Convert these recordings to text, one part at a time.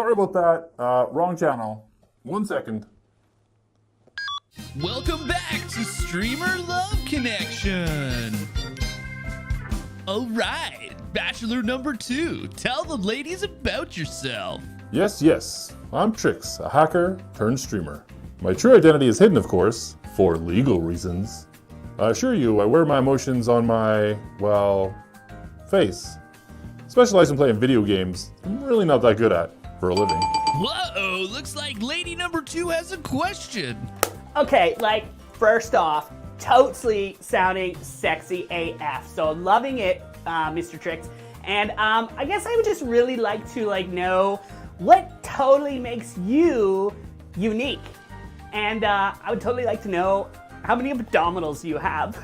Sorry about that. Wrong channel. 1 second. Welcome back to Streamer Love Connection. All right, Bachelor number 2. Tell the ladies about yourself. Yes. I'm Trix, a hacker turned streamer. My true identity is hidden, of course, for legal reasons. I assure you, I wear my emotions on my, well, face. Specialize in playing video games I'm really not that good at for a living. Whoa, looks like lady number 2 has a question. Okay, like, first off, totally sounding sexy AF. So loving it, Mr. Trix. And I guess I would just really like to know what totally makes you unique. And I would totally like to know how many abdominals you have.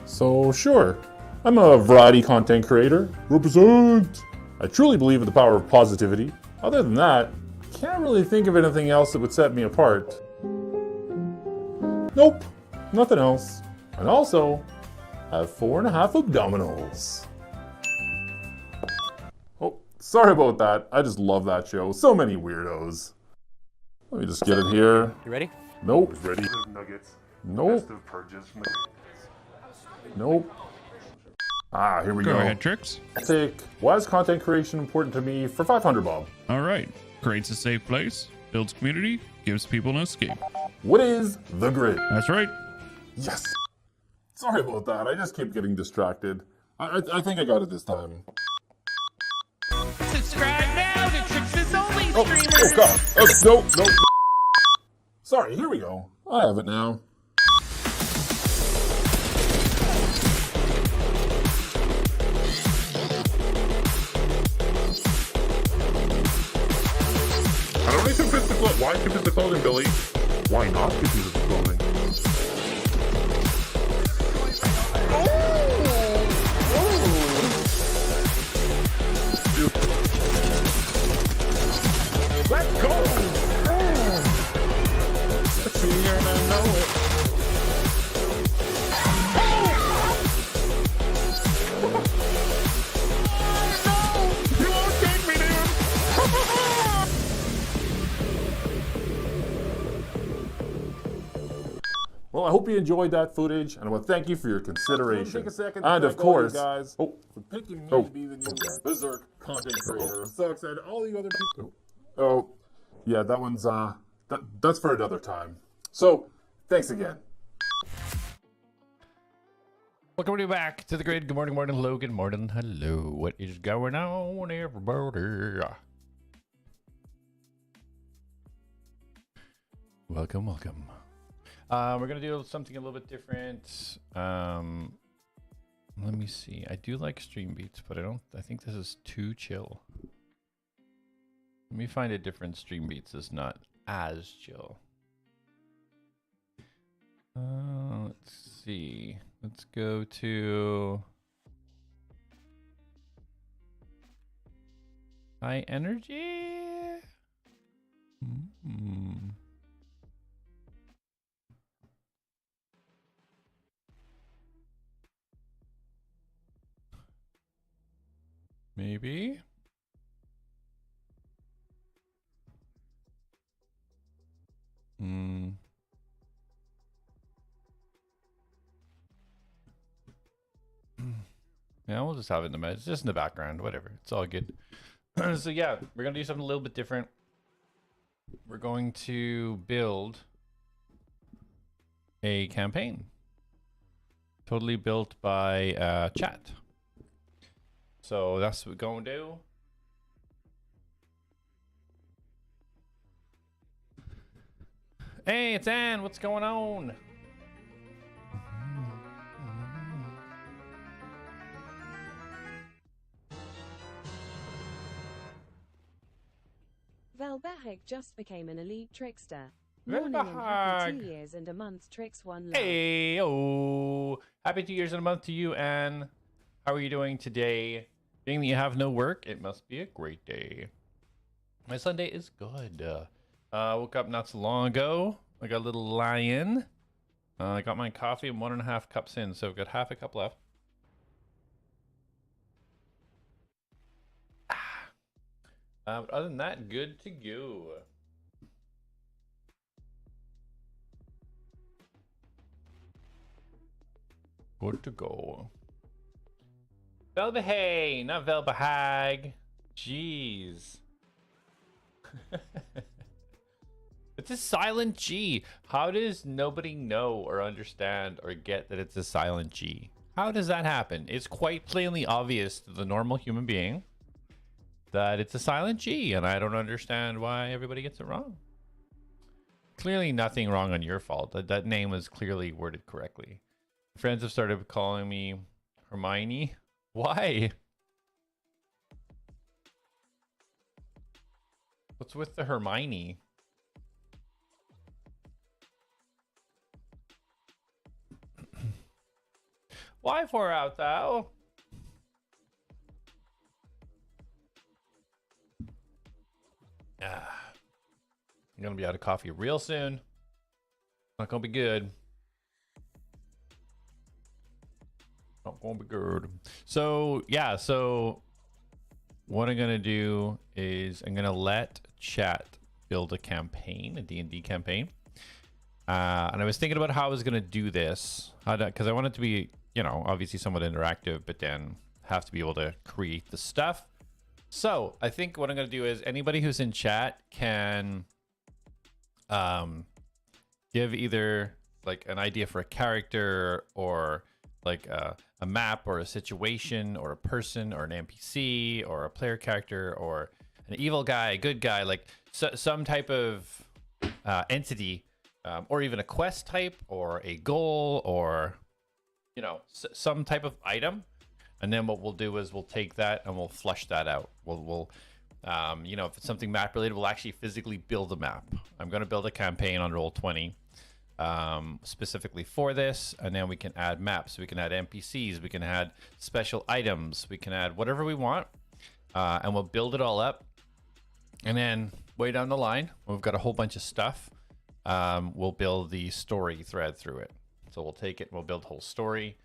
So sure, I'm a variety content creator. Represent! I truly believe in the power of positivity. Other than that, can't really think of anything else that would set me apart. Nope, nothing else. And also, I have 4.5 abdominals. Oh, sorry about that. I just love that show. So many weirdos. Let me just get it here. You ready? Nope. Ready? Nuggets. Nope. Festive purges from Nope. Ah, here we go. Go ahead, Trix. Take why is content creation important to me for 500 bob. All right, creates a safe place, builds community, gives people an escape. What is the grid? That's right. Yes. Sorry about that. I just keep getting distracted. I think I got it this time. Subscribe now to Trix's Only Oh God. Oh, no. Sorry, here we go. I have it now. I don't need to fit the clothing. Why to fit the clothing, Billy? Why not to fit the clothing? Let's go! You're gonna know it. You won't take me there! Well, I hope you enjoyed that footage, and I want to thank you for your consideration. Take a second And of course, guys oh, for picking me Oh. to be the new Berserk content creator. So excited. All the other people. oh, yeah, that one's that's for another time. So, thanks again. Welcome back to the grid. Good morning, hello, good morning, hello. What is going on, everybody? Welcome. We're gonna do something a little bit different. Let me see. I do like stream beats, but I think this is too chill. Let me find a different stream beats that's not as chill. Let's see. Let's go to high energy. Maybe. Yeah, we'll just have it in the it's just in the background, whatever. It's all good. So yeah, we're gonna do something a little bit different. We're going to build a campaign. Totally built by chat. So that's what we're gonna do. Hey, it's Ann. What's going on? Valbahek just became an elite trickster. Morning and happy 2 years and a month, Trix one love. Hey, oh, happy 2 years and a month to you, Ann. How are you doing today? Being that you have no work, it must be a great day. My Sunday is good. Woke up not so long ago. I got a little lie-in. I got my coffee. I'm 1.5 cups in, so I've got half a cup left. Other than that, good to go. Good to go. Velbehay, not Velbehag. Jeez. It's a silent G. How does nobody know or understand or get that it's a silent G? How does that happen? It's quite plainly obvious to the normal human being that it's a silent G, and I don't understand why everybody gets it wrong. Clearly nothing wrong on your fault. That name was clearly worded correctly. Friends have started calling me Hermione. Why? What's with the Hermione? Why for out thou? I'm gonna be out of coffee real soon. Not gonna be good. Not gonna be good. So yeah, so what I'm gonna do is I'm gonna let chat build a campaign, a D&D campaign. And I was thinking about how I was gonna do this, because I want it to be, you know, obviously somewhat interactive, but then have to be able to create the stuff. So I think what I'm gonna do is anybody who's in chat can give either like an idea for a character or like a map or a situation or a person or an NPC or a player character or an evil guy, a good guy, like some type of entity, or even a quest type or a goal or, you know, some type of item. And then what we'll do is we'll take that and we'll flush that out. We'll you know, if it's something map related, we'll actually physically build a map. I'm going to build a campaign on Roll20 specifically for this, and then we can add maps, we can add NPCs, we can add special items, we can add whatever we want, and we'll build it all up. And then way down the line, when we've got a whole bunch of stuff, we'll build the story thread through it. So we'll take it and we'll build a whole story.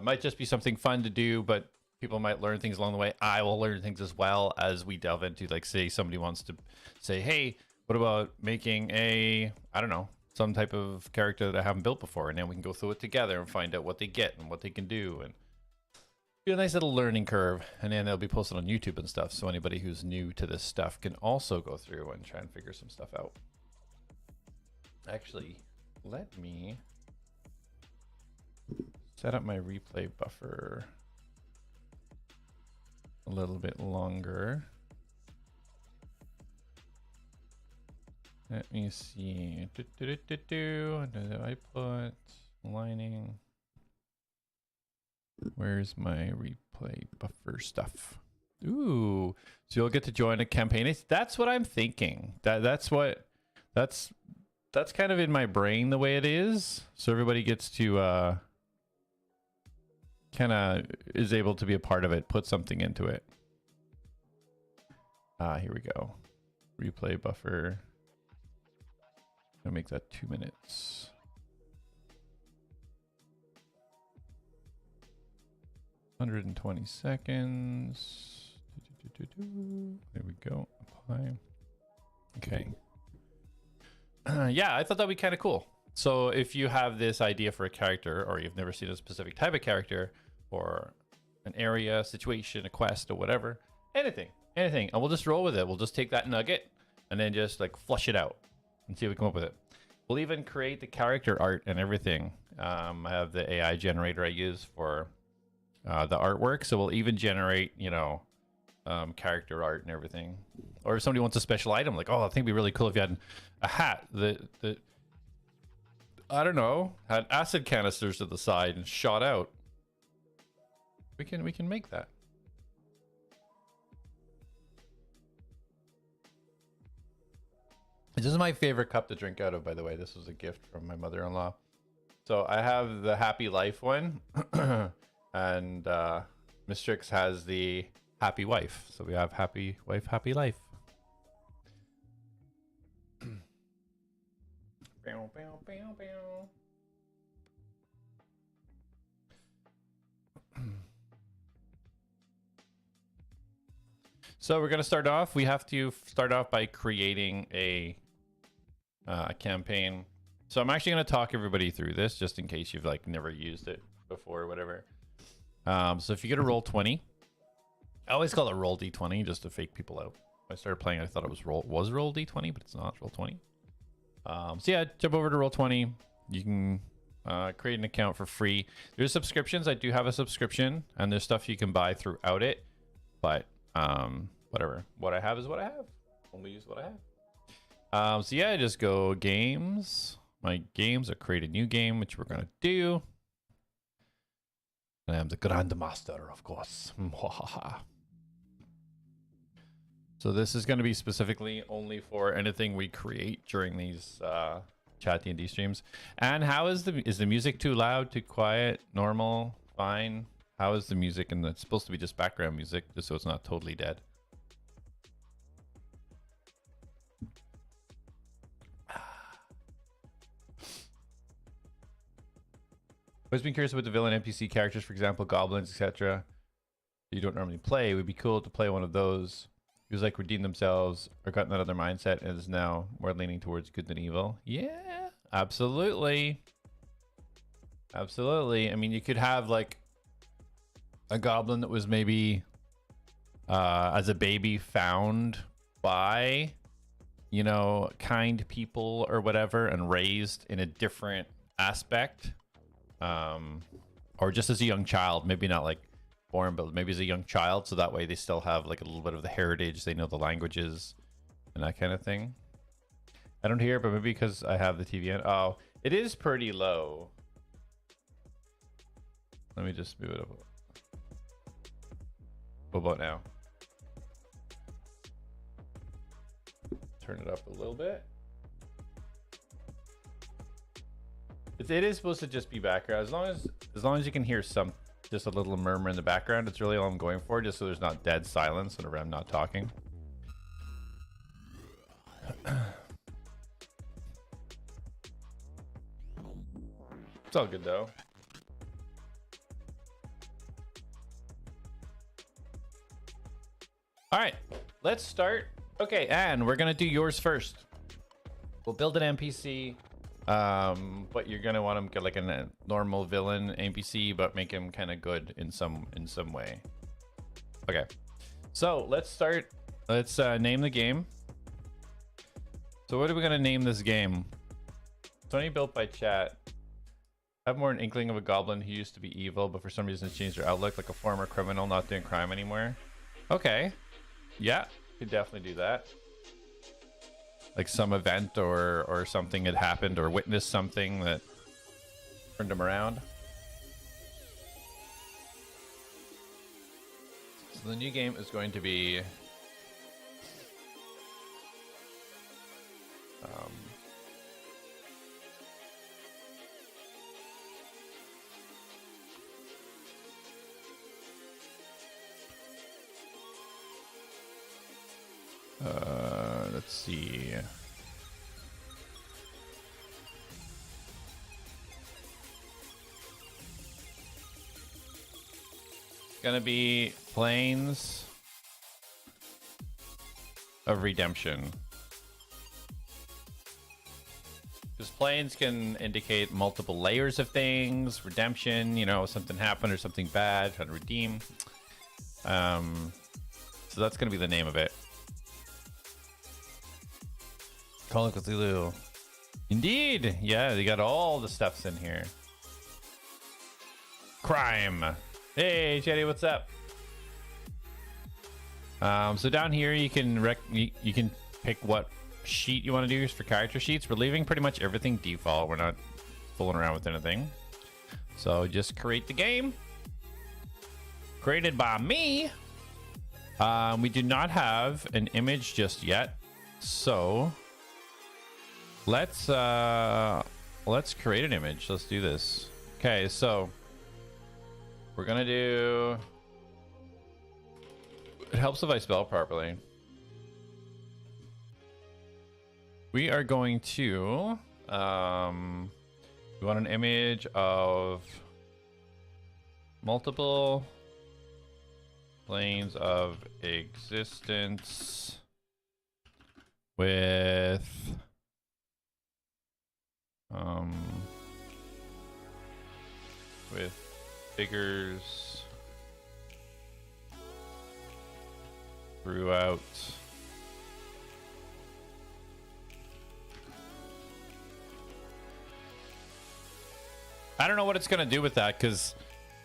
Might just be something fun to do, but people might learn things along the way. I will learn things as well as we delve into, like, say somebody wants to say, hey, what about making a, I don't know, some type of character that I haven't built before, and then we can go through it together and find out what they get and what they can do, and be a nice little learning curve. And then they'll be posted on YouTube and stuff, so anybody who's new to this stuff can also go through and try and figure some stuff out. Actually, let me set up my replay buffer a little bit longer. Let me see. Do I put lining? Where's my replay buffer stuff? Ooh, so you'll get to join a campaign. That's what I'm thinking. That's kind of in my brain the way it is. So everybody gets to kind of is able to be a part of it, put something into it. Here we go. Replay buffer. I'll make that 2 minutes. $120 seconds. There we go. Apply. Okay. Yeah, I thought that'd be kind of cool. So if you have this idea for a character, or you've never seen a specific type of character, or an area, situation, a quest, or whatever, anything, and we'll just roll with it. We'll just take that nugget and then just like flush it out and see if we come up with it. We'll even create the character art and everything. I have the AI generator I use for the artwork, so we'll even generate, you know, character art and everything. Or if somebody wants a special item, like, oh, I think it'd be really cool if you had a hat that I don't know, had acid canisters to the side and shot out. We can make that. This is my favorite cup to drink out of, by the way. This was a gift from my mother-in-law. So I have the Happy Life one, and Mistrix has the Happy Wife. So we have Happy Wife, Happy Life. Bow, bow, bow, bow. So we're gonna start off. We have to start off by creating a campaign. So I'm actually gonna talk everybody through this just in case you've like never used it before or whatever. So if you get a roll 20, I always call it roll d20 just to fake people out. When I started playing, I thought it was roll d20, but it's not. It's roll 20. So yeah, jump over to roll 20. You can create an account for free. There's subscriptions. I do have a subscription, and there's stuff you can buy throughout it. But whatever. What I have is what I have. Only use what I have. So yeah, just go games. My games. I create a new game, which we're gonna do. I am the Grandmaster, of course. So this is going to be specifically only for anything we create during these chat D&D streams. And how is the music too loud, too quiet, normal, fine? How is the music? And it's supposed to be just background music, just so it's not totally dead. Always been curious about the villain NPC characters, for example, goblins, etc. You don't normally play. It would be cool to play one of those who's like redeemed themselves or gotten another mindset and is now more leaning towards good than evil. Yeah, absolutely. Absolutely. I mean, you could have like a goblin that was maybe as a baby found by, you know, kind people or whatever and raised in a different aspect. Or just as a young child, maybe not like born, but maybe as a young child, so that way they still have like a little bit of the heritage, they know the languages and that kind of thing. I don't hear it, but maybe because I have the TV on. Oh, it is pretty low. Let me just move it up. What about now? Turn it up a little bit. It is supposed to just be background. As long as you can hear just a little murmur in the background, it's really all I'm going for, just so there's not dead silence whenever I'm not talking. It's all good though. All right, let's start. Okay, and we're gonna do yours first. We'll build an NPC. But you're gonna want him get like a normal villain NPC, but make him kind of good in some way. Okay, so let's start. Let's name the game. So what are we gonna name this game? Tony built by chat. Have more an inkling of a goblin who used to be evil, but for some reason changed their outlook, like a former criminal not doing crime anymore. Okay, yeah, could definitely do that. Like some event or something had happened or witnessed something that turned him around. So the new game is going to be let's see. It's gonna be Plains of Redemption. Because planes can indicate multiple layers of things, redemption, you know, something happened or something bad, trying to redeem. So that's gonna be the name of it. Call of Cthulhu. Indeed. Yeah, they got all the stuffs in here. Crime. Hey, Chetty, what's up? So down here you can you can pick what sheet you want to do for character sheets. We're leaving pretty much everything default. We're not fooling around with anything. So just create the game. Created by me. We do not have an image just yet. So let's create an image. Let's do this. Okay, so we're gonna do. It helps if I spell properly. We are going to we want an image of multiple Planes of existence with figures throughout I don't know what it's gonna do with that, because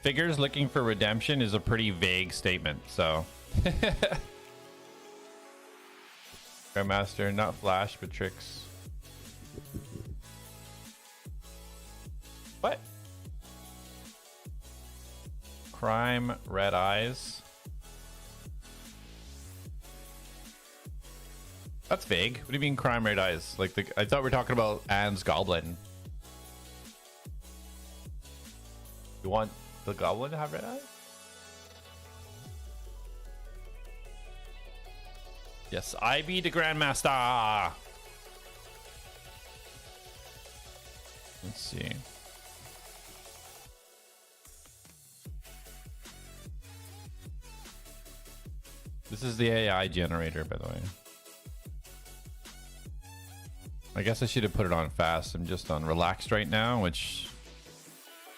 figures looking for redemption is a pretty vague statement, so Grandmaster, not Flash, but Tricks. What? Crime, red eyes. That's vague. What do you mean crime, red eyes? Like I thought we were talking about Anne's goblin. You want the goblin to have red eyes? Yes, I be the Grandmaster. Let's see. This is the AI generator, by the way. I guess I should have put it on fast. I'm just on relaxed right now, which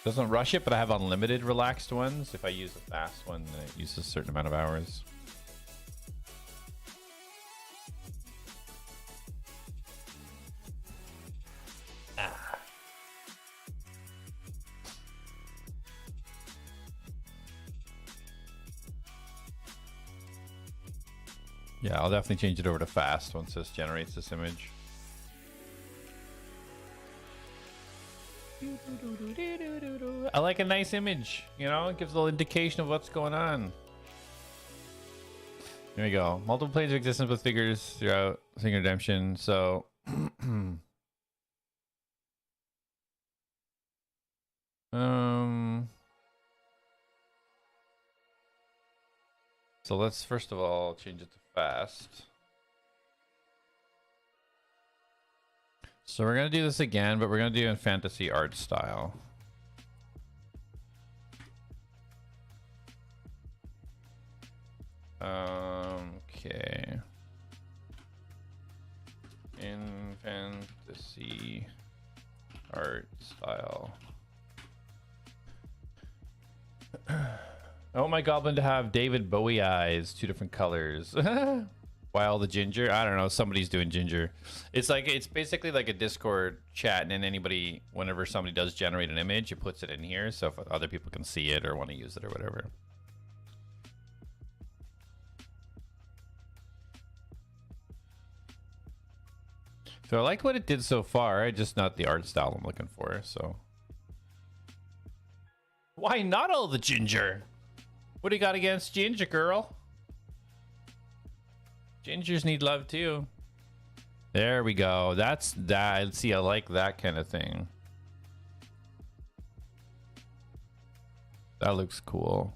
doesn't rush it, but I have unlimited relaxed ones. If I use a fast one, then it uses a certain amount of hours. Yeah, I'll definitely change it over to fast once this generates this image. I like a nice image, you know, it gives a little indication of what's going on. There we go. Multiple planes of existence with figures throughout Single Redemption. So so let's first of all change it to fast. So we're gonna do this again, but we're gonna do it in fantasy art style. Okay. In fantasy art style. I want my goblin to have David Bowie eyes, 2 different colors. Why all the ginger? I don't know. Somebody's doing ginger. It's like, it's basically like a Discord chat, and then anybody, whenever somebody does generate an image, it puts it in here so if other people can see it or want to use it or whatever. So I like what it did so far, just not the art style I'm looking for, so. Why not all the ginger? What do you got against ginger, girl? Gingers need love too. There we go. That's that. See, I like that kind of thing. That looks cool.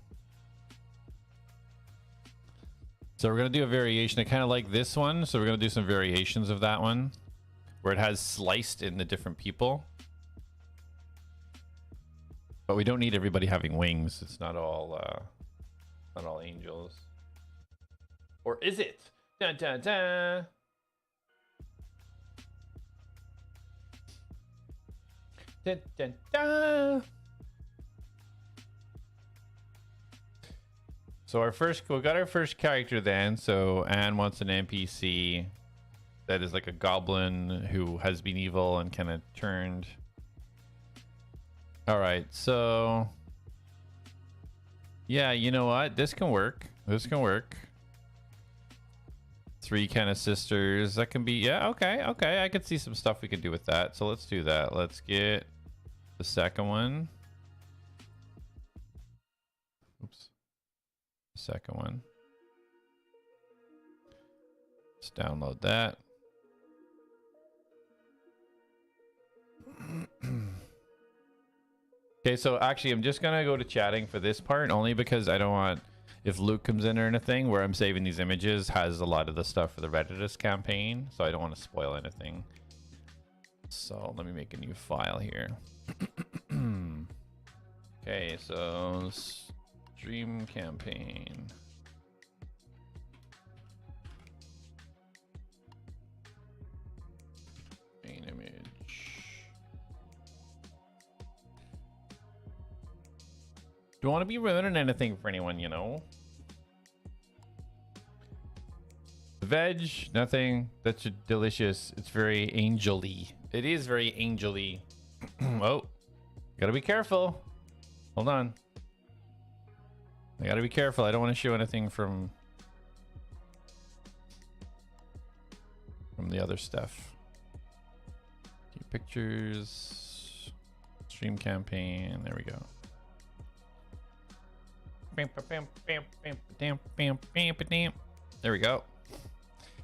So we're gonna do a variation. I kind of like this one, so we're gonna do some variations of that one, where it has sliced in the different people. But we don't need everybody having wings. It's not all angels. Or is it? Dun, dun, dun. Dun, dun, dun. So we got our first character then. So Anne wants an NPC that is like a goblin who has been evil and kind of turned. All right, so yeah, you know what? This can work. This can work. 3 kind of sisters. That can be, yeah, okay, okay. I could see some stuff we could do with that. So let's do that. Let's get the second one. Oops. Second one. Let's download that. Okay, so actually I'm just gonna go to chatting for this part, only because I don't want, if Luke comes in or anything, where I'm saving these images has a lot of the stuff for the Redditus campaign, so I don't want to spoil anything. So let me make a new file here. Okay, so stream campaign. Don't want to be ruining anything for anyone, you know. The veg, nothing. That's delicious. It's very angel-y. It is very angel-y. Oh, gotta be careful. Hold on. I gotta be careful. I don't want to show anything from the other stuff. Keep pictures. Stream campaign. There we go. There we go.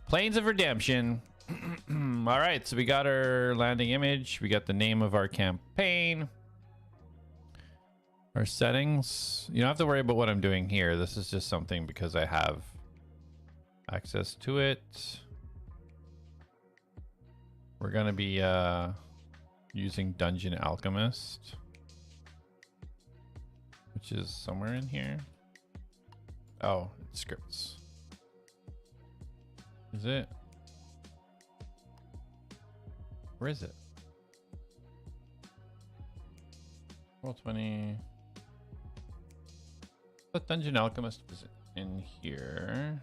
Plains of Redemption. All right, so we got our landing image. We got the name of our campaign. Our settings. You don't have to worry about what I'm doing here. This is just something because I have access to it. We're going to be using Dungeon Alchemist, which is somewhere in here. Oh, it's scripts. Is it? Where is it? Roll20. The Dungeon Alchemist is in here.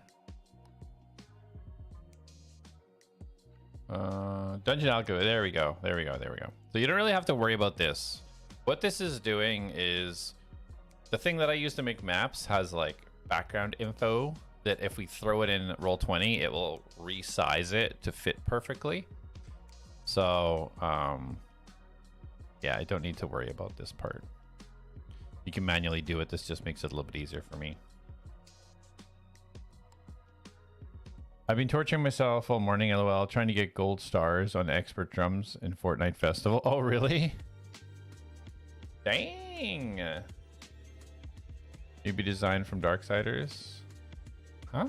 Dungeon Alchemist. There we go. There we go. There we go. So you don't really have to worry about this. What this is doing is the thing that I use to make maps has like background info that if we throw it in Roll20, it will resize it to fit perfectly. So, yeah, I don't need to worry about this part. You can manually do it. This just makes it a little bit easier for me. I've been torturing myself all morning, LOL, trying to get gold stars on expert drums in Fortnite Festival. Oh, really? Dang. Maybe designed from Darksiders. Huh?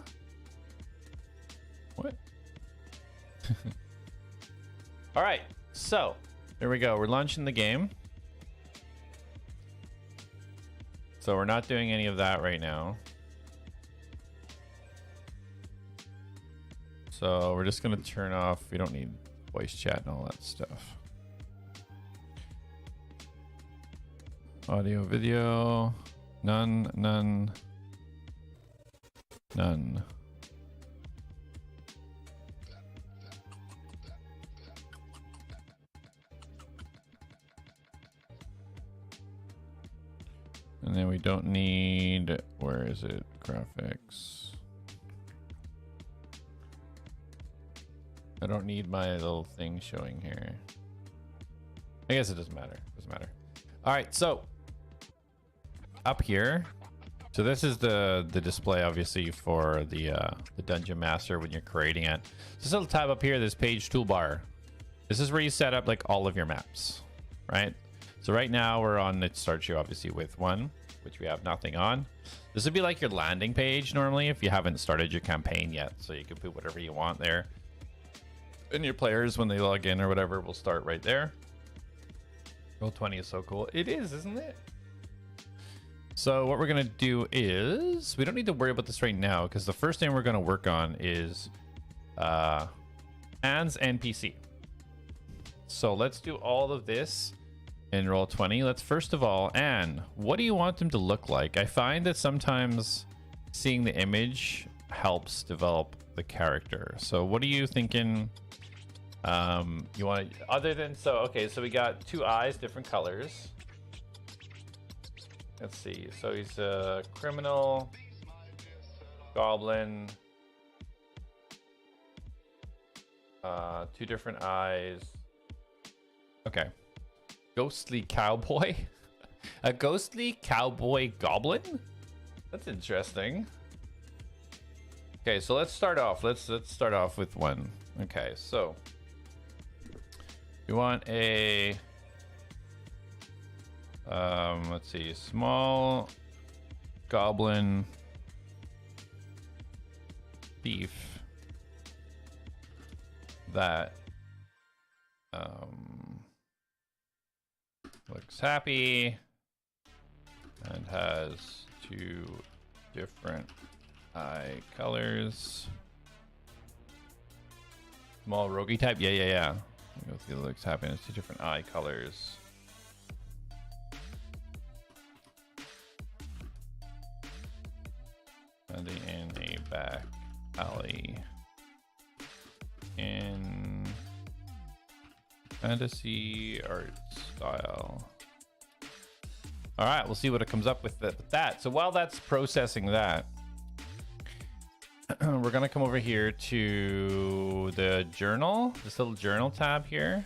What? All right, so there we go. We're launching the game. So we're not doing any of that right now. So we're just gonna turn off. We don't need voice chat and all that stuff. Audio, video, none, none, none. And then we don't need, where is it? Graphics. I don't need my little thing showing here. I guess it doesn't matter. Doesn't matter. All right, so up here. So this is the display, obviously, for the Dungeon Master when you're creating it. This little tab up here, this page toolbar. This is where you set up like all of your maps, right? So right now we're on, it starts you obviously with one, which we have nothing on. This would be like your landing page normally if you haven't started your campaign yet. So you can put whatever you want there. And your players, when they log in or whatever, will start right there. Roll20 is so cool. It is, isn't it? So what we're going to do is, we don't need to worry about this right now because the first thing we're going to work on is Anne's NPC. So let's do all of this in Roll20. Let's first of all, Anne, what do you want them to look like? I find that sometimes seeing the image helps develop the character. So what are you thinking? You want to, other than, so okay, so we got two eyes, different colors. Let's see. So he's a criminal, goblin, two different eyes. Okay. Ghostly cowboy. A ghostly cowboy goblin? That's interesting. Okay, so let's start off. Let's start off with one. Okay, so we want a let's see, small goblin thief that looks happy and has two different eye colors. Small roguey type, yeah. It looks happy. It's two different eye colors. Standing in a back alley in fantasy art style. All right, we'll see what it comes up with that. So while that's processing that, we're gonna come over here to the journal, this little journal tab here.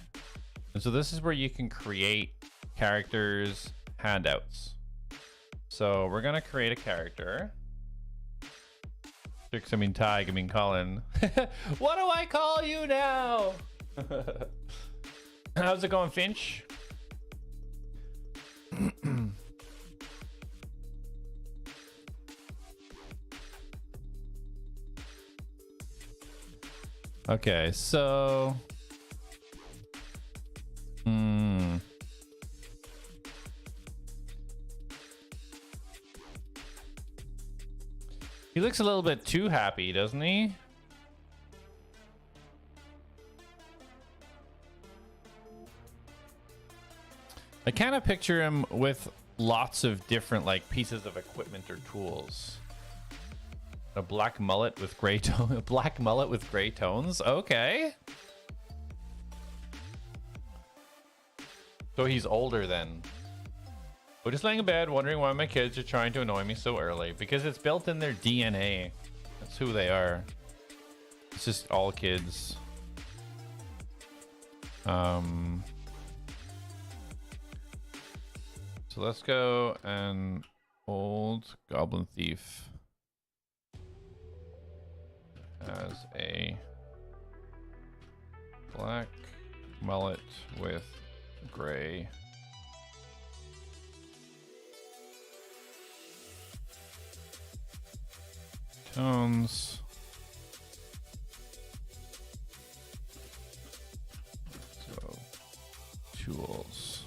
And so this is where you can create characters, handouts. So we're gonna create a character. Tricks, I mean Tig, I mean Colin. What do I call you now? How's it going, Finch? Okay, so he looks a little bit too happy, doesn't he? I kind of picture him with lots of different like pieces of equipment or tools. A black mullet with gray tone. Black mullet with gray tones. Okay. So he's older then. We're just laying in bed, wondering why my kids are trying to annoy me so early. Because it's built in their DNA. That's who they are. It's just all kids. So let's go and old goblin thief has a black mullet with gray tones. So tools.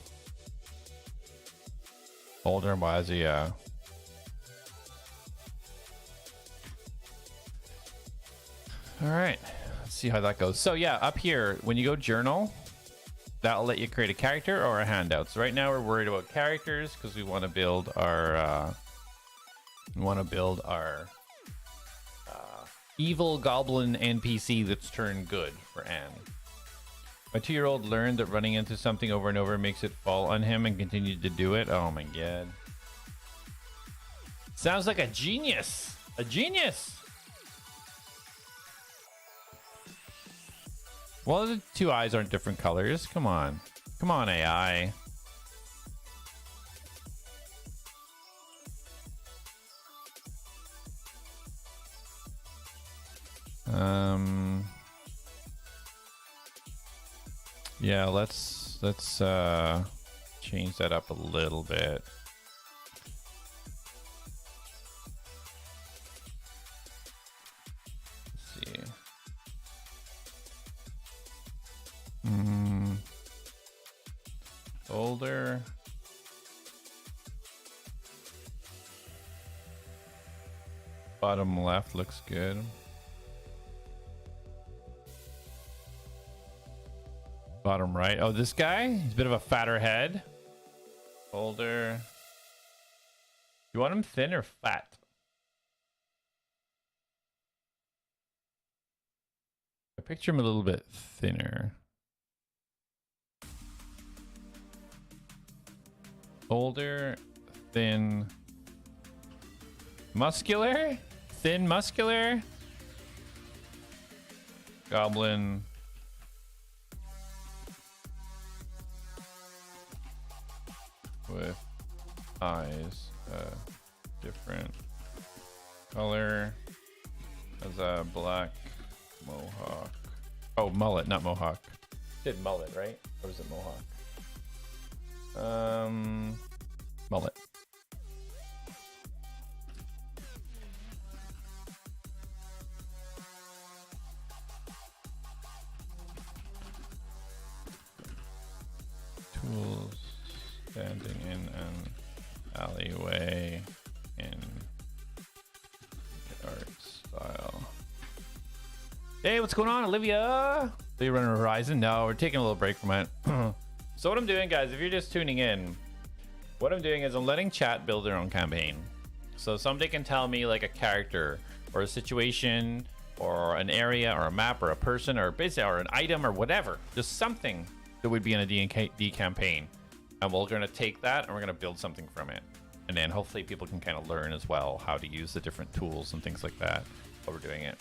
Older and wiser, yeah. All right, let's see how that goes. So yeah, up here, when you go journal, that'll let you create a character or a handout. So right now we're worried about characters because we want to build our evil goblin NPC that's turned good for Anne. My 2-year-old learned that running into something over and over makes it fall on him and continued to do it. Oh my god. Sounds like a genius. A genius. Well, the two eyes aren't different colors. Come on. Come on, AI. Yeah, let's change that up a little bit. Let's see. Older. Bottom left looks good. Bottom right. Oh, this guy? He's a bit of a fatter head. Older. You want him thin or fat? I picture him a little bit thinner. Older, thin, muscular? Thin, muscular? Goblin. With eyes, different color, as a black mohawk. Oh, mullet, not mohawk. Did mullet, right? Or was it mohawk? Mullet. Tools. Standing in an alleyway in art style. Hey, what's going on, Olivia? Are you running Horizon? No, we're taking a little break from it. So what I'm doing, guys, if you're just tuning in, what I'm doing is I'm letting chat build their own campaign. So somebody can tell me like a character or a situation or an area or a map or a person or basically or an item or whatever, just something that would be in a D&D campaign, and we're going to take that and we're going to build something from it, and then hopefully people can kind of learn as well how to use the different tools and things like that while we're doing it.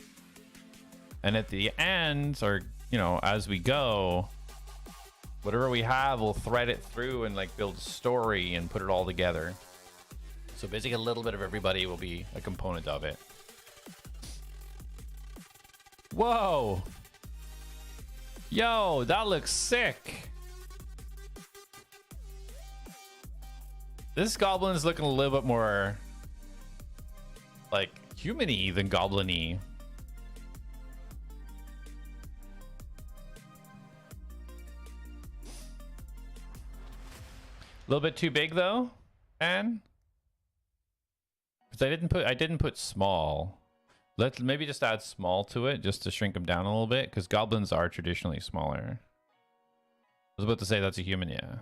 And at the end, or you know, as we go, whatever we have, we'll thread it through and like build a story and put it all together. So basically a little bit of everybody will be a component of it. Whoa! Yo, that looks sick. This goblin is looking a little bit more like human-y than goblin-y. A little bit too big though, and because I didn't put small. Let's maybe just add small to it just to shrink them down a little bit, because goblins are traditionally smaller. I was about to say that's a human, yeah.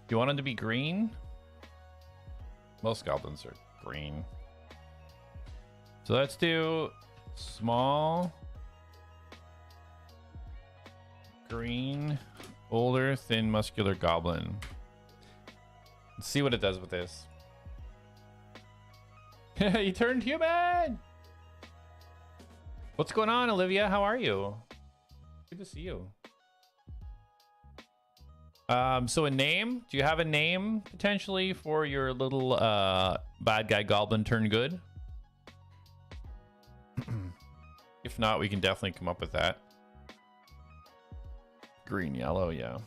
You want them to be green? Most goblins are green. So let's do small, green, older, thin, muscular goblin. Let's see what it does with this. He turned human! What's going on, Olivia? How are you? Good to see you. So a name? Do you have a name potentially for your little bad guy goblin turn good? If not, we can definitely come up with that. Green, yellow, yeah.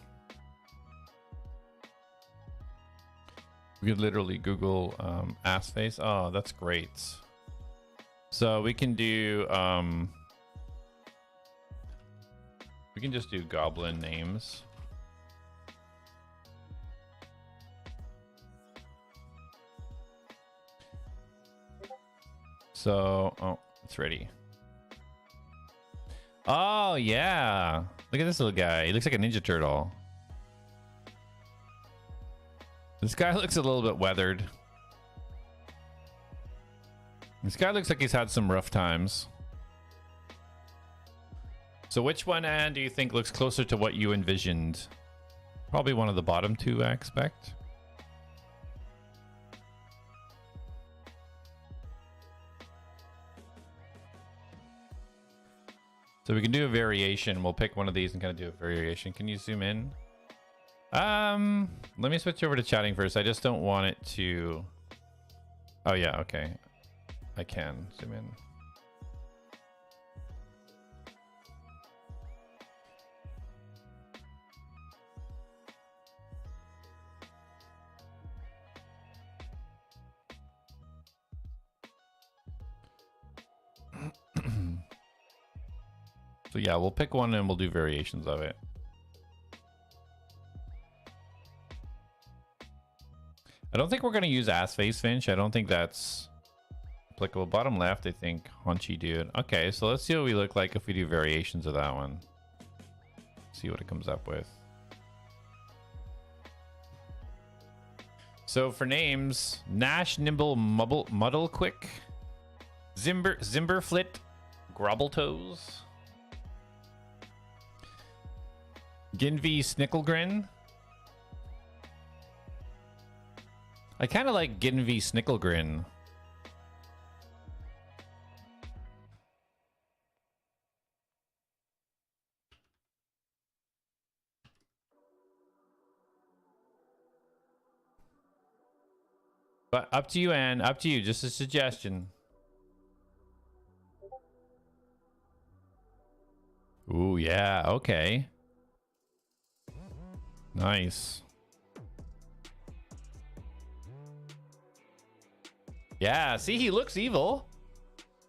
We could literally Google ass face. Oh, that's great. So we can do we can just do goblin names. So, oh, it's ready. Oh yeah, look at this little guy. He looks like a Ninja Turtle. This guy looks a little bit weathered. This guy looks like he's had some rough times. So which one, Anne, do you think looks closer to what you envisioned? Probably one of the bottom two, I expect. So we can do a variation. We'll pick one of these and kind of do a variation. Can you zoom in? Let me switch over to chatting first. I just don't want it to... Oh yeah, okay. I can zoom in. So yeah, we'll pick one and we'll do variations of it. I don't think we're going to use ass face Finch. I don't think that's applicable. Bottom left, I think haunchy dude. Okay, so let's see what we look like if we do variations of that one. See what it comes up with. So for names, Nash, Nimble, Muddle Quick, Zimberflit, Grobbletoes, Ginvy Snicklegrin. I kind of like Ginvy Snicklegrin. But up to you, Anne. Up to you. Just a suggestion. Ooh, yeah. Okay. Nice. Yeah, see, he looks evil.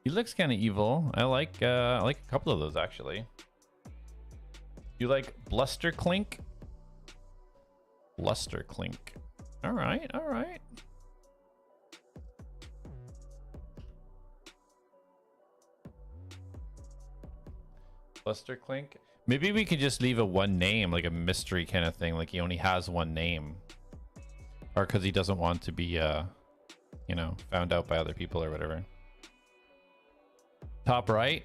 He looks kind of evil. I like a couple of those actually. You like Bluster Clink? Bluster Clink. All right, all right. Bluster Clink. Maybe we could just leave a one name, like a mystery kind of thing, like he only has one name. or because he doesn't want to be, you know, found out by other people or whatever. Top right.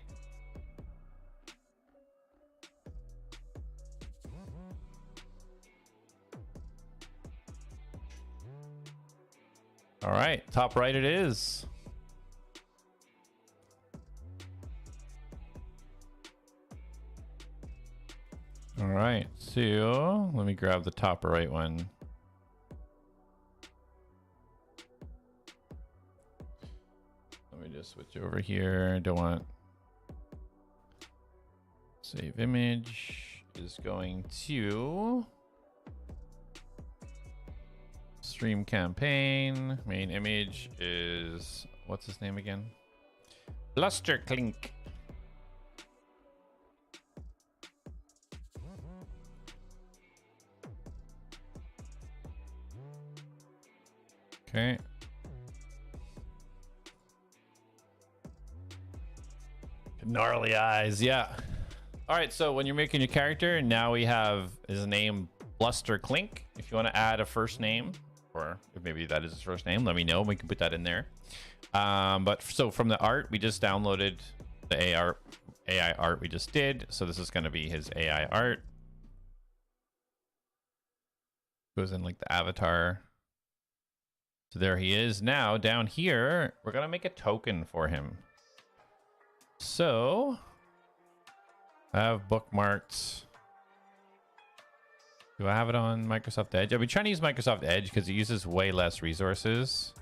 All right, top right it is. All right, so let me grab the top right one. Let me just switch over here. Don't want save image is going to stream campaign. Main image is, what's his name again? Bluster Clink. Okay. Gnarly eyes, yeah. All right, so when you're making your character, now we have his name Bluster Clink. If you want to add a first name, or if maybe that is his first name, let me know. We can put that in there. But so from the art, we just downloaded the AI art we just did. So this is going to be his AI art. Goes in like the avatar. So there he is. Now down here, we're going to make a token for him. So I have bookmarked. Do I have it on Microsoft Edge? I've been trying to use Microsoft Edge because it uses way less resources.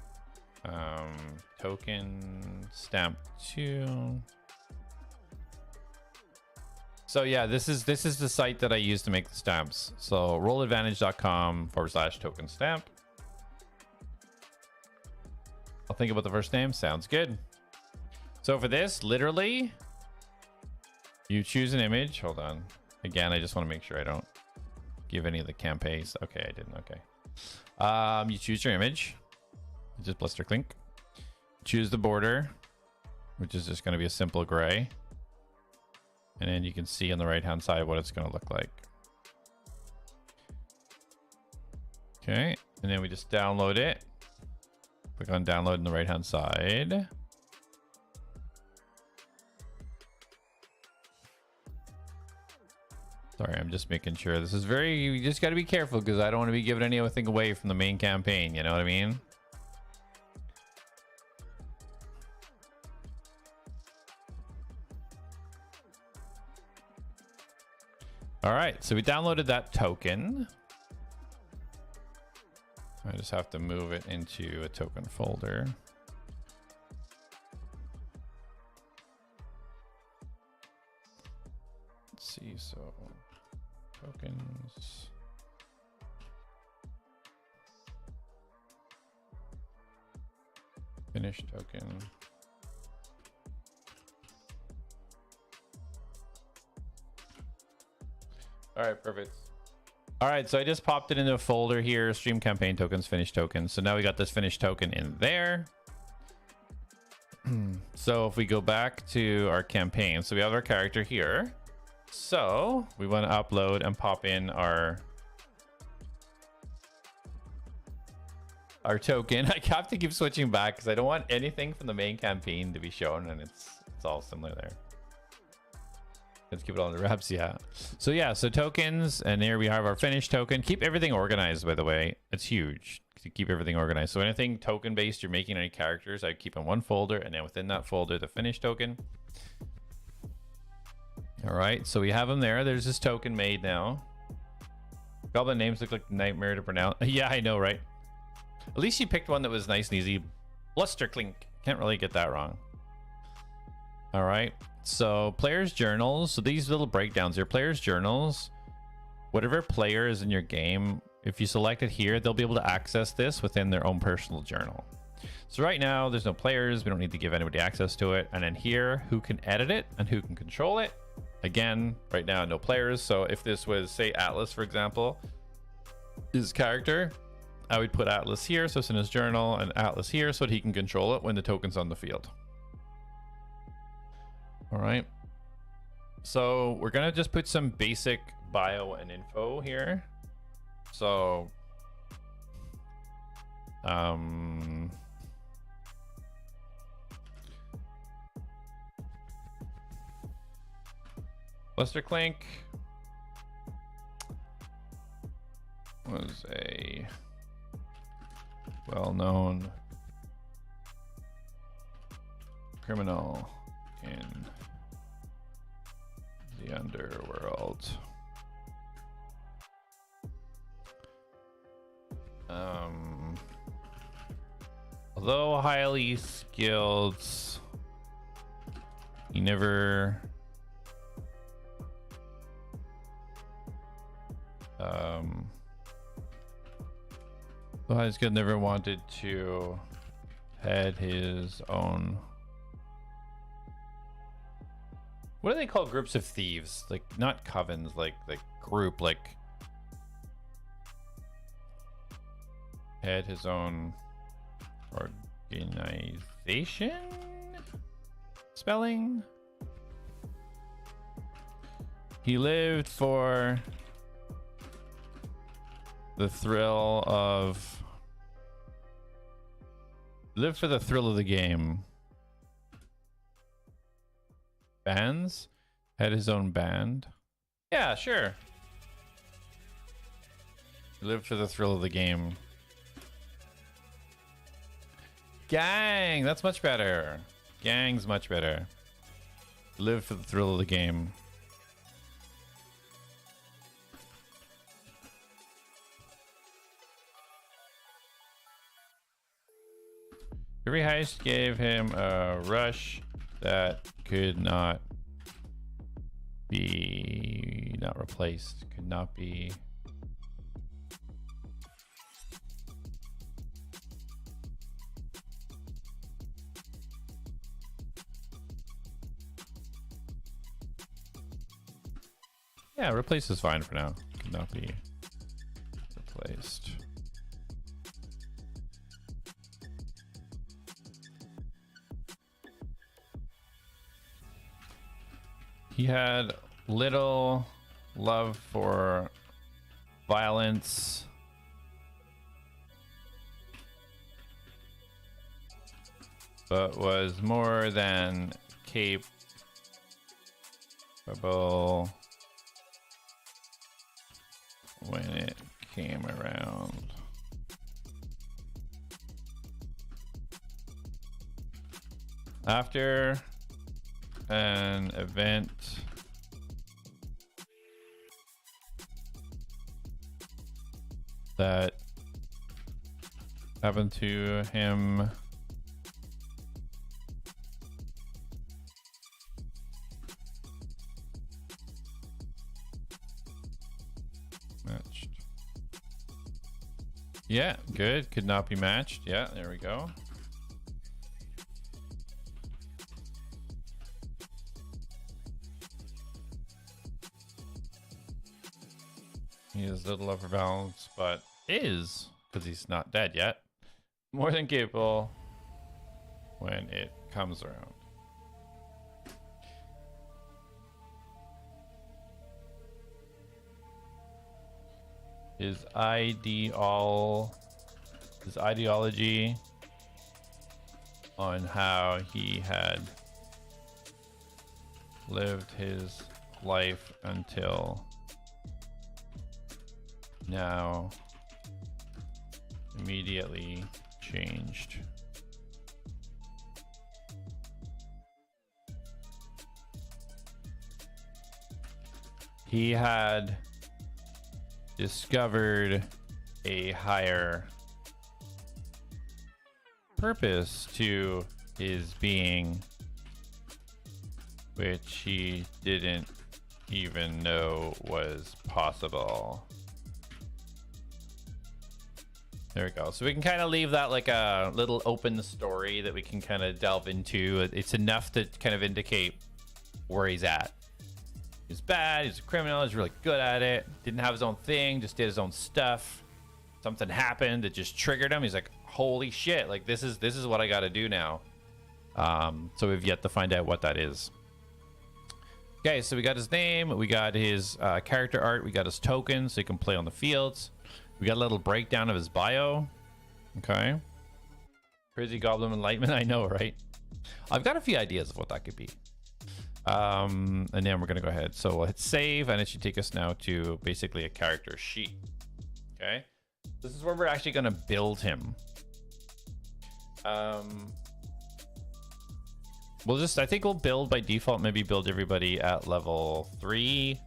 Token stamp 2. So yeah, this is the site that I use to make the stamps. So rolladvantage.com/token stamp. I'll think about the first name. Sounds good. So for this, literally, you choose an image. Hold on. Again, I just want to make sure I don't give any of the campaigns. Okay, I didn't. Okay. You choose your image. Just Bluster Clink. Choose the border, which is just going to be a simple gray. And then you can see on the right-hand side what it's going to look like. Okay. And then we just download it. Click on download on the right-hand side. Sorry, I'm just making sure. This is very, you just got to be careful because I don't want to be giving anything away from the main campaign. You know what I mean? All right, so we downloaded that token. I just have to move it into a token folder. Let's see, so tokens. Finish token. All right, perfect. All right, so I just popped it into a folder here, stream campaign tokens, finish tokens. So now we got this finished token in there. So if we go back to our campaign, so we have our character here. So we want to upload and pop in our token. I have to keep switching back because I don't want anything from the main campaign to be shown, and it's all similar there. Let's keep it all in the wraps, yeah. So yeah, so tokens, and here we have our finished token. Keep everything organized, by the way. It's huge to keep everything organized. So anything token based you're making any characters, I keep in one folder, and then within that folder the finished token. All right, so we have them there. There's this token made now. Goblin names look like nightmare to pronounce. Yeah, I know, right? At least you picked one that was nice and easy. Bluster Clink. Can't really get that wrong. All right. So players journals. So these little breakdowns here, players journals, whatever player is in your game, if you select it here, they'll be able to access this within their own personal journal. So right now there's no players. We don't need to give anybody access to it. And then here, who can edit it and who can control it. Again, right now, no players. So if this was, say, Atlas, for example, his character, I would put Atlas here. So it's in his journal, and Atlas here so that he can control it when the token's on the field. All right. So we're going to just put some basic bio and info here. So Buster Clink was a well-known criminal in the underworld. Although highly skilled, he never highly skilled never wanted to head his own. What do they call groups of thieves? Like not covens, like group, like had his own organization? Spelling? He lived for the thrill of the game. Bands? Had his own band? Yeah, sure. He lived for the thrill of the game. Gang! That's much better. Gang's much better. Live for the thrill of the game. Every heist gave him a rush that could not be replaced. Could not be. Yeah, replace is fine for now. Could not be replaced. He had little love for violence. But was more than capable when it came around. After an event that happened to him matched. Yeah, good. Could not be matched. Yeah, there we go. He has little love for balance, but is, because he's not dead yet, more than capable when it comes around. His ideology on how he had lived his life until now immediately changed. He had discovered a higher purpose to his being, which he didn't even know was possible. There we go. So we can kind of leave that like a little open story that we can kind of delve into. It's enough to kind of indicate where he's at. He's bad, he's a criminal, he's really good at it, didn't have his own thing, just did his own stuff. Something happened that just triggered him. He's like, holy shit, like this is what I gotta do now. So we've yet to find out what that is. Okay, so we got his name, we got his character art, we got his tokens so he can play on the fields. We got a little breakdown of his bio. Okay. Crazy Goblin Enlightenment. I know, right? I've got a few ideas of what that could be. And then we're going to go ahead. So we'll hit save, and it should take us now to basically a character sheet. Okay. This is where we're actually going to build him. We'll just, I think we'll build by default, maybe build everybody at level 3.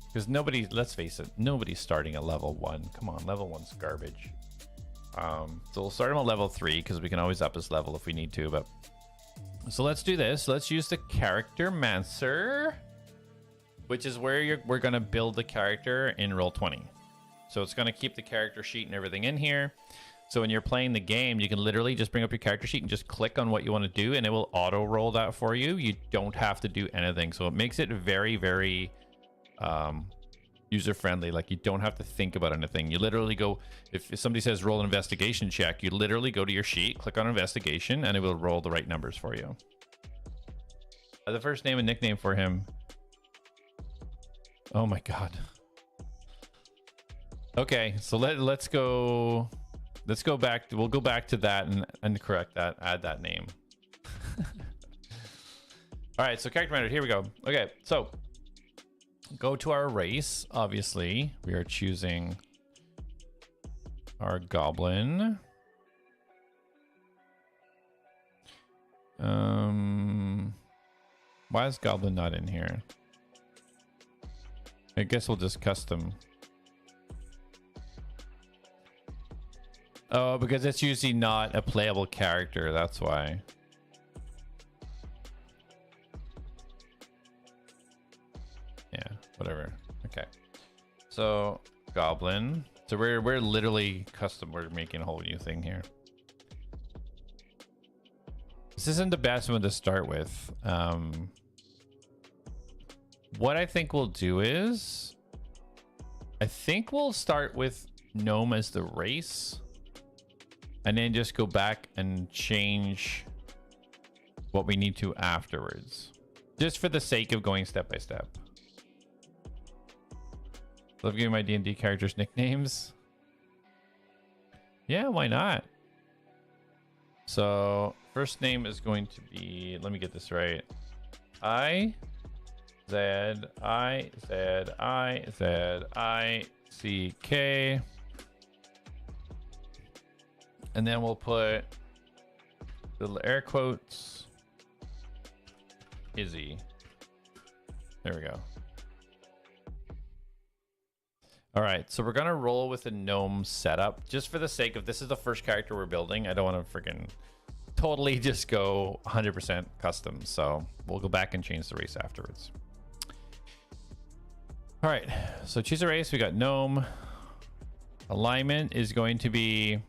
Because nobody, let's face it, nobody's starting at level 1. Come on, level 1's garbage. So we'll start him at level 3 because we can always up his level if we need to. But so let's do this. Let's use the character mancer, which is where we're going to build the character in Roll20. So it's going to keep the character sheet and everything in here. So when you're playing the game, you can literally just bring up your character sheet and just click on what you want to do, and it will auto roll that for you. You don't have to do anything. So it makes it very, very user friendly. Like, you don't have to think about anything. You literally go, if somebody says roll an investigation check, you literally go to your sheet, click on investigation, and it will roll the right numbers for you. The first name and nickname for him. Oh my god. Okay, so let's go back. We'll go back to that and correct that, add that name. All right, so character manager, here we go. Okay, so go to our race. Obviously, we are choosing our goblin. Why is goblin not in here? I guess we'll just custom. Oh, because it's usually not a playable character, that's why. Yeah, whatever. Okay. So, goblin. So we're literally custom, we're making a whole new thing here. This isn't the best one to start with. What I think we'll do is, I think we'll start with gnome as the race, and then just go back and change what we need to afterwards, just for the sake of going step by step. Love giving my D&D characters nicknames. Yeah, why not? So first name is going to be, let me get this right, I Z I Z I Z I C K, and then we'll put little air quotes Izzy. There we go. All right, so we're gonna roll with a gnome setup just for the sake of, this is the first character we're building. I don't want to freaking totally just go 100% custom, so we'll go back and change the race afterwards. All right, so choose a race. We got gnome. Alignment is going to be,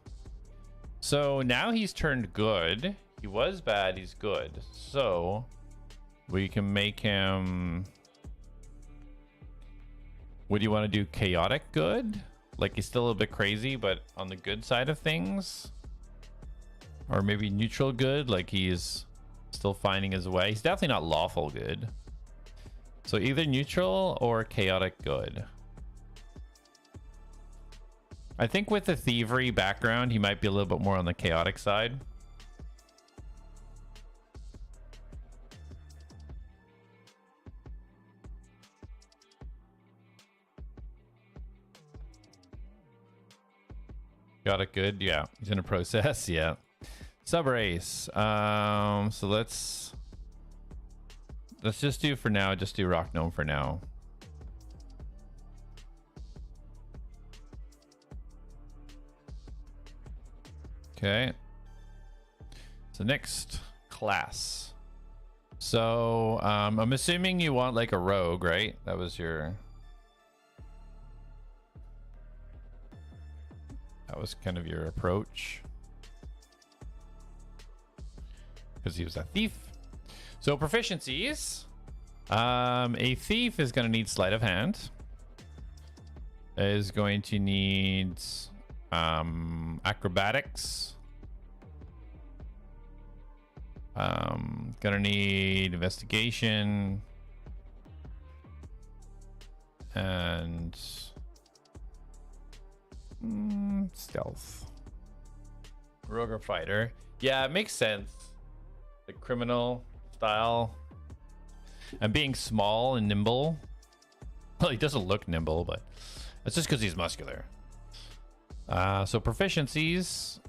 so now he's turned good. He was bad, he's good. So we can make him, what do you want to do? Chaotic good? Like he's still a bit crazy, but on the good side of things? Or maybe neutral good, like he's still finding his way. He's definitely not lawful good. So either neutral or chaotic good. I think with the thievery background, he might be a little bit more on the chaotic side. Got it good. Yeah, he's in a process. Yeah. Subrace. So let's just do for now, just do rock gnome for now. Okay. So next class. So I'm assuming you want like a rogue, right? That was your, that was kind of your approach, because he was a thief. So proficiencies, a thief is going to need sleight of hand, is going to need acrobatics, gonna need investigation, and stealth. Rogue or fighter. Yeah, it makes sense. The criminal style. And being small and nimble. Well, he doesn't look nimble, but that's just because he's muscular. So proficiencies.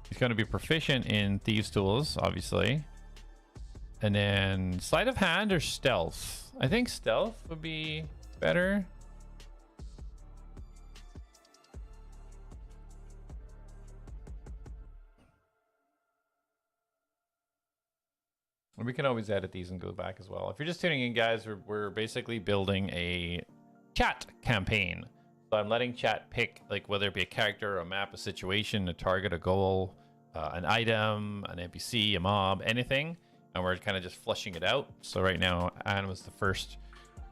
He's going to be proficient in Thieves' Tools, obviously. And then sleight of hand or stealth. I think stealth would be better. We can always edit these and go back as well. If you're just tuning in, guys, we're basically building a chat campaign. So I'm letting chat pick, like, whether it be a character, a map, a situation, a target, a goal, an item, an NPC, a mob, anything. And we're kind of just flushing it out. So right now, Anne was the first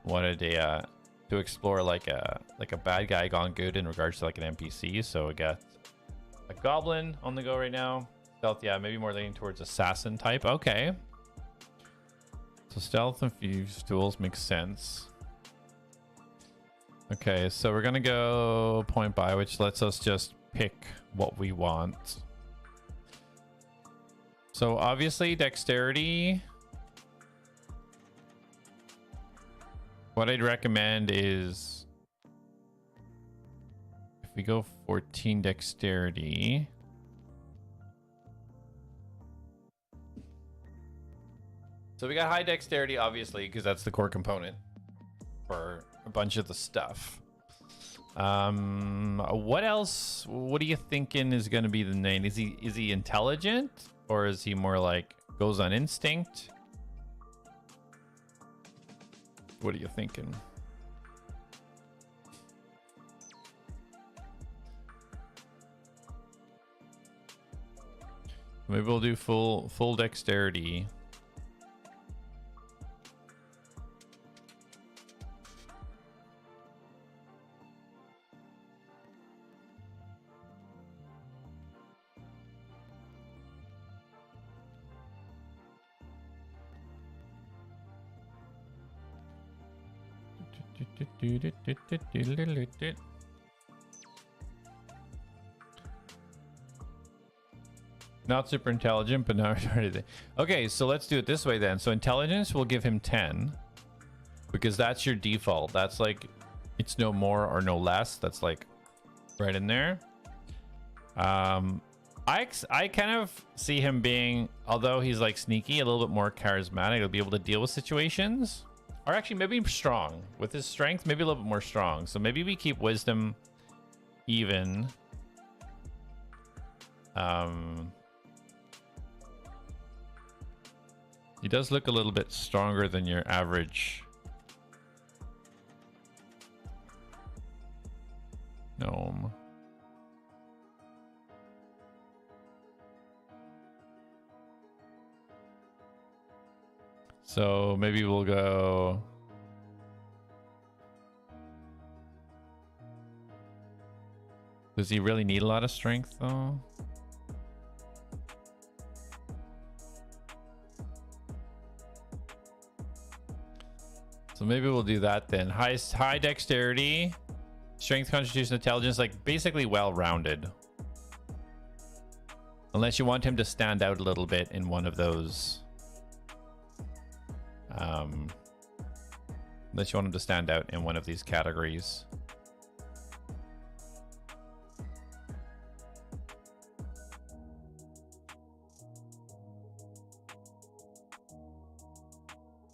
wanted to explore like a bad guy gone good in regards to like an NPC. So we got a goblin on the go right now. Stealth, yeah, maybe more leaning towards assassin type. Okay. So stealth and Thieves' Tools makes sense. Okay, so we're gonna go point by, which lets us just pick what we want. So obviously dexterity. What I'd recommend is if we go 14 dexterity. So we got high dexterity, obviously, because that's the core component for a bunch of the stuff. What else? What are you thinking is going to be the name? Is he intelligent, or is he more like goes on instinct? What are you thinking? Maybe we'll do full dexterity. Not super intelligent, but not retarded. Okay, so let's do it this way then. So intelligence will give him 10 because that's your default. That's like, it's no more or no less. That's like right in there. I kind of see him being, although he's like sneaky, a little bit more charismatic. He'll be able to deal with situations. Or actually, maybe strong. With his strength, maybe a little bit more strong. So maybe we keep wisdom even. He does look a little bit stronger than your average gnome. So maybe we'll go. Does he really need a lot of strength though? So maybe we'll do that then. High dexterity, strength, constitution, intelligence, like basically well-rounded. Unless you want him to stand out a little bit in one of those. Unless you want him to stand out in one of these categories.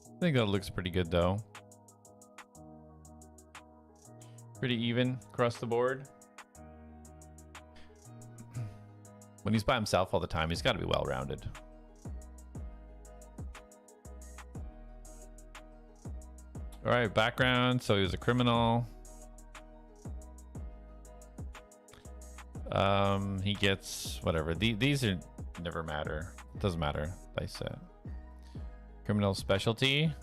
I think that looks pretty good though. Pretty even across the board. When he's by himself all the time, he's got to be well-rounded. All right, background. So he was a criminal. He gets whatever. These are never matter. It doesn't matter. Dice set. Criminal specialty.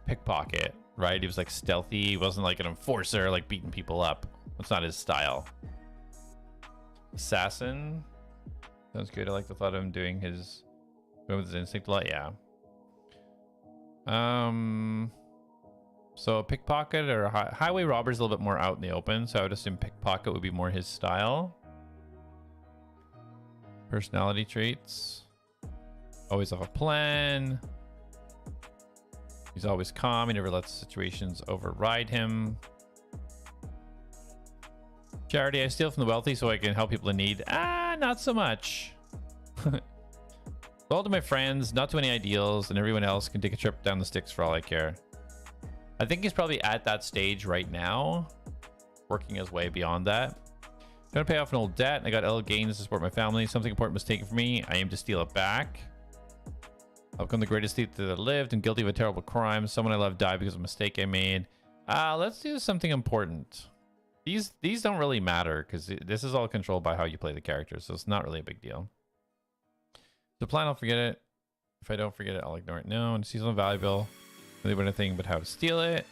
Pickpocket. Right? He was like stealthy. He wasn't like an enforcer, like beating people up. That's not his style. Assassin. Sounds good. I like the thought of him doing his with his instinct a lot. Yeah. So a pickpocket or a highway robber is a little bit more out in the open, so I would assume pickpocket would be more his style. Personality traits. Always have a plan. He's always calm. He never lets situations override him. Charity, I steal from the wealthy so I can help people in need. Ah, not so much. All to my friends, not too many ideals, and everyone else can take a trip down the sticks for all I care. I think he's probably at that stage right now, working his way beyond that. Trying to pay off an old debt. I got ill gains to support my family. Something important was taken from me. I aim to steal it back. I've become the greatest thief that lived and guilty of a terrible crime. Someone I love died because of a mistake I made. Let's do something important. These don't really matter because this is all controlled by how you play the character, so it's not really a big deal. The plan, I'll forget it. If I don't forget it, I'll ignore it. No, and seasonal valuable. Really about anything but how to steal it.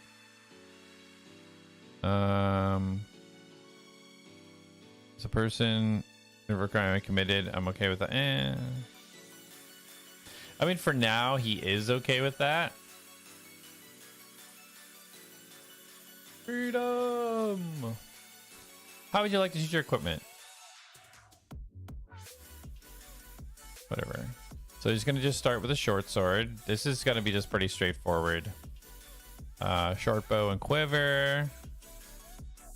As a person, whatever crime I committed, I'm okay with that. I mean, for now, he is okay with that. Freedom! How would you like to use your equipment? Whatever. So he's gonna just start with a short sword. This is gonna be just pretty straightforward. Short bow and quiver.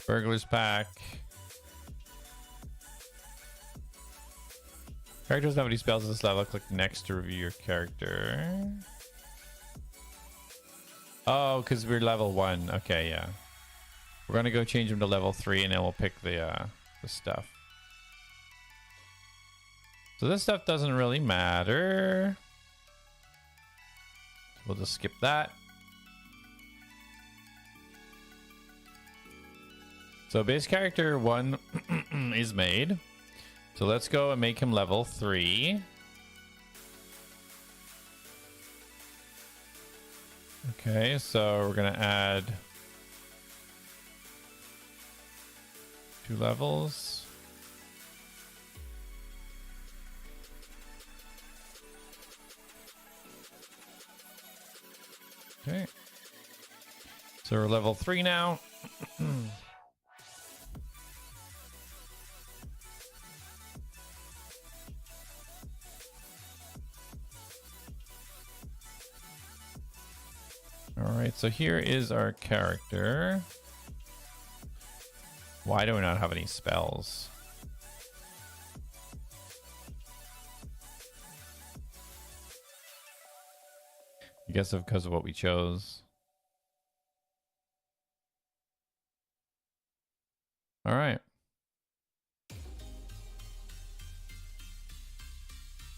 Burglar's pack. Character doesn't have any spells at this level. Click next to review your character. Oh, because we're level 1. Okay, yeah. We're gonna go change him to level 3, and then we'll pick the stuff. So this stuff doesn't really matter. We'll just skip that. So base character 1 is made. So let's go and make him level 3. Okay, so we're gonna add 2 levels. Okay. So we're level 3 now. All right, so here is our character. Why do we not have any spells? I guess because of what we chose. All right.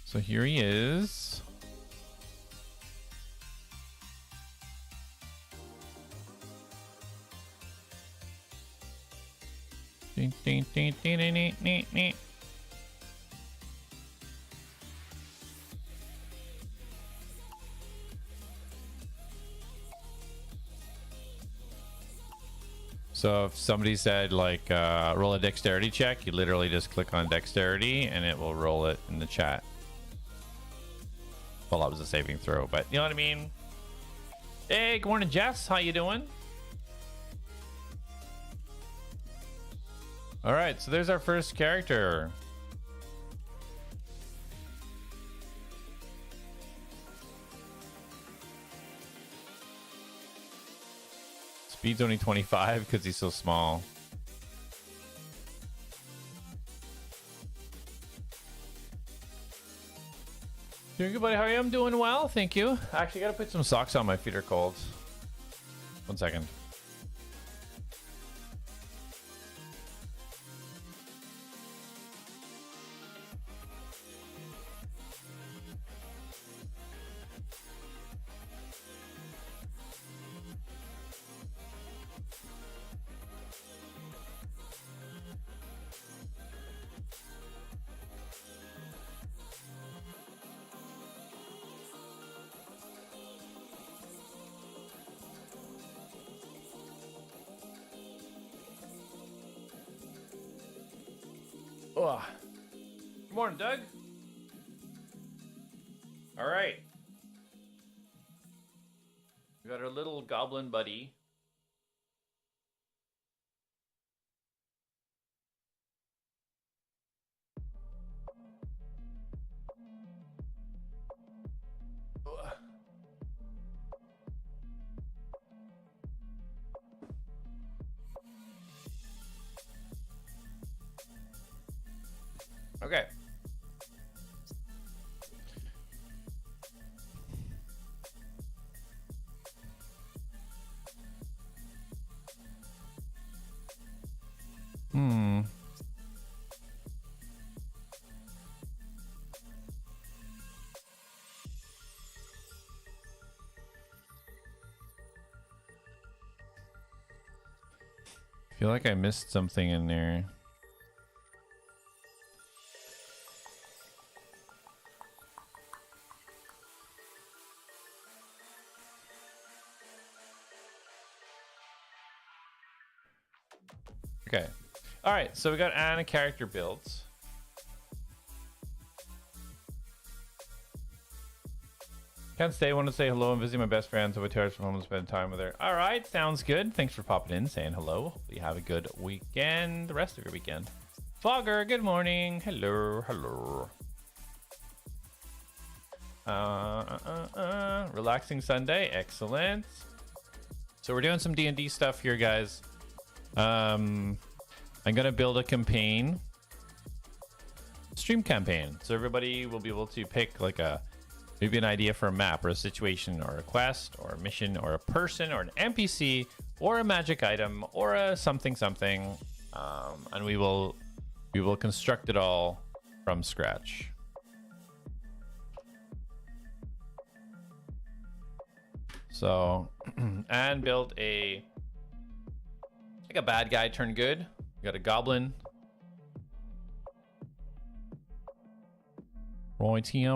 So here he is. Ding, ding, ding, ding, ding, ding, ding, ding. So if somebody said like roll a dexterity check, you literally just click on dexterity and it will roll it in the chat. Well, that was a saving throw, but you know what I mean? Hey, good morning, Jess. How you doing? All right, so there's our first character. Speed's only 25 because he's so small. Doing good, buddy. How are you? I'm doing well, thank you. Actually, gotta put some socks on. My feet are cold. 1 second. Oh. Good morning, Doug. All right. We got our little goblin buddy. Okay. I feel like I missed something in there. Okay. All right. So we got Anna character builds. Can't stay. Want to say hello and visit my best friend. So I tears from home and spend time with her. All right. Sounds good. Thanks for popping in, saying hello. Hope you have a good weekend. The rest of your weekend. Fogger, good morning. Hello. Hello. Relaxing Sunday. Excellent. So we're doing some D&D stuff here, guys. I'm gonna build a campaign, stream campaign, so everybody will be able to pick like maybe an idea for a map or a situation or a quest or a mission or a person or an NPC or a magic item or a something, and we will construct it all from scratch. So and build a bad guy turned good. We got a goblin. Right here.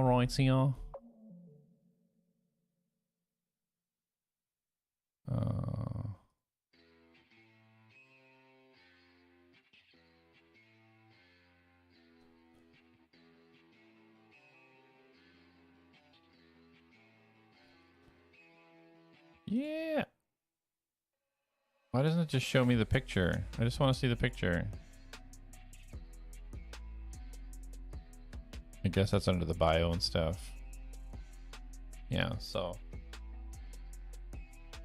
Yeah. Why doesn't it just show me the picture? I just want to see the picture. I guess that's under the bio and stuff. Yeah, so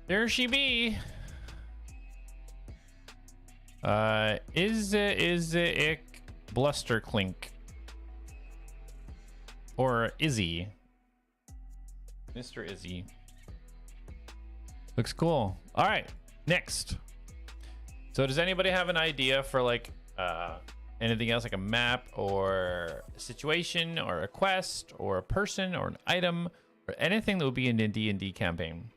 there she be. Is it Bluster Clink or Izzy? Mr. Izzy looks cool. All right. Next. So does anybody have an idea for like anything else, like a map or a situation or a quest or a person or an item or anything that would be in a D&D campaign?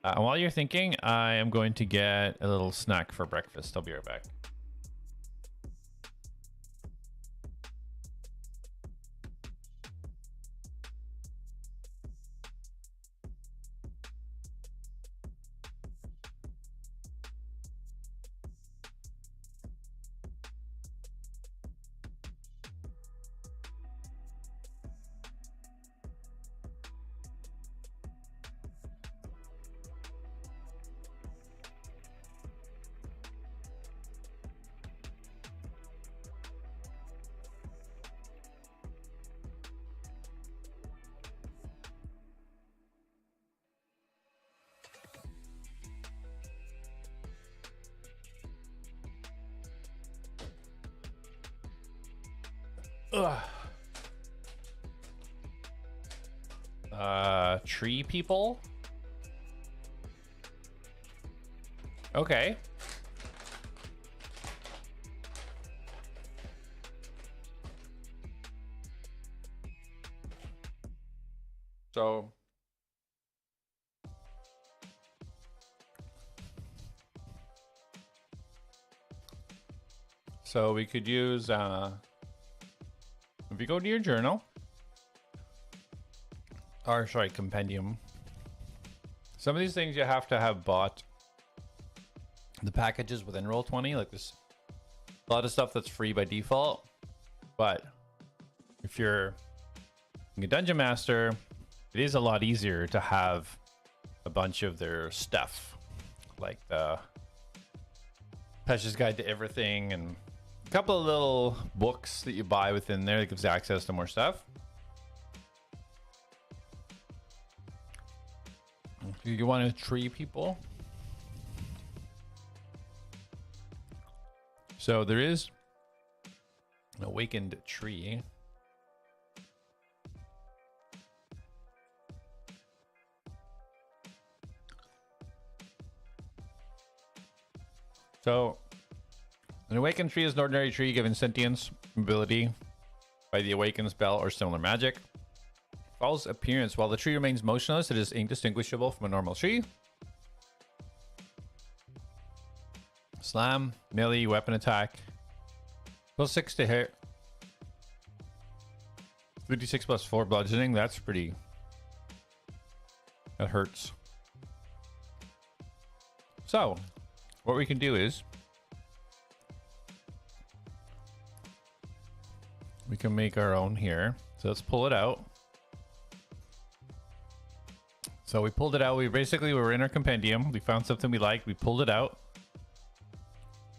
While you're thinking, I am going to get a little snack for breakfast. I'll be right back. Tree people. Okay. So we could use if you go to your journal, or sorry, compendium. Some of these things you have to have bought the packages within Roll20. Like this, a lot of stuff that's free by default. But if you're a dungeon master, it is a lot easier to have a bunch of their stuff, like the Pesha's Guide to Everything and a couple of little books that you buy within there that gives access to more stuff. You want to tree people? So there is an awakened tree. So an awakened tree is an ordinary tree given sentience ability by the awakened spell or similar magic. False appearance. While the tree remains motionless, it is indistinguishable from a normal tree. Slam, melee, weapon attack. +6 to hit. 3d6 +4 bludgeoning. That's pretty. That hurts. So, what we can do is we can make our own here. So let's pull it out. So we pulled it out. We were in our compendium. We found something we liked. We pulled it out.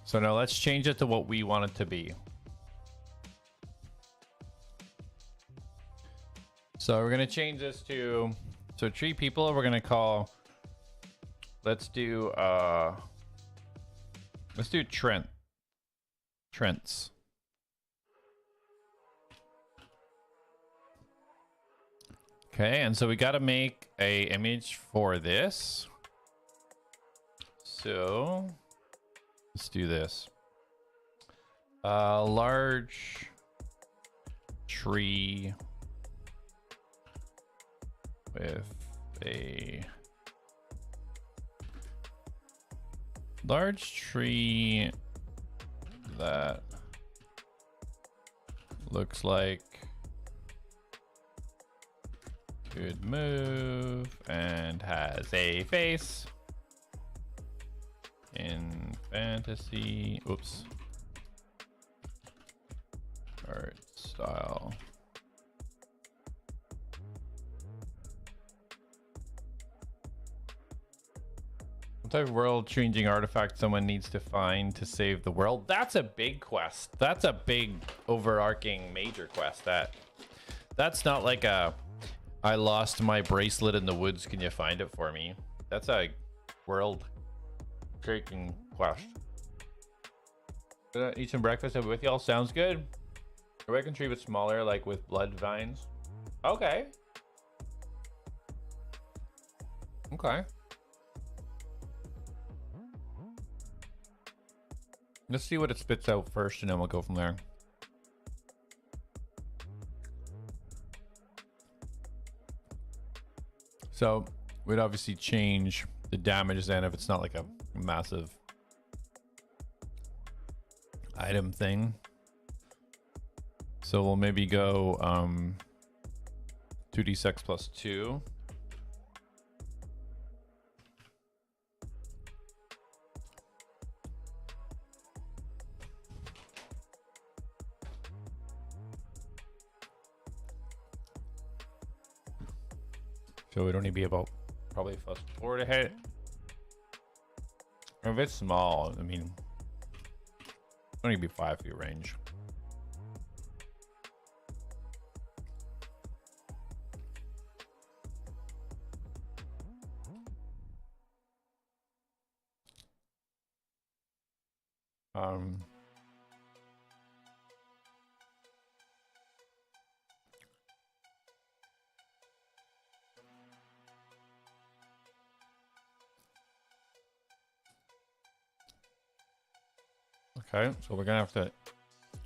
So now let's change it to what we want it to be. So we're going to change this to, so tree people we're going to call, let's do Trents. Okay, and so we got to make a image for this. So let's do this. Large tree with a large tree that looks like could move and has a face in fantasy. Oops. Art style. What type of world-changing artifact someone needs to find to save the world? That's a big quest. That's a big overarching major quest. That's not like a I lost my bracelet in the woods. Can you find it for me? That's a world-shaking quest. Eat some breakfast. I'll be with y'all. Sounds good. Awakened tree but smaller, like with blood vines. Okay. Okay. Let's see what it spits out first, and then we'll go from there. So we'd obviously change the damage then if it's not like a massive item thing. So we'll maybe go 2d6 +2. So it'd only be about probably +4 to hit. If it's small, I mean, it'd only be 5 feet range. Okay, so we're gonna have to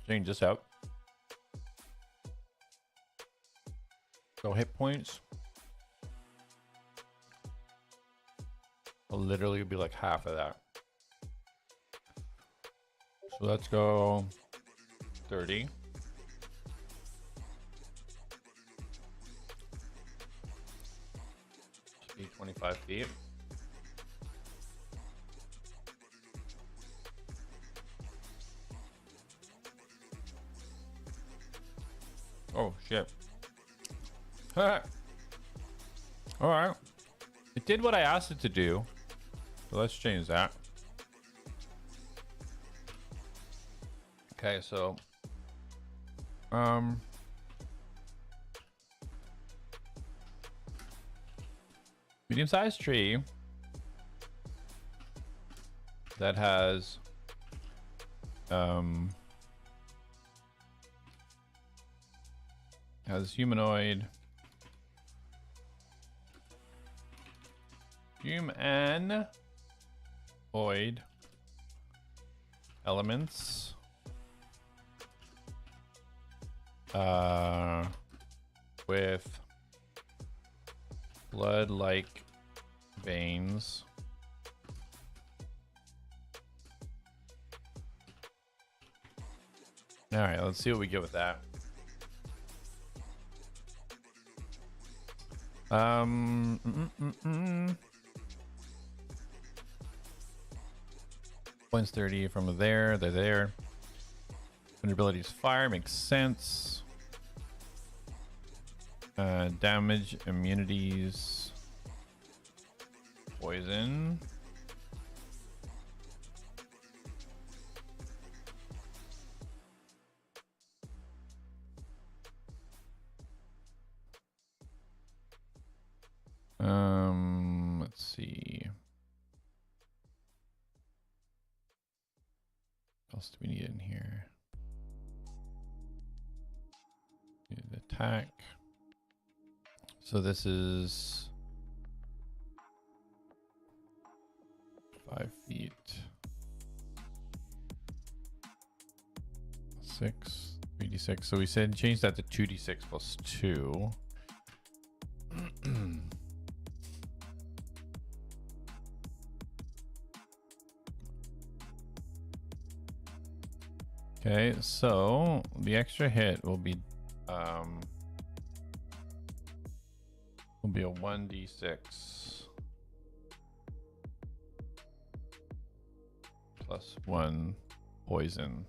change this out. So hit points will literally be like half of that. So let's go 30. Should be 25 feet. Oh shit. All right. It did what I asked it to do. So let's change that. Okay, so medium-sized tree that has Has humanoid. Humanoid elements. With blood-like veins. All right, let's see what we get with that. Points 30 from there. They're there. Vulnerability is fire. Makes sense. Damage, immunities, poison. Let's see. What else do we need in here? Need an attack. So this is 5 feet. 6, 3d6. So we said change that to 2d6 plus 2. Okay, so the extra hit will be a 1d6 plus 1 poison.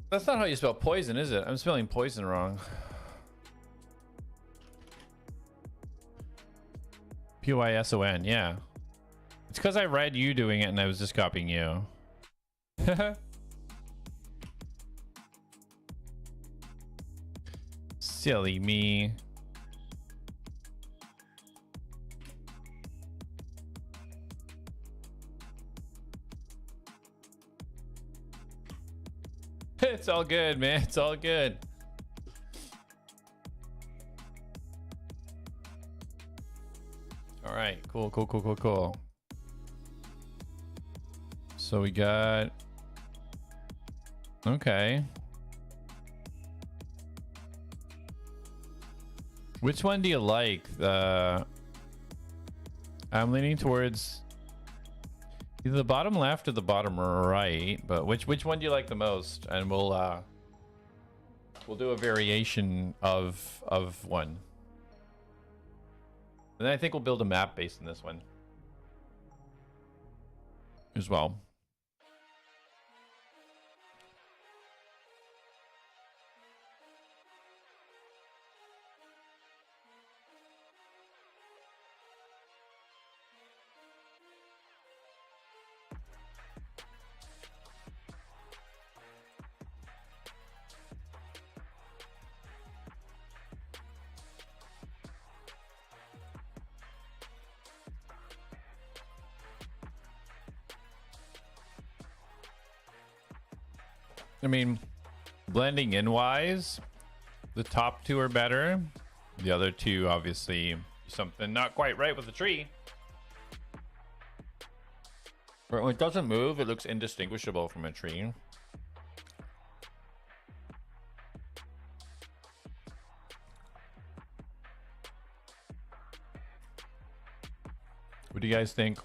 That's not how you spell poison, is it? I'm spelling poison wrong. P-Y-S-O-N, yeah. It's because I read you doing it and I was just copying you. Silly me. It's all good, man. It's all good. All right, cool. So we got, okay. Which one do you like? I'm leaning towards either the bottom left or the bottom right, but which one do you like the most? And we'll do a variation of one. And I think we'll build a map based on this one as well. I mean, blending in wise, the top two are better. The other two, obviously, something not quite right with the tree. But when it doesn't move, it looks indistinguishable from a tree. What do you guys think?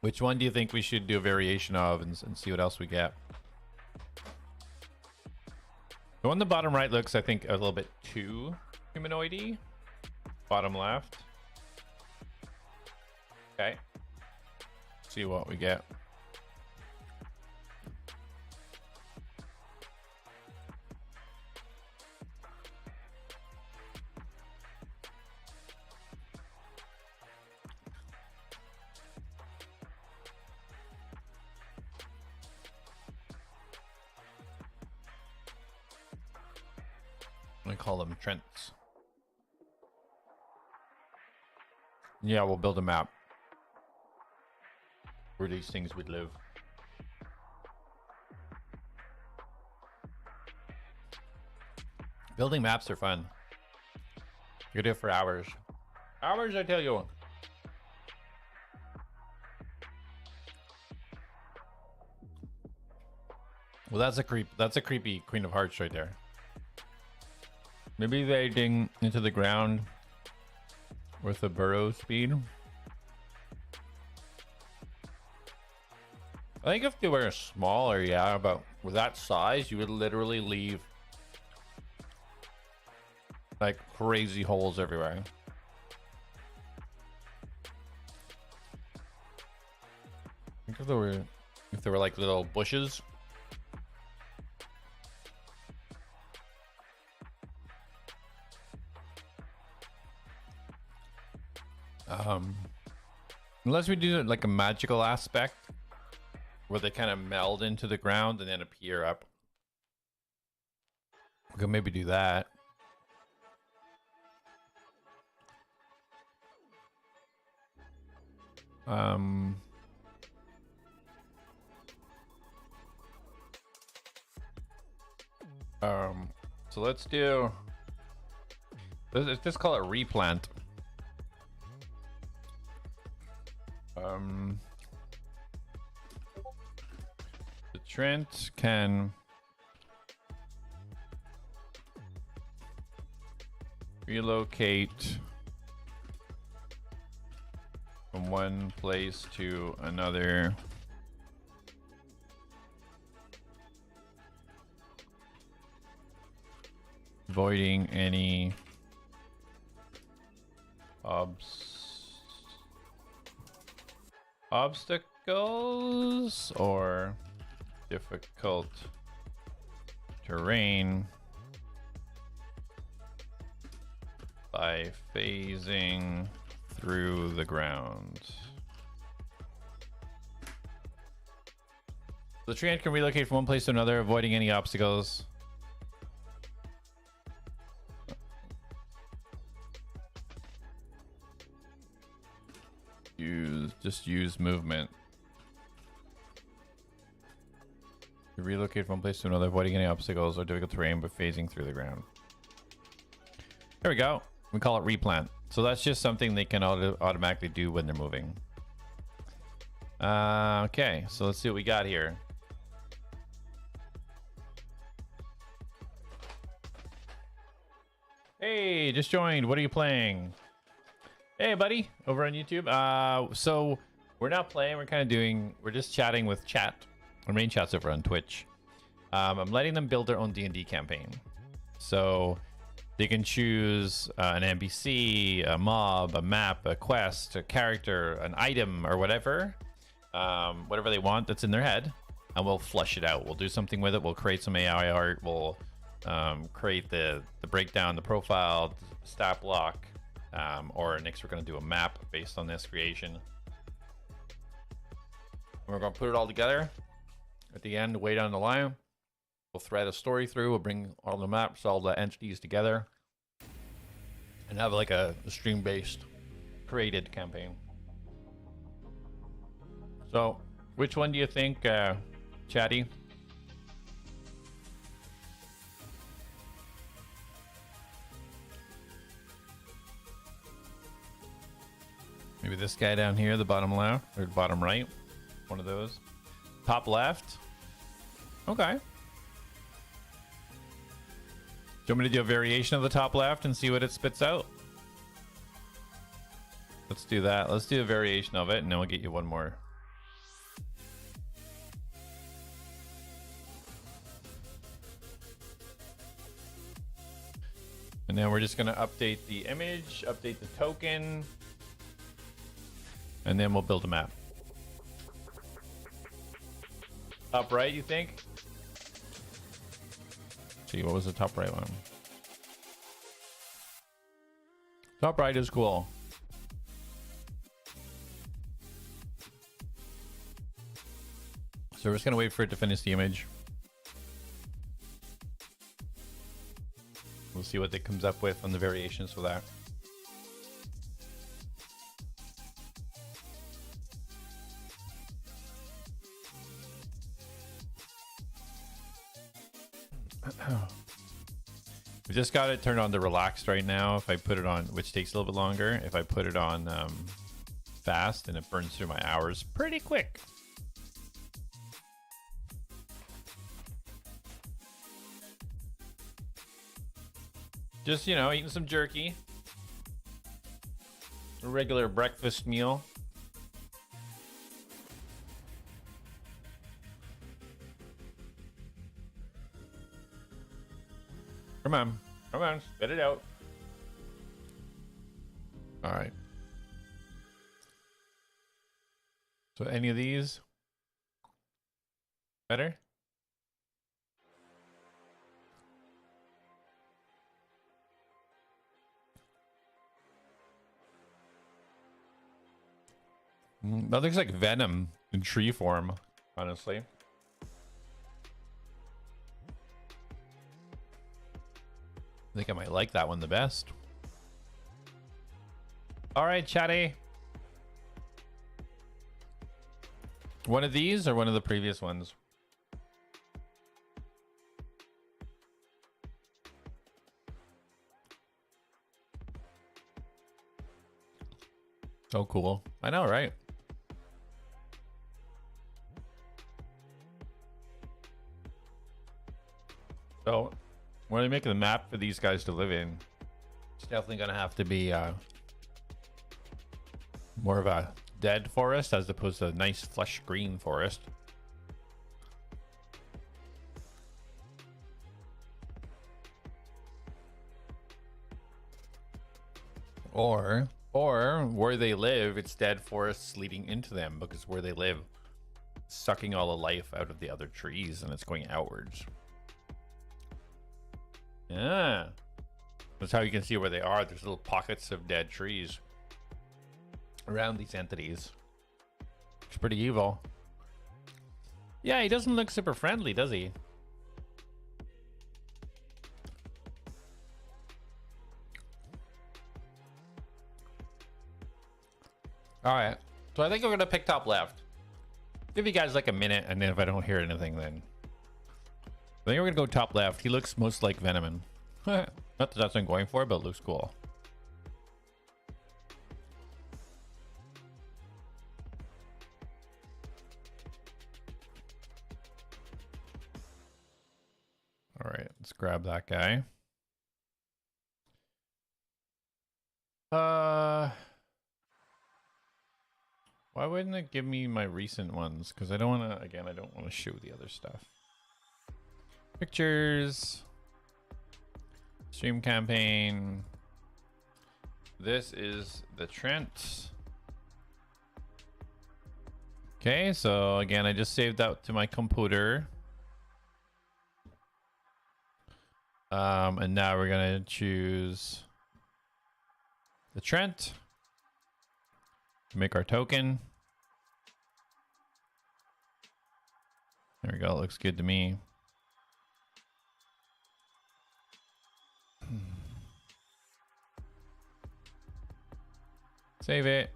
Which one do you think we should do a variation of and see what else we get? The one on the bottom right looks, I think, a little bit too humanoid-y. Bottom left. Okay. See what we get. I call them Trents. Yeah, we'll build a map where these things would live. Building maps are fun. You could do it for hours. Hours, I tell you. Well, that's a creepy Queen of Hearts right there. Maybe they ding into the ground with a burrow speed. I think if they were smaller, yeah, but with that size, you would literally leave like crazy holes everywhere. I think if there were like little bushes. Unless we do like a magical aspect where they kind of meld into the ground and then appear up. We could maybe do that. So let's do, let's just call it replant. The Trent can relocate from one place to another avoiding any obstacles or difficult terrain by phasing through the ground. The Treant can relocate from one place to another, avoiding any obstacles. Just use movement. You relocate from one place to another, avoiding any obstacles or difficult terrain by phasing through the ground. There we go. We call it replant. So that's just something they can automatically do when they're moving. Okay, so let's see what we got here. Hey, just joined. What are you playing? Hey, buddy, over on YouTube. So we're not playing. We're just chatting with chat. Our main chat's over on Twitch. I'm letting them build their own D&D campaign. So they can choose an NPC, a mob, a map, a quest, a character, an item, or whatever. Whatever they want that's in their head. And we'll flush it out. We'll do something with it. We'll create some AI art. We'll create the breakdown, the profile, the stat block. Or next we're going to do a map based on this creation. And we're going to put it all together. At the end, way down the line, we'll thread a story through. We'll bring all the maps, all the entities together. And have like a stream-based created campaign. So, which one do you think, Chatty? Maybe this guy down here, the bottom left, or bottom right. One of those. Top left. Okay. Do you want me to do a variation of the top left and see what it spits out? Let's do that. Let's do a variation of it, and then we'll get you one more. And then we're just going to update the image, update the token. And then we'll build a map. Top right, you think? See, what was the top right one? Top right is cool. So we're just gonna wait for it to finish the image. We'll see what it comes up with on the variations for that. We just got it turned on to relaxed right now. If I put it on, which takes a little bit longer, if I put it on fast, and it burns through my hours pretty quick. Just, you know, eating some jerky. A regular breakfast meal. Come on, spit it out. All right. So any of these better? That looks like Venom in tree form, honestly. I think I might like that one the best. All right, chatty. One of these or one of the previous ones? So cool. I know, right? So when I make the map for these guys to live in, it's definitely gonna have to be more of a dead forest as opposed to a nice flush green forest. Or where they live, it's dead forests leading into them, because where they live, sucking all the life out of the other trees and it's going outwards. Yeah, that's how you can see where they are. There's little pockets of dead trees around these entities. It's pretty evil. Yeah, he doesn't look super friendly, does he? All right, so I think we're gonna pick top left. Give you guys like a minute, and then if I don't hear anything, then I think we're gonna go top left. He looks most like Venom. Not that that's what I'm going for, but it looks cool. All right, let's grab that guy. Why wouldn't it give me my recent ones? Because I don't want to, again, I don't want to show the other stuff. Pictures. Stream campaign. This is the Trent. Okay, so again, I just saved that to my computer. And now we're gonna choose the Trent. Make our token. There we go, it looks good to me. Save it.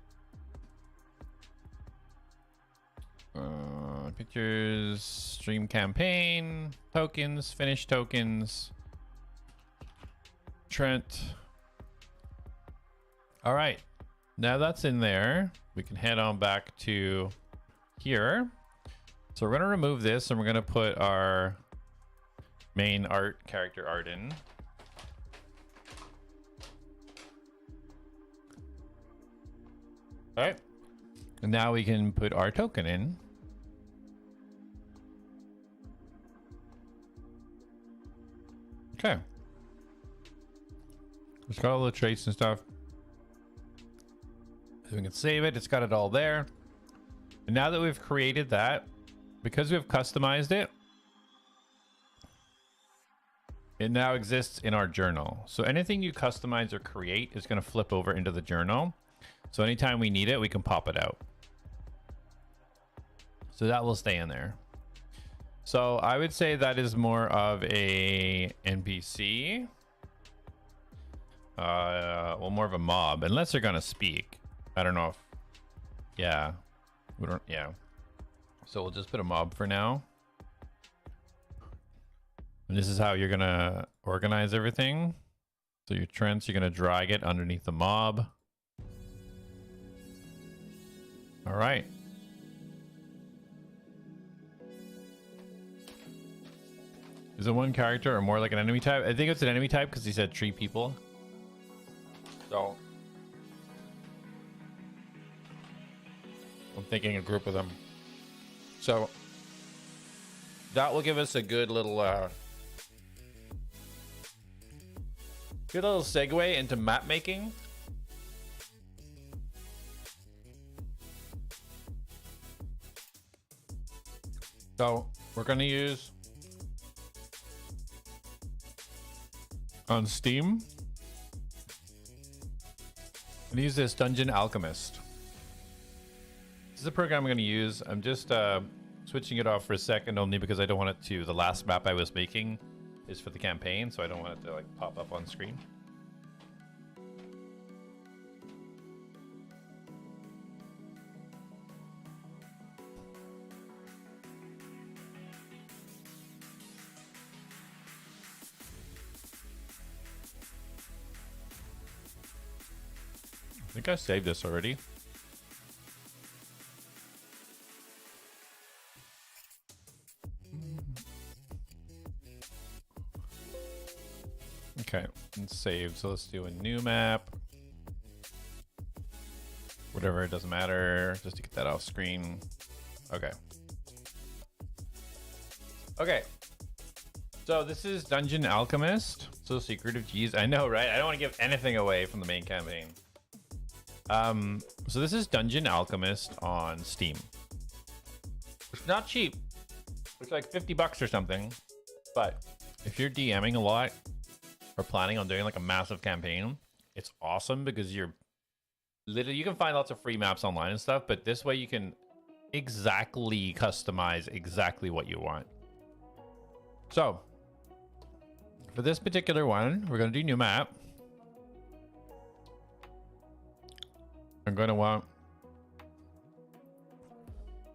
Pictures, stream campaign, tokens, finish tokens. Trent. All right, now that's in there. We can head on back to here. So we're gonna remove this and we're gonna put our main character art in. All right, and now we can put our token in. Okay. It's got all the traits and stuff. So we can save it. It's got it all there. And now that we've created that, because we've customized it, it now exists in our journal. So anything you customize or create is going to flip over into the journal. So anytime we need it, we can pop it out. So that will stay in there. So I would say that is more of a NPC well, more of a mob, unless they're gonna speak. I don't know if, yeah, we don't, yeah. So we'll just put a mob for now. And this is how you're gonna organize everything. So your trends, you're gonna drag it underneath the mob. All right. Is it one character or more like an enemy type? I think it's an enemy type because he said 3 people. So I'm thinking a group of them. So that will give us a good little segue into map making. So we're going to use on Steam. I'm gonna use this Dungeon Alchemist. This is a program I'm going to use. I'm just switching it off for a second only because I don't want it to. The last map I was making is for the campaign, so I don't want it to like pop up on screen. I think I saved this already. Okay, it's saved. So let's do a new map. Whatever, it doesn't matter. Just to get that off screen. Okay. Okay. So this is Dungeon Alchemist. So secretive. Geez, I know, right? I don't want to give anything away from the main campaign. So this is Dungeon Alchemist on Steam. It's not cheap. It's like 50 bucks or something. But if you're DMing a lot or planning on doing like a massive campaign, it's awesome because you're literally, you can find lots of free maps online and stuff, but this way you can exactly customize exactly what you want. So for this particular one, we're going to do new map. I'm going to want,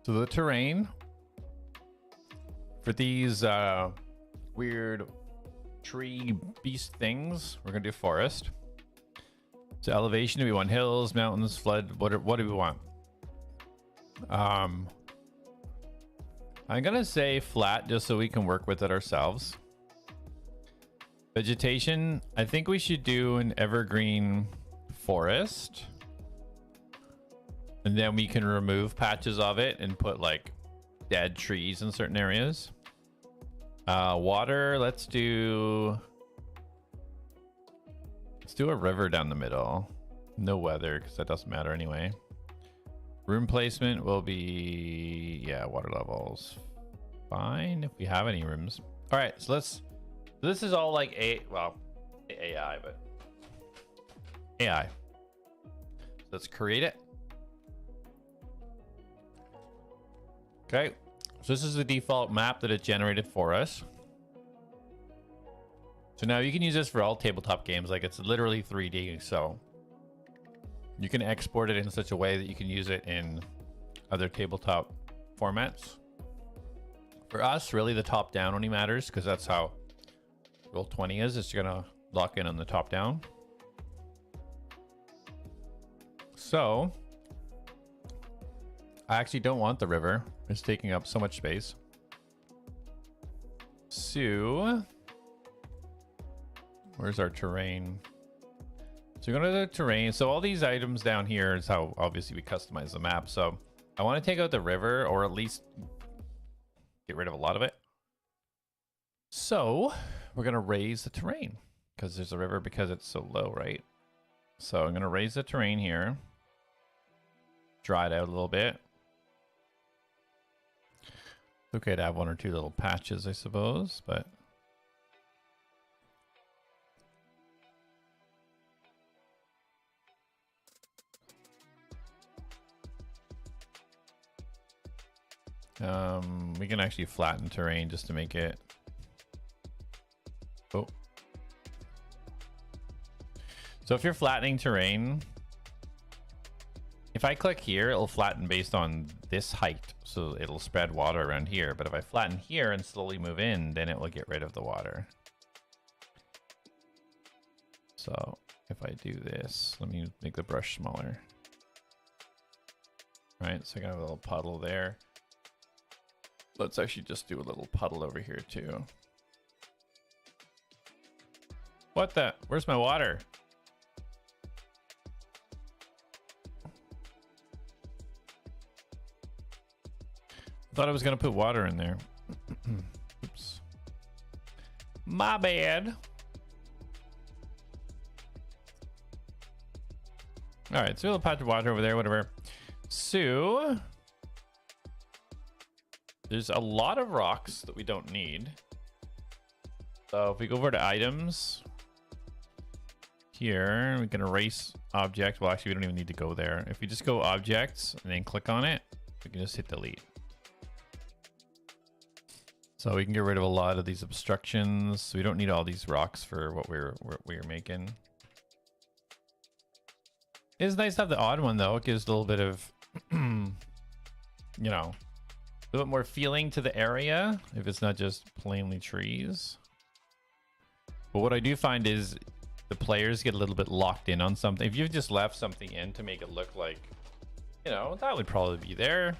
so the terrain for these weird tree beast things, we're going to do forest. So elevation, do we want hills, mountains, flood? What do we want? I'm going to say flat just so we can work with it ourselves. Vegetation, I think we should do an evergreen forest. And then we can remove patches of it and put like dead trees in certain areas. Water, let's do a river down the middle. No weather because that doesn't matter anyway. Room placement will be, yeah, water levels. Fine if we have any rooms. All right, so this is all like AI, but AI. So let's create it. Okay, so this is the default map that it generated for us. So now you can use this for all tabletop games. Like it's literally 3D, so you can export it in such a way that you can use it in other tabletop formats. For us, really the top down only matters because that's how Roll20 is. It's gonna lock in on the top down. So I actually don't want the river. It's taking up so much space. So where's our terrain? So we're going to the terrain. So all these items down here is how obviously we customize the map. So I want to take out the river or at least get rid of a lot of it. So we're going to raise the terrain because there's a river because it's so low, right? So I'm going to raise the terrain here. Dry it out a little bit. Okay to have one or two little patches, I suppose, but we can actually flatten terrain just to make it. Oh. So if you're flattening terrain, if I click here, it'll flatten based on this height. So it'll spread water around here. But if I flatten here and slowly move in, then it will get rid of the water. So if I do this, let me make the brush smaller. All right, so I got a little puddle there. Let's actually just do a little puddle over here too. What the? Where's my water? Thought I was gonna put water in there. Oops. My bad. All right, so a little patch of water over there, whatever. So there's a lot of rocks that we don't need. So if we go over to items here, we can erase object. Well, actually, we don't even need to go there. If we just go objects and then click on it, we can just hit delete. So we can get rid of a lot of these obstructions. We don't need all these rocks for what we're making. It's nice to have the odd one though. It gives a little bit of, you know, a little bit more feeling to the area if it's not just plainly trees. But what I do find is the players get a little bit locked in on something. If you've just left something in to make it look like, you know, that would probably be there.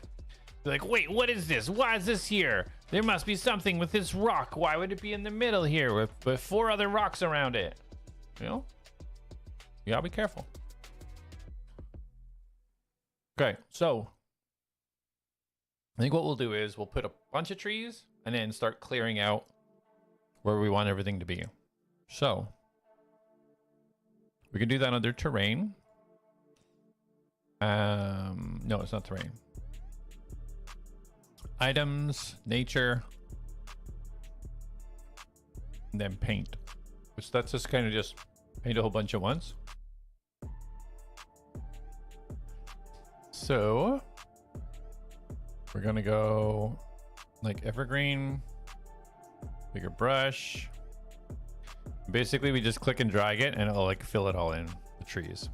You're like, wait, what is this? Why is this here? There must be something with this rock. Why would it be in the middle here with 4 other rocks around it? You know, you gotta be careful. Okay, so I think what we'll do is we'll put a bunch of trees and then start clearing out where we want everything to be. So we can do that under terrain. No, it's not terrain. Items, nature, and then paint. Which that's just kind of just paint a whole bunch at once. So we're gonna go like evergreen, bigger brush. Basically, we just click and drag it and it'll like fill it all in, the trees.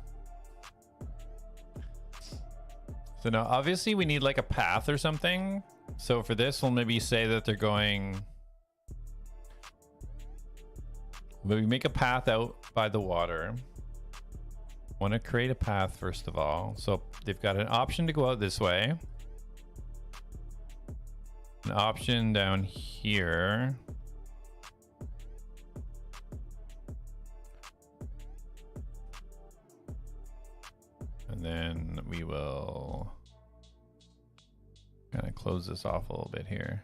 So now obviously we need like a path or something. So for this, we'll maybe say that they're going, we make a path out by the water. Want to create a path first of all. So they've got an option to go out this way. An option down here. And then we will kind of close this off a little bit here.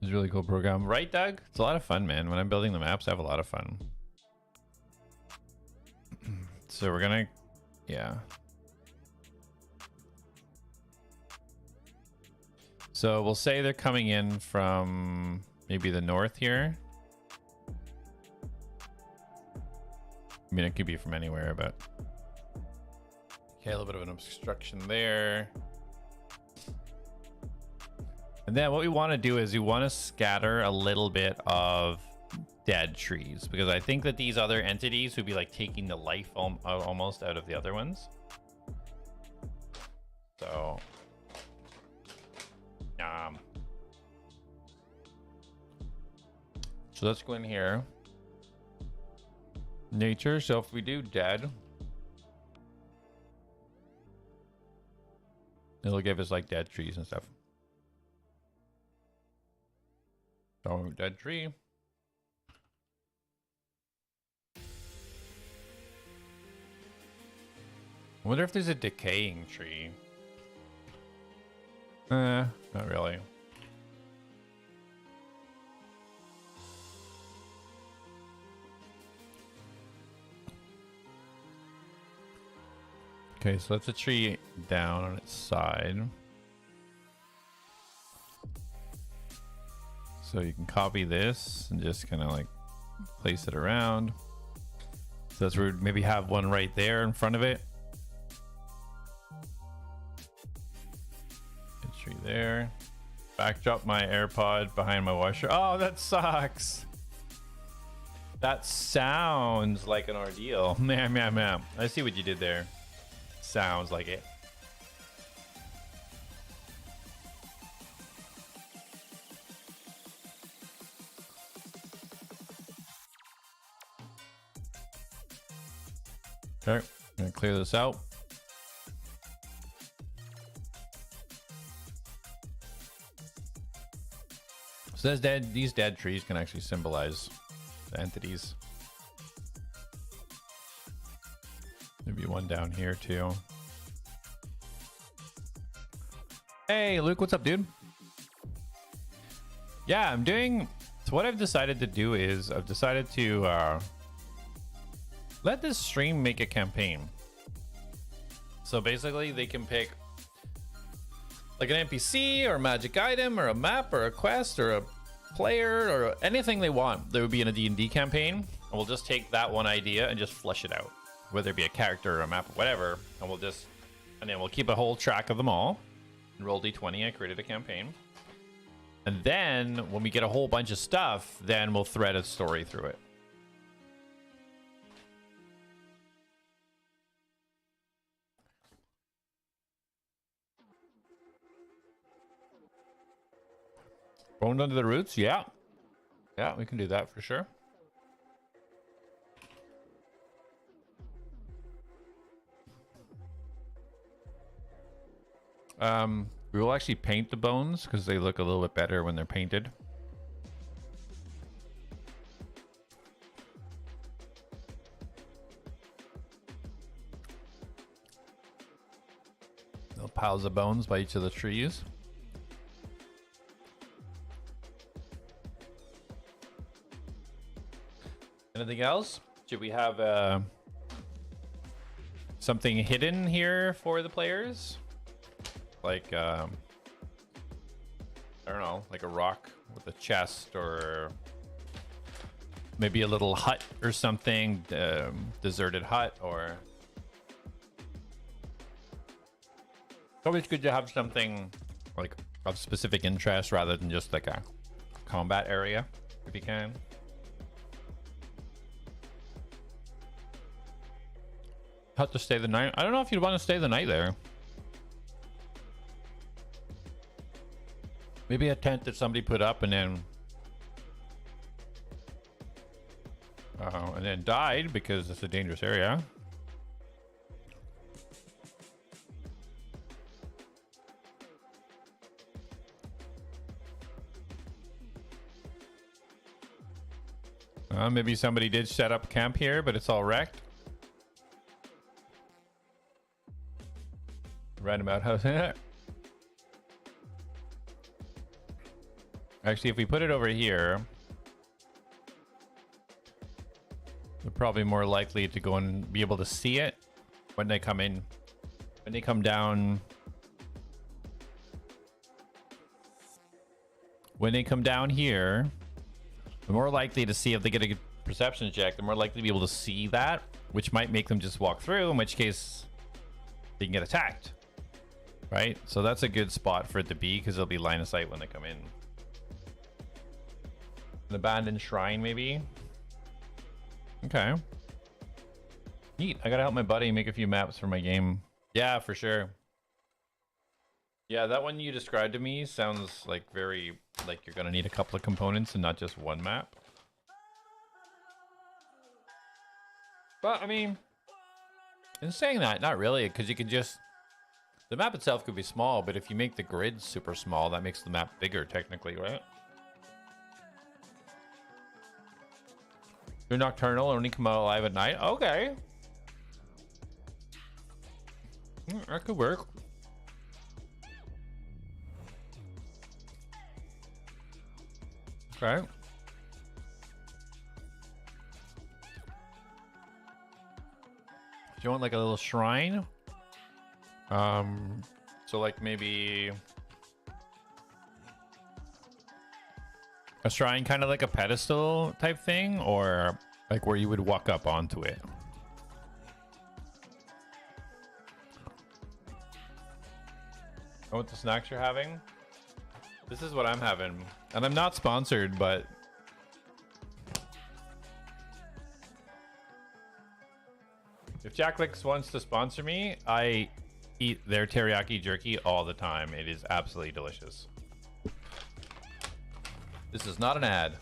It's a really cool program. Right, Doug? It's a lot of fun, man. When I'm building the maps, I have a lot of fun. So we're gonna, yeah. So we'll say they're coming in from maybe the north here. I mean, it could be from anywhere, but okay, a little bit of an obstruction there. And then what we want to do is we want to scatter a little bit of dead trees, because I think that these other entities would be like taking the life almost out of the other ones. So let's go in here. Nature. So if we do dead, it'll give us like dead trees and stuff. So dead tree. I wonder if there's a decaying tree. Not really. Okay, so that's a tree down on its side. So you can copy this and just kind of like place it around. So that's where we'd maybe have one right there in front of it. A tree there. Backdrop my AirPod behind my washer. Oh, that sucks. That sounds like an ordeal. Man. I see what you did there. Sounds like it. Okay, gonna clear this out. So these dead trees can actually symbolize the entities. Maybe one down here too. Hey, Luke, what's up, dude? Yeah, I'm doing... So what I've decided to do is I've decided to let this stream make a campaign. So basically they can pick like an NPC or a magic item or a map or a quest or a player or anything they want. There would be in a D&D campaign. And we'll just take that one idea and just flesh it out. Whether it be a character or a map or whatever. And then we'll keep a whole track of them all. And roll D20. I created a campaign. And then when we get a whole bunch of stuff, then we'll thread a story through it. Boned under the roots? Yeah. Yeah, we can do that for sure. We will actually paint the bones because they look a little bit better when they're painted. Little piles of bones by each of the trees. Anything else? Should we have something hidden here for the players? Like, I don't know, like a rock with a chest or maybe a little hut or something, deserted hut or... It's always good to have something like of specific interest rather than just like a combat area, if you can. Hut to stay the night. I don't know if you'd want to stay the night there. Maybe a tent that somebody put up and then died because it's a dangerous area. Maybe somebody did set up camp here, but it's all wrecked. Random outhouse. Actually, if we put it over here, they're probably more likely to go and be able to see it when they come in. When they come down. When they come down here, they're more likely to see if they get a good perception check. They're more likely to be able to see that, which might make them just walk through, in which case they can get attacked. Right? So that's a good spot for it to be because they'll be line of sight when they come in. An abandoned shrine, maybe? Okay. Neat. I gotta help my buddy make a few maps for my game. Yeah, for sure. Yeah, that one you described to me sounds like very... like you're gonna need a couple of components and not just one map. But, I mean... in saying that, not really, because you can just... the map itself could be small, but if you make the grid super small, that makes the map bigger, technically, right? You're nocturnal, only come out alive at night? Okay. That could work. Okay. Do you want like a little shrine? So like maybe a shrine, kind of like a pedestal type thing, or like where you would walk up onto it. Oh, what the snacks you're having? This is what I'm having, and I'm not sponsored, but Jack Licks wants to sponsor me, I eat their teriyaki jerky all the time. It is absolutely delicious. This is not an ad.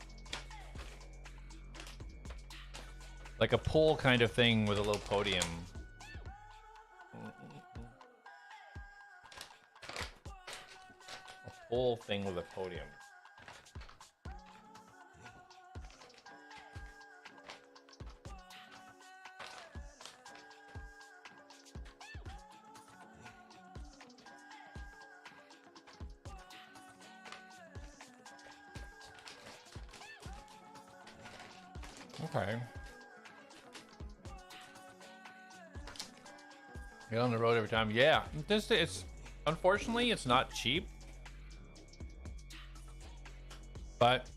Like a pool kind of thing with a little podium. A pool thing with a podium. Okay. Get on the road every time. Yeah, it's unfortunately it's not cheap, but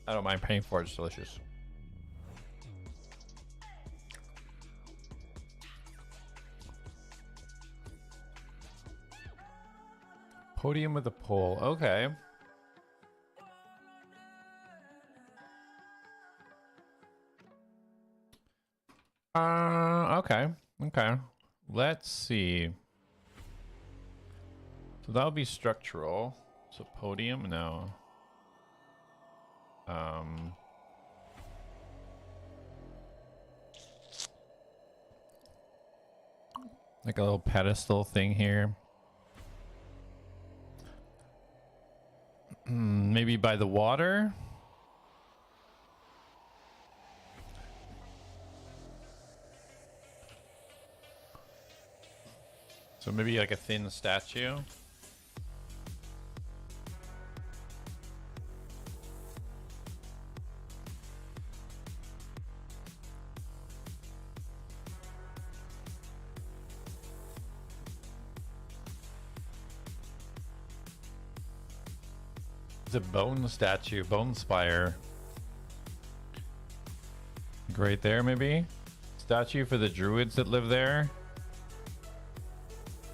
I don't mind paying for it. It's delicious. Podium with a pole. Okay. Okay. Okay. Let's see. So that'll be structural. So podium, no. Like a little pedestal thing here. Maybe by the water. So maybe like a thin statue. It's a bone statue, bone spire. Right there, maybe? Statue for the druids that live there.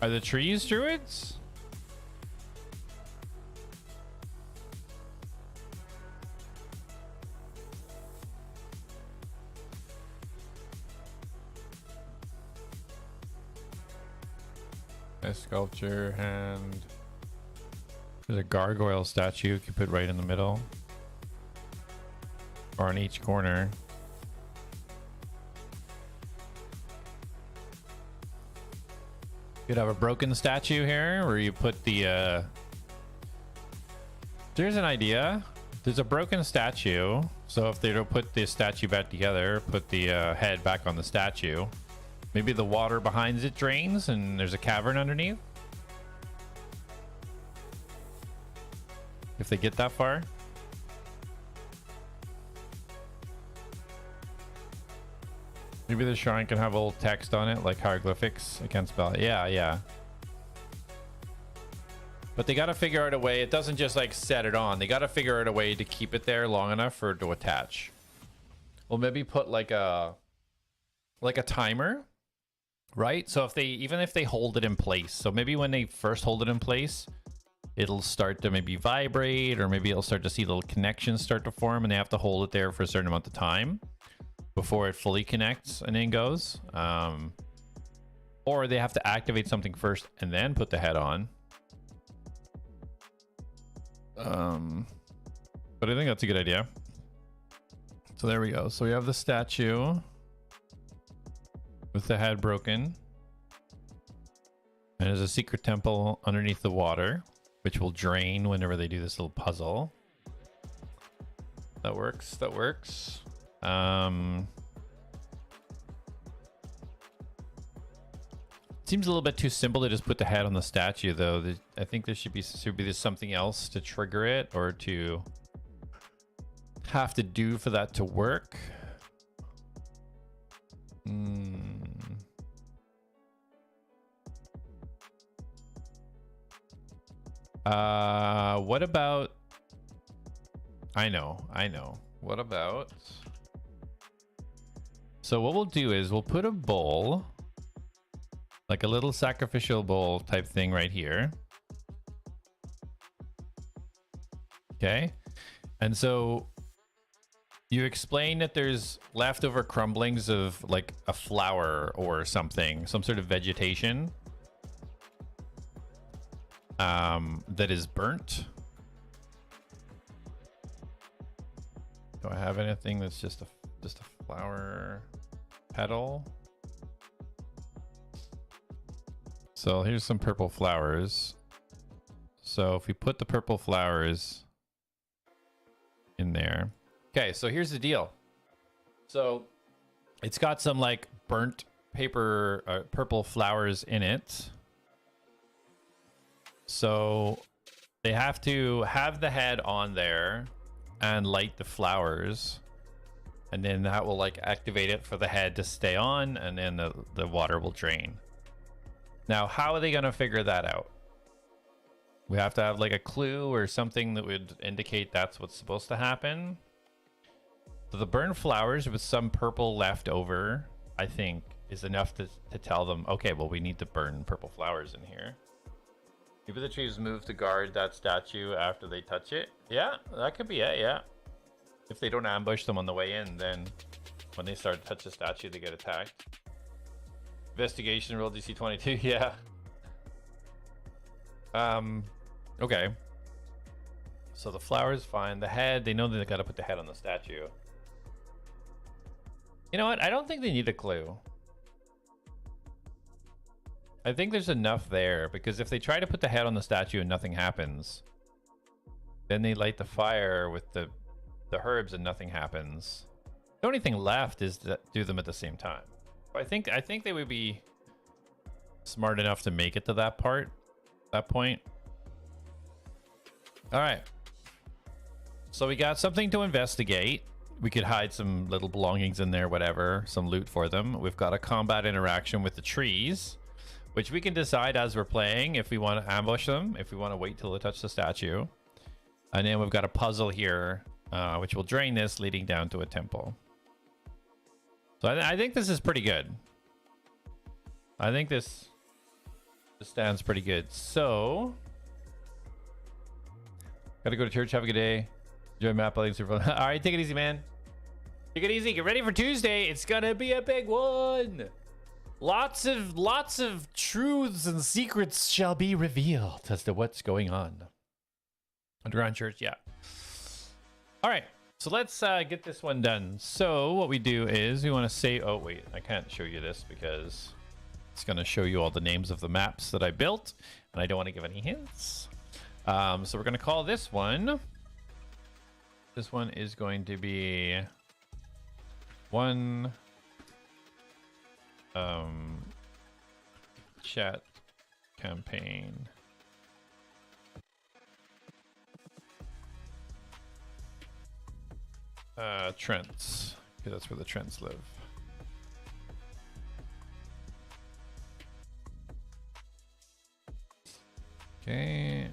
Are the trees druids? A sculpture hand. There's a gargoyle statue you could put right in the middle. Or on each corner. Could have a broken statue here where you put the there's an idea. There's a broken statue, so if they don't put the statue back together, put the head back on the statue, maybe the water behind it drains and there's a cavern underneath, if they get that far. Maybe the shrine can have old text on it, like hieroglyphics. I can't spell it. Yeah, yeah. But they got to figure out a way. It doesn't just like set it on. They got to figure out a way to keep it there long enough for it to attach. Well, maybe put like a timer, right? So if they, even if they hold it in place, so maybe when they first hold it in place, it'll start to maybe vibrate, or maybe it'll start to see little connections start to form, and they have to hold it there for a certain amount of time before it fully connects and then goes. Or they have to activate something first and then put the head on. But I think that's a good idea. So there we go. So we have the statue with the head broken. And there's a secret temple underneath the water, which will drain whenever they do this little puzzle. That works. That works. Seems a little bit too simple to just put the head on the statue, though. I think there should be something else to trigger it, or to have to do for that to work. What about? I know. What about? So what we'll do is we'll put a bowl, like a little sacrificial bowl type thing right here. Okay. And so You explain that there's leftover crumblings of like a flower or something, some sort of vegetation that is burnt. Do I have anything that's just a flower petal? So here's some purple flowers. So if we put the purple flowers in there. Okay, so here's the deal. So it's got some like burnt paper, purple flowers in it. So they have to have the head on there and light the flowers. And then that will like activate it for the head to stay on, and then the water will drain. Now, how are they going to figure that out? We have to have like a clue or something that would indicate that's what's supposed to happen. So the burned flowers with some purple left over, I think, is enough to tell them, okay, well, we need to burn purple flowers in here. Maybe the trees move to guard that statue after they touch it. Yeah, that could be it, yeah. If they don't ambush them on the way in, then when they start to touch the statue, they get attacked. Investigation roll DC 22, yeah. Okay. So the flower's fine. The head, they know they gotta put the head on the statue. You know what? I don't think they need a clue. I think there's enough there, because if they try to put the head on the statue and nothing happens, then they light the fire with the herbs and nothing happens. The only thing left is to do them at the same time. I think they would be smart enough to make it to that point. All right. So we got something to investigate. We could hide some little belongings in there, whatever, some loot for them. We've got a combat interaction with the trees, which we can decide as we're playing if we want to ambush them, if we want to wait till they touch the statue. And then we've got a puzzle here, which will drain this, leading down to a temple. So I think this is pretty good. I think this stands pretty good. So, gotta go to church. Have a good day. Enjoy map building. All right, take it easy, man. Take it easy. Get ready for Tuesday. It's gonna be a big one. Lots of truths and secrets shall be revealed as to what's going on. Underground church, yeah. All right. So let's get this one done. So what we do is we want to say, oh wait, I can't show you this because it's going to show you all the names of the maps that I built, and I don't want to give any hints. So we're going to call this one. This one is going to be one chat campaign. Trents, because that's where the Trents live. Okay.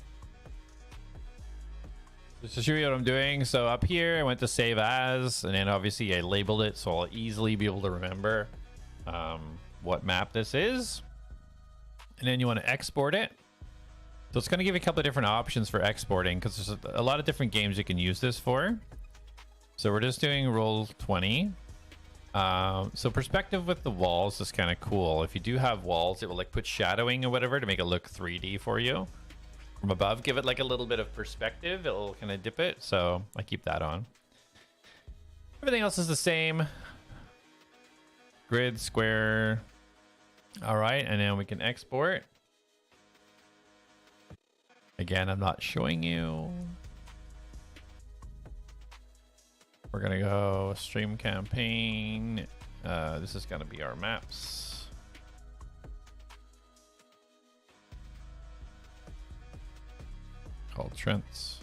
Just to show you what I'm doing. So up here, I went to save as, and then obviously I labeled it so I'll easily be able to remember what map this is. And then you want to export it. So it's going to give you a couple of different options for exporting, because there's a lot of different games you can use this for. So we're just doing roll 20. So perspective with the walls is kind of cool. If you do have walls, it will like put shadowing or whatever to make it look 3D for you from above. Give it like a little bit of perspective. It'll kind of dip it. So I keep that on. Everything else is the same. Grid, square. All right. And then we can export. Again, I'm not showing you. We're gonna go stream campaign. This is gonna be our maps. Called Trents.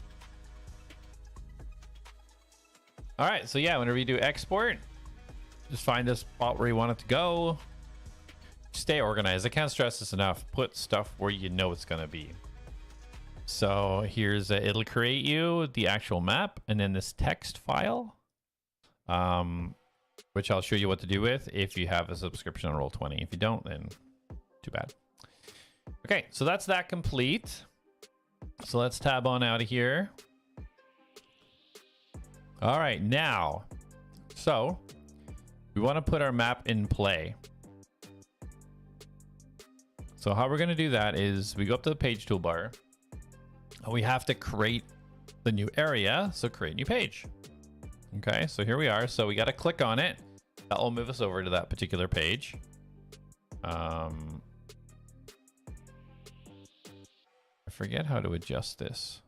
All right, so yeah, whenever you do export, just find the spot where you want it to go. Stay organized. I can't stress this enough. Put stuff where you know it's gonna be. So here's it'll create you the actual map and then this text file, which I'll show you what to do with if you have a subscription on Roll20. If you don't, then too bad. Okay, so that's that complete. So let's tab on out of here. All right, now So we want to put our map in play. So how we're going to do that is we go up to the page toolbar. We have to create the new area. So create new page. Okay, so here we are. So we got to click on it. That will move us over to that particular page. I forget how to adjust this.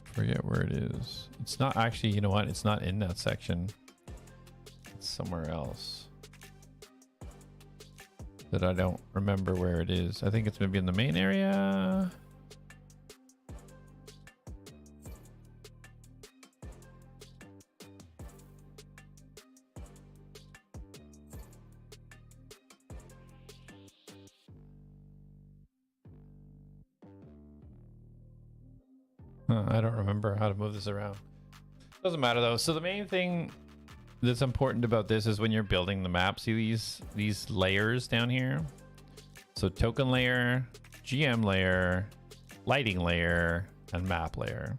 Forget where it is. It's not actually, you know what? It's not in that section. It's somewhere else that I don't remember where it is. I think it's maybe in the main area. I don't remember how to move this around. Doesn't matter though. So the main thing that's important about this is when you're building the map, see these layers down here? So token layer, GM layer, lighting layer, and map layer.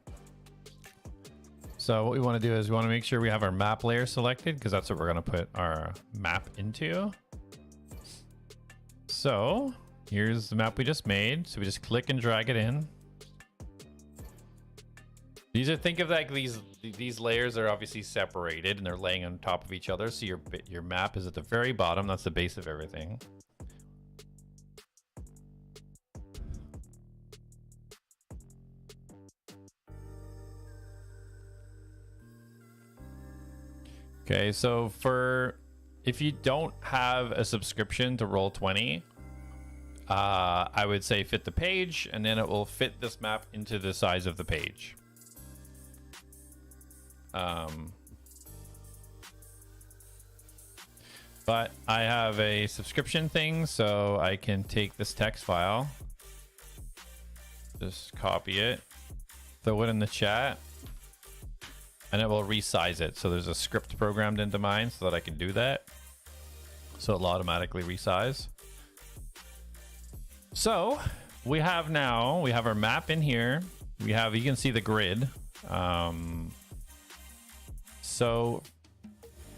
So what we want to do is we want to make sure we have our map layer selected because that's what we're going to put our map into. So here's the map we just made. So we just click and drag it in. Think of like these layers are obviously separated and they're laying on top of each other. So your map is at the very bottom. That's the base of everything. Okay, so if you don't have a subscription to Roll20, I would say fit the page, and then it will fit this map into the size of the page. But I have a subscription thing, so I can take this text file, just copy it, throw it in the chat, and it will resize it. So there's a script programmed into mine so that I can do that. So it'll automatically resize. So we have our map in here. You can see the grid. So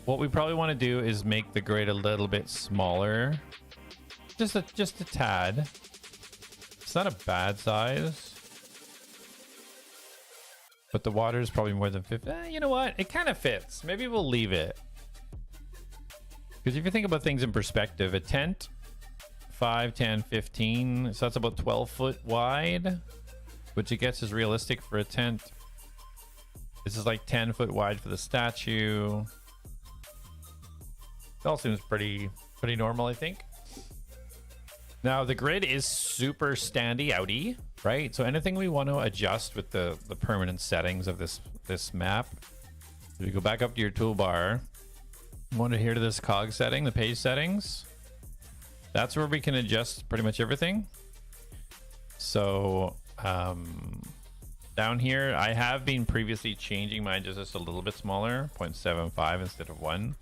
what we probably want to do is make the grid a little bit smaller. Just a tad. It's not a bad size. But the water is probably more than 50. You know what? It kind of fits. Maybe we'll leave it. Because if you think about things in perspective, a tent, 5, 10, 15. So that's about 12 foot wide, which it gets is realistic for a tent. This is like 10 foot wide for the statue. It all seems pretty normal, I think. Now the grid is super standy outy, right? So anything we want to adjust with the permanent settings of this map, if you go back up to your toolbar, you want to adhere to this cog setting, the page settings. That's where we can adjust pretty much everything. So down here, I have been previously changing mine just a little bit smaller, 0.75 instead of 1.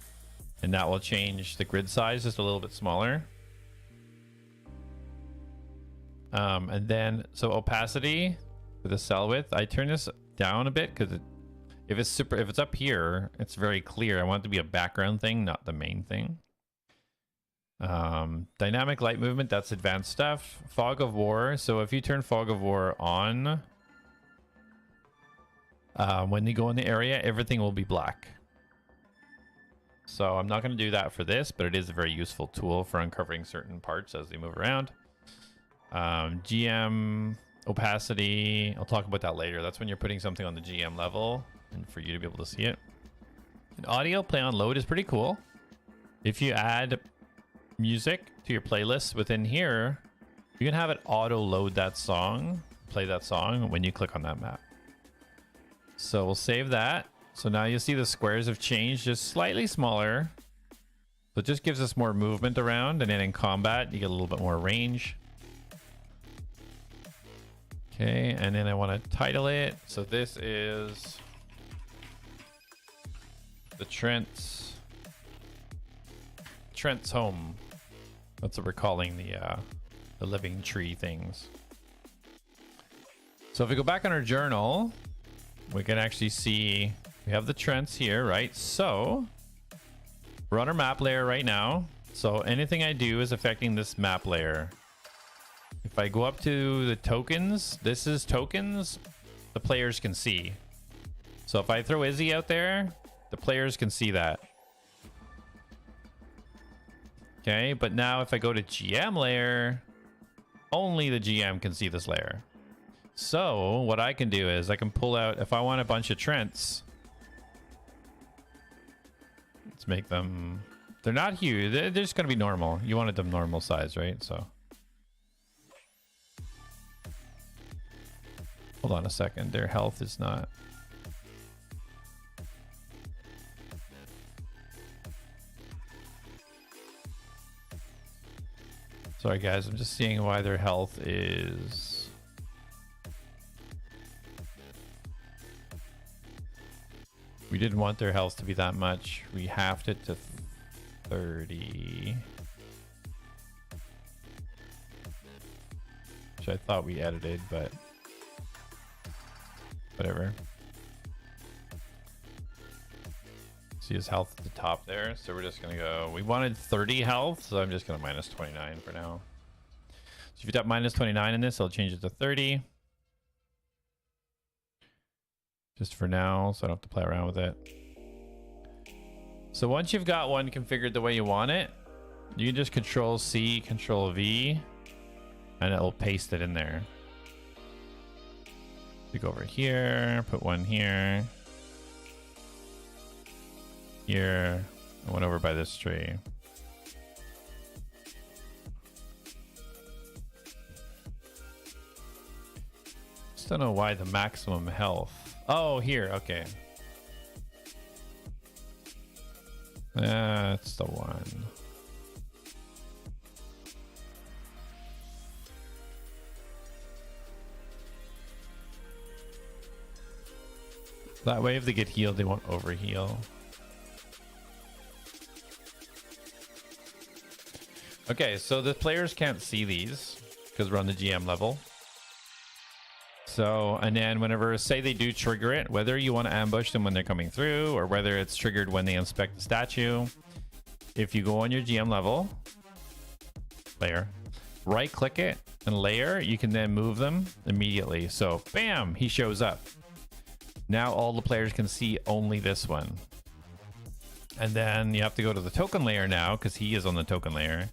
And that will change the grid size just a little bit smaller. And then, so opacity for the cell width, I turn this down a bit because if it's up here, it's very clear. I want it to be a background thing, not the main thing. Dynamic light movement, that's advanced stuff. Fog of war. So if you turn fog of war on, when you go in the area, everything will be black. So I'm not going to do that for this, but it is a very useful tool for uncovering certain parts as they move around. GM opacity, I'll talk about that later. That's when you're putting something on the GM level and for you to be able to see it. And audio play on load is pretty cool. If you add music to your playlist within here, you can have it auto load that song, play that song when you click on that map. So we'll save that. So now you'll see the squares have changed, just slightly smaller. So it just gives us more movement around, and then in combat you get a little bit more range. Okay, and then I want to title it. So this is the Trent's home. That's what we're calling the living tree things. So if we go back on our journal, we can actually see we have the trends here, right? So we're on our map layer right now. So anything I do is affecting this map layer. If I go up to the tokens, this is tokens the players can see. So if I throw Izzy out there, the players can see that. Okay, but now if I go to GM layer, only the GM can see this layer. So what I can do is I can pull out, if I want a bunch of Trents, let's make them, they're not huge, they're just going to be normal. You wanted them normal size, right? So hold on a second, their health is not. Sorry guys, I'm just seeing why their health is... We didn't want their health to be that much. We halved it to 30. Which I thought we edited, but whatever. See his health at the top there, so we're just gonna go, we wanted 30 health, so I'm just gonna minus 29 for now. So if you tap minus 29 in this, I'll change it to 30 just for now, so I don't have to play around with it. So once you've got one configured the way you want it, you can just Control C, Control V, and it'll paste it in there. You go over here, put one here, here, I went over by this tree. Just don't know why the maximum health. Oh, here, okay. That's the one. That way if they get healed, they won't overheal. Okay, so the players can't see these because we're on the GM level. So, and then whenever, say they do trigger it, whether you want to ambush them when they're coming through or whether it's triggered when they inspect the statue, if you go on your GM level, layer, right click it and layer, you can then move them immediately. So, bam, he shows up. Now all the players can see only this one. And then you have to go to the token layer now because he is on the token layer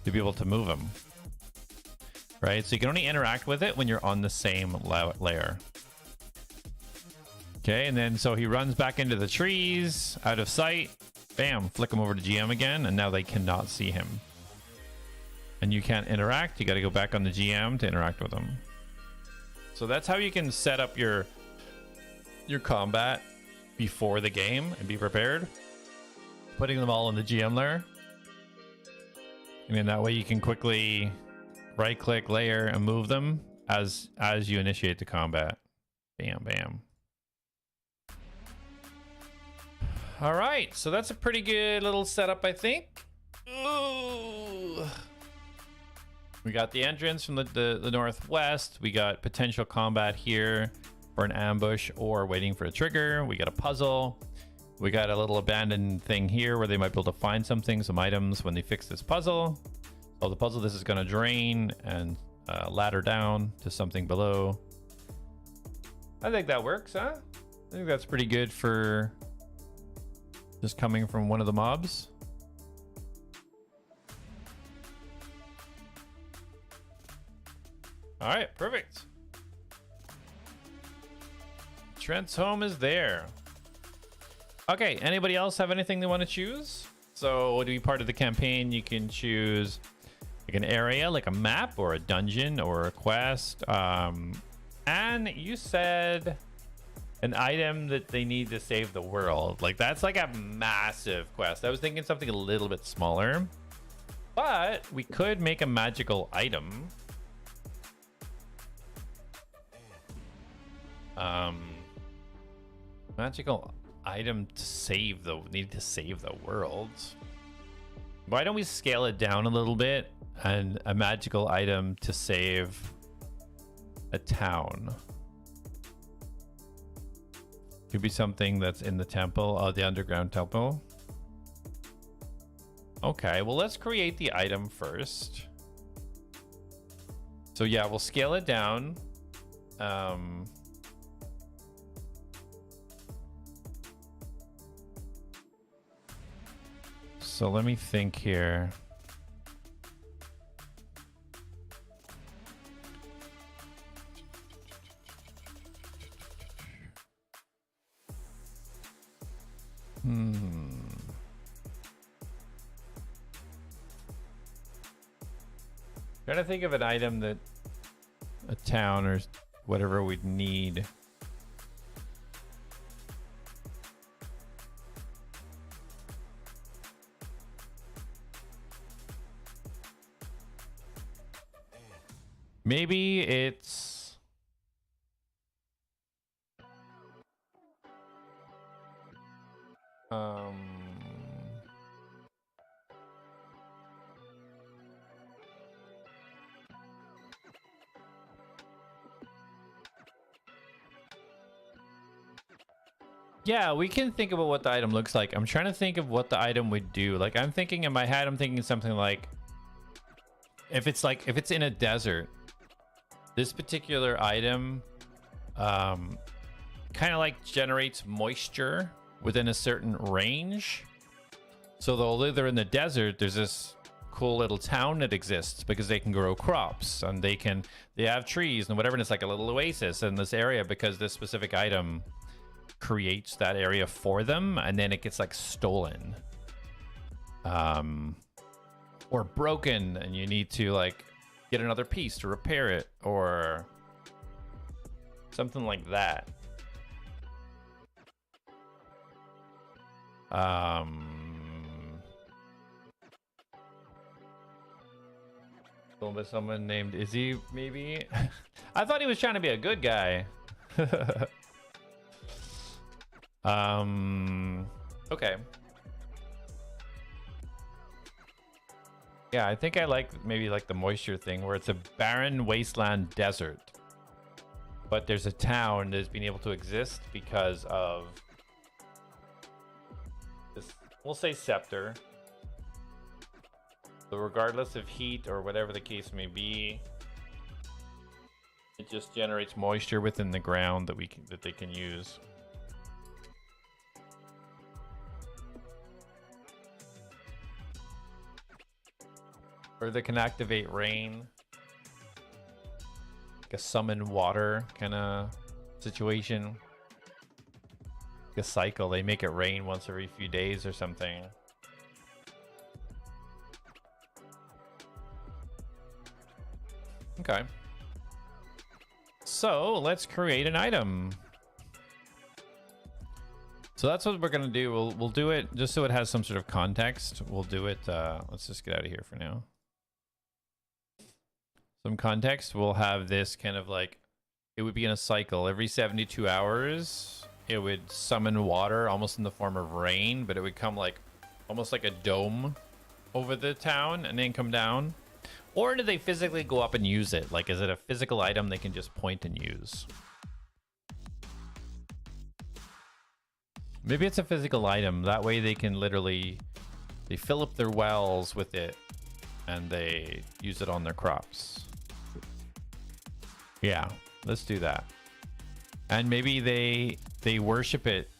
to be able to move him. Right? So you can only interact with it when you're on the same layer. Okay, and then so he runs back into the trees, out of sight. Bam, flick him over to GM again, and now they cannot see him. And you can't interact. You got to go back on the GM to interact with him. So that's how you can set up your combat before the game and be prepared. Putting them all in the GM layer. And then that way you can quickly right click layer and move them as you initiate the combat. Bam, bam. All right, so that's a pretty good little setup, I think. Ooh. We got the entrance from the northwest. We got potential combat here for an ambush or waiting for a trigger. We got a puzzle. We got a little abandoned thing here where they might be able to find something, some items when they fix this puzzle. So the puzzle, this is going to drain and ladder down to something below. I think that works, huh? I think that's pretty good for just coming from one of the mobs. All right, perfect. Trent's home is there. Okay, anybody else have anything they want to choose? So to be part of the campaign, you can choose like an area, like a map or a dungeon or a quest. And you said an item that they need to save the world. Like that's like a massive quest. I was thinking something a little bit smaller, but we could make a magical item. Magical item to save the world. Why don't we scale it down a little bit and a magical item to save a town? Could be something that's in the temple, the underground temple. Okay, well, let's create the item first. So yeah, we'll scale it down. So let me think here. Trying to think of an item that a town or whatever we'd need. Maybe it's yeah, we can think about what the item looks like. I'm trying to think of what the item would do. Like, I'm thinking in my head, I'm thinking something like if it's in a desert, this particular item kind of like generates moisture within a certain range. So though they're in the desert, there's this cool little town that exists because they can grow crops and they have trees and whatever, and it's like a little oasis in this area because this specific item creates that area for them, and then it gets like stolen or broken, and you need to like get another piece to repair it or something like that. Stolen by someone named Izzy, maybe. I thought he was trying to be a good guy. Okay. Yeah, I think I like maybe like the moisture thing where it's a barren wasteland desert, but there's a town that's been able to exist because of this, we'll say scepter. So regardless of heat or whatever the case may be, it just generates moisture within the ground that they can use. Or they can activate rain, like a summon water kind of situation, like a cycle. They make it rain once every few days or something. Okay. So let's create an item. So that's what we're gonna do. We'll do it just so it has some sort of context. We'll do it. Let's just get out of here for now. Some context. We'll have this kind of like, it would be in a cycle. Every 72 hours, it would summon water almost in the form of rain, but it would come like almost like a dome over the town and then come down. Or do they physically go up and use it? Like, is it a physical item they can just point and use? Maybe it's a physical item. That way they can literally, they fill up their wells with it and they use it on their crops. Yeah, let's do that. And maybe they worship it.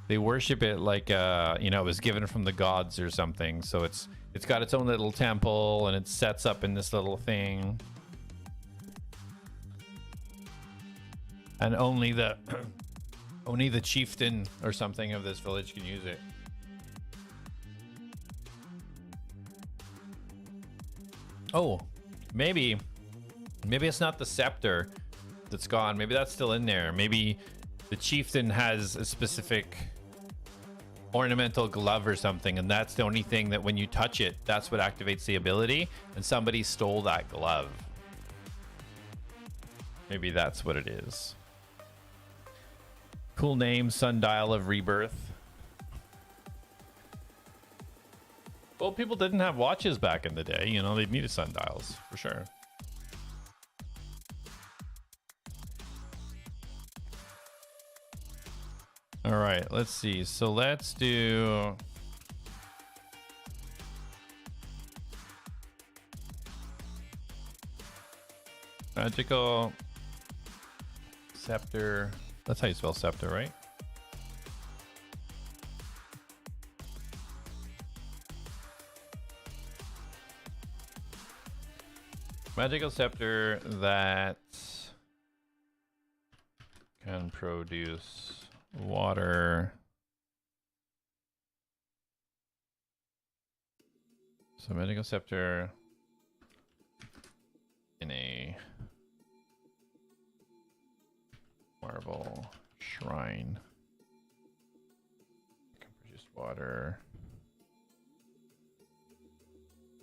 They worship it like you know, it was given from the gods or something. So it's got its own little temple and it sets up in this little thing. And only the only the chieftain or something of this village can use it. Oh, maybe it's not the scepter that's gone. Maybe that's still in there. Maybe the chieftain has a specific ornamental glove or something, and that's the only thing that when you touch it, that's what activates the ability, and somebody stole that glove. Maybe that's what it is. Cool name, Sundial of Rebirth. Well, people didn't have watches back in the day. You know, they needed sundials for sure. All right, let's see. So let's do magical scepter. That's how you spell scepter, right? Magical scepter that can produce water. So magical scepter in a marble shrine can produce water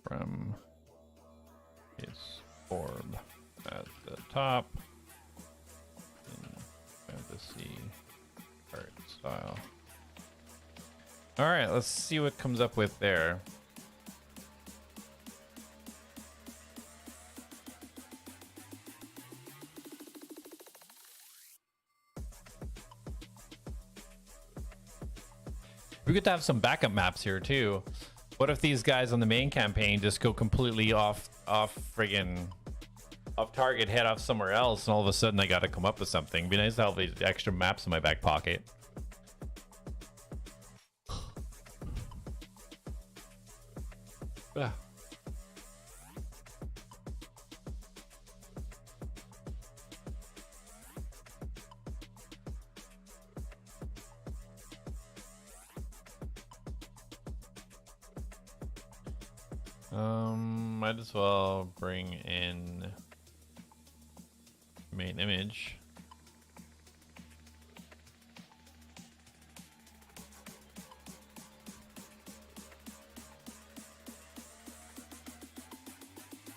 from its orb at the top in fantasy art style. All right, let's see what comes up with there. We could have some backup maps here too. What if these guys on the main campaign just go completely off target, head off somewhere else, and all of a sudden I got to come up with something? Be nice to have these extra maps in my back pocket. Ah. Might as well bring in main image.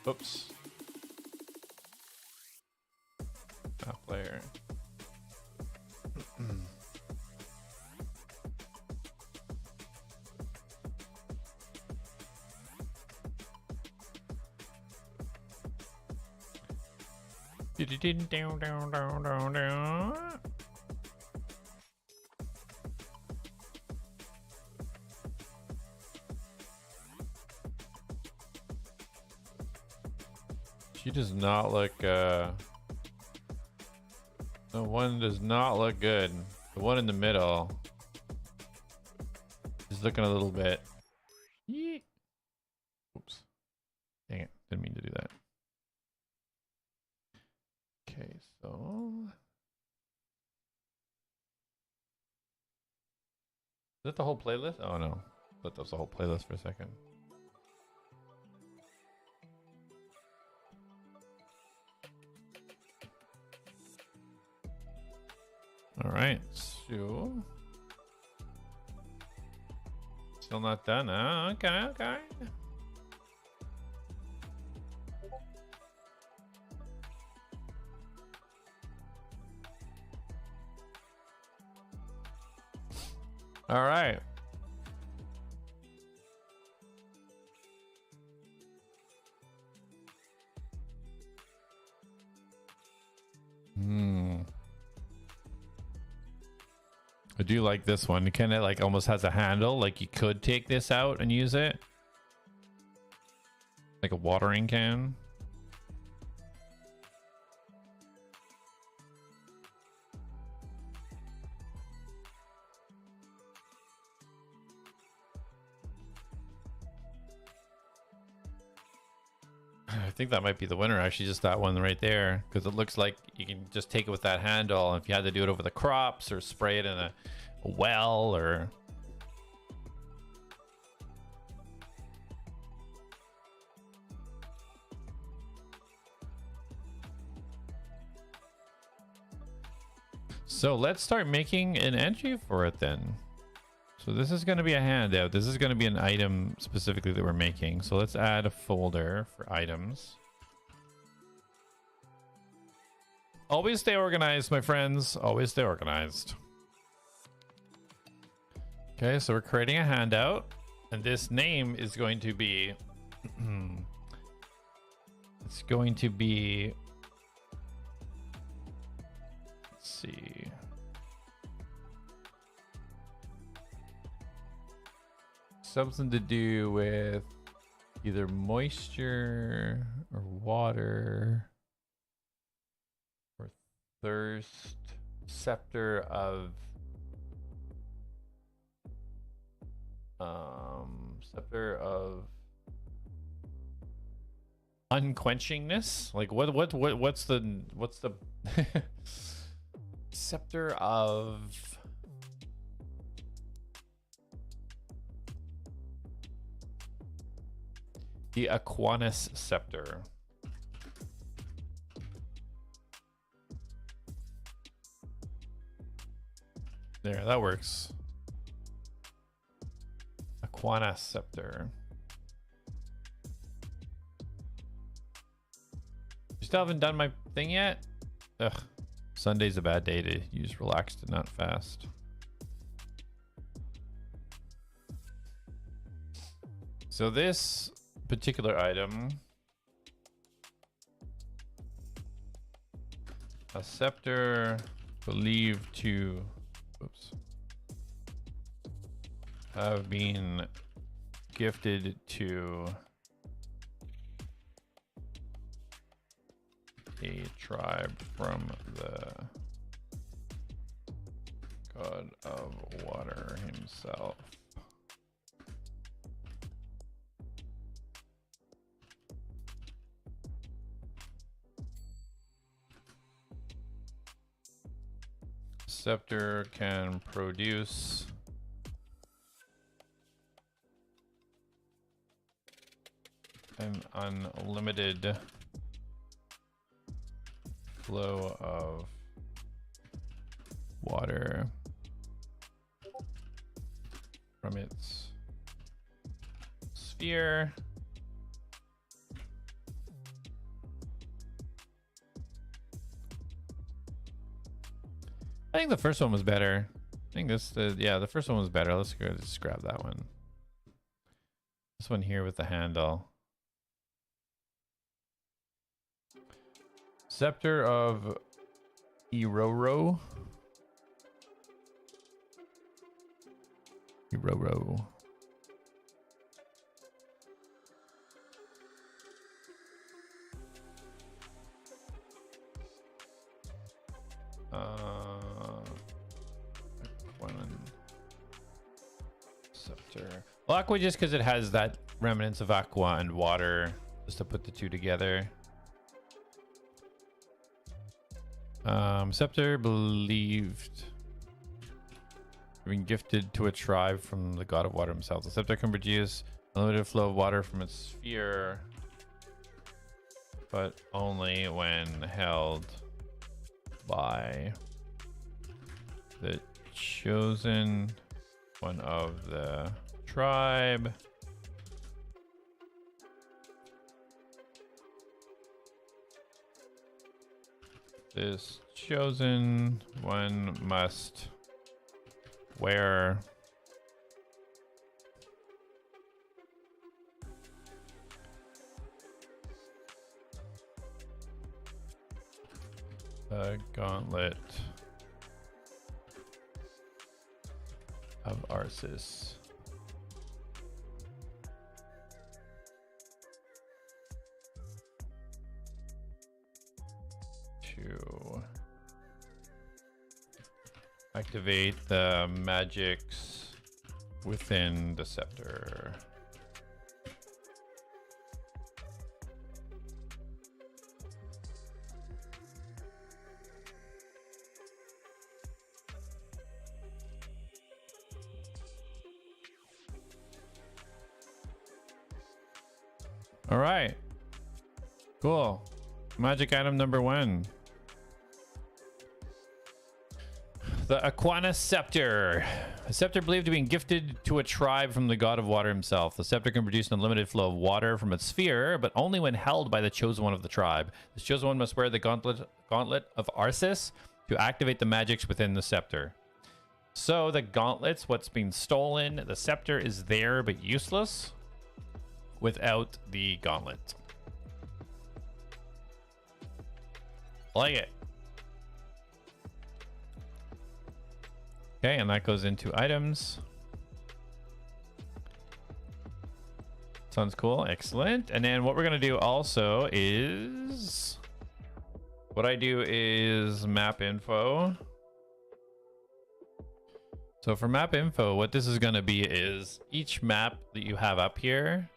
Oops. Map layer. She does not look the one does not look good. The one in the middle is looking a little bit. Yeet. Oops. Dang it. Didn't mean to do that. Okay, so is that the whole playlist? Oh no. I thought that was the whole playlist for a second. All right, so still not done. Oh, okay, okay. All right. I do like this one. It kind of like almost has a handle. Like you could take this out and use it. Like a watering can. I think that might be the winner, actually, just that one right there, because it looks like you can just take it with that handle. If you had to do it over the crops or spray it in a well or... So let's start making an entry for it then. So this is going to be a handout. This is going to be an item specifically that we're making. So let's add a folder for items. Always stay organized, my friends. Always stay organized. Okay, so we're creating a handout. And this name is going to be it's going to be, let's see, something to do with either moisture or water or thirst. Scepter of unquenchingness. Like what's the scepter of the Aquinas scepter. There, that works. Aquinas scepter. You still haven't done my thing yet? Ugh. Sunday's a bad day to use relaxed and not fast. So this particular item, a scepter believed to, oops, have been gifted to a tribe from the god of water himself. Scepter can produce an unlimited flow of water from its sphere. I think the first one was better. I think the first one was better. Let's go just grab that one. This one here with the handle. Scepter of Iroro. Iroro. Scepter. Well, aqua just because it has that remnants of aqua and water, just to put the two together. Scepter believed being gifted to a tribe from the god of water himself. The scepter can produce a limited flow of water from its sphere, but only when held by the chosen one of the tribe. This chosen one must wear the gauntlet of Arceus. To activate the magics within the scepter. All right, cool. Magic item number 1. The Aquinas Scepter. A scepter believed to be gifted to a tribe from the god of water himself. The scepter can produce an unlimited flow of water from its sphere, but only when held by the chosen one of the tribe. This chosen one must wear the gauntlet of Arceus to activate the magics within the scepter. So the gauntlets, what's been stolen, the scepter is there but useless without the gauntlet. Like it. Okay, and that goes into items. Sounds cool. Excellent. And then what we're going to do also is... What I do is map info. So for map info, what this is going to be is each map that you have up here,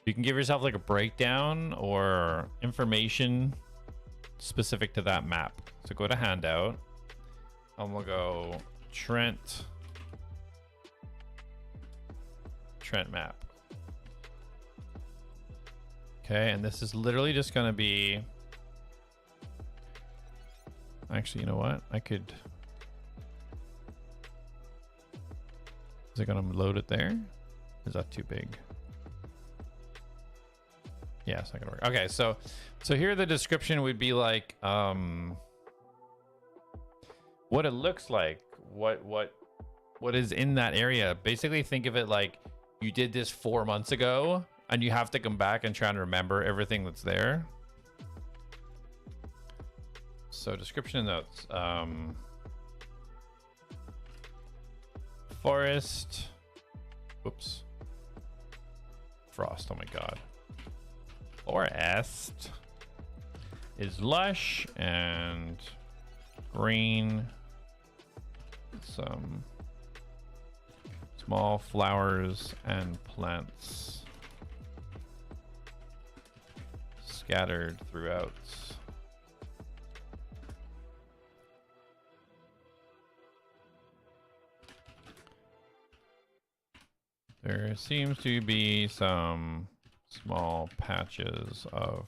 you can give yourself like a breakdown or information specific to that map. So go to handout and we'll go Trent map. Okay, and this is literally just going to be... Actually, you know what? I could... Is it going to load it there? Is that too big? Yeah, it's not going to work. Okay, so here the description would be like what it looks like, what is in that area. Basically, think of it like you did this 4 months ago and you have to come back and try and remember everything that's there. So description and notes. Forest. Whoops. Frost. Oh my god. Forest is lush and green. Some small flowers and plants scattered throughout. There seems to be some small patches of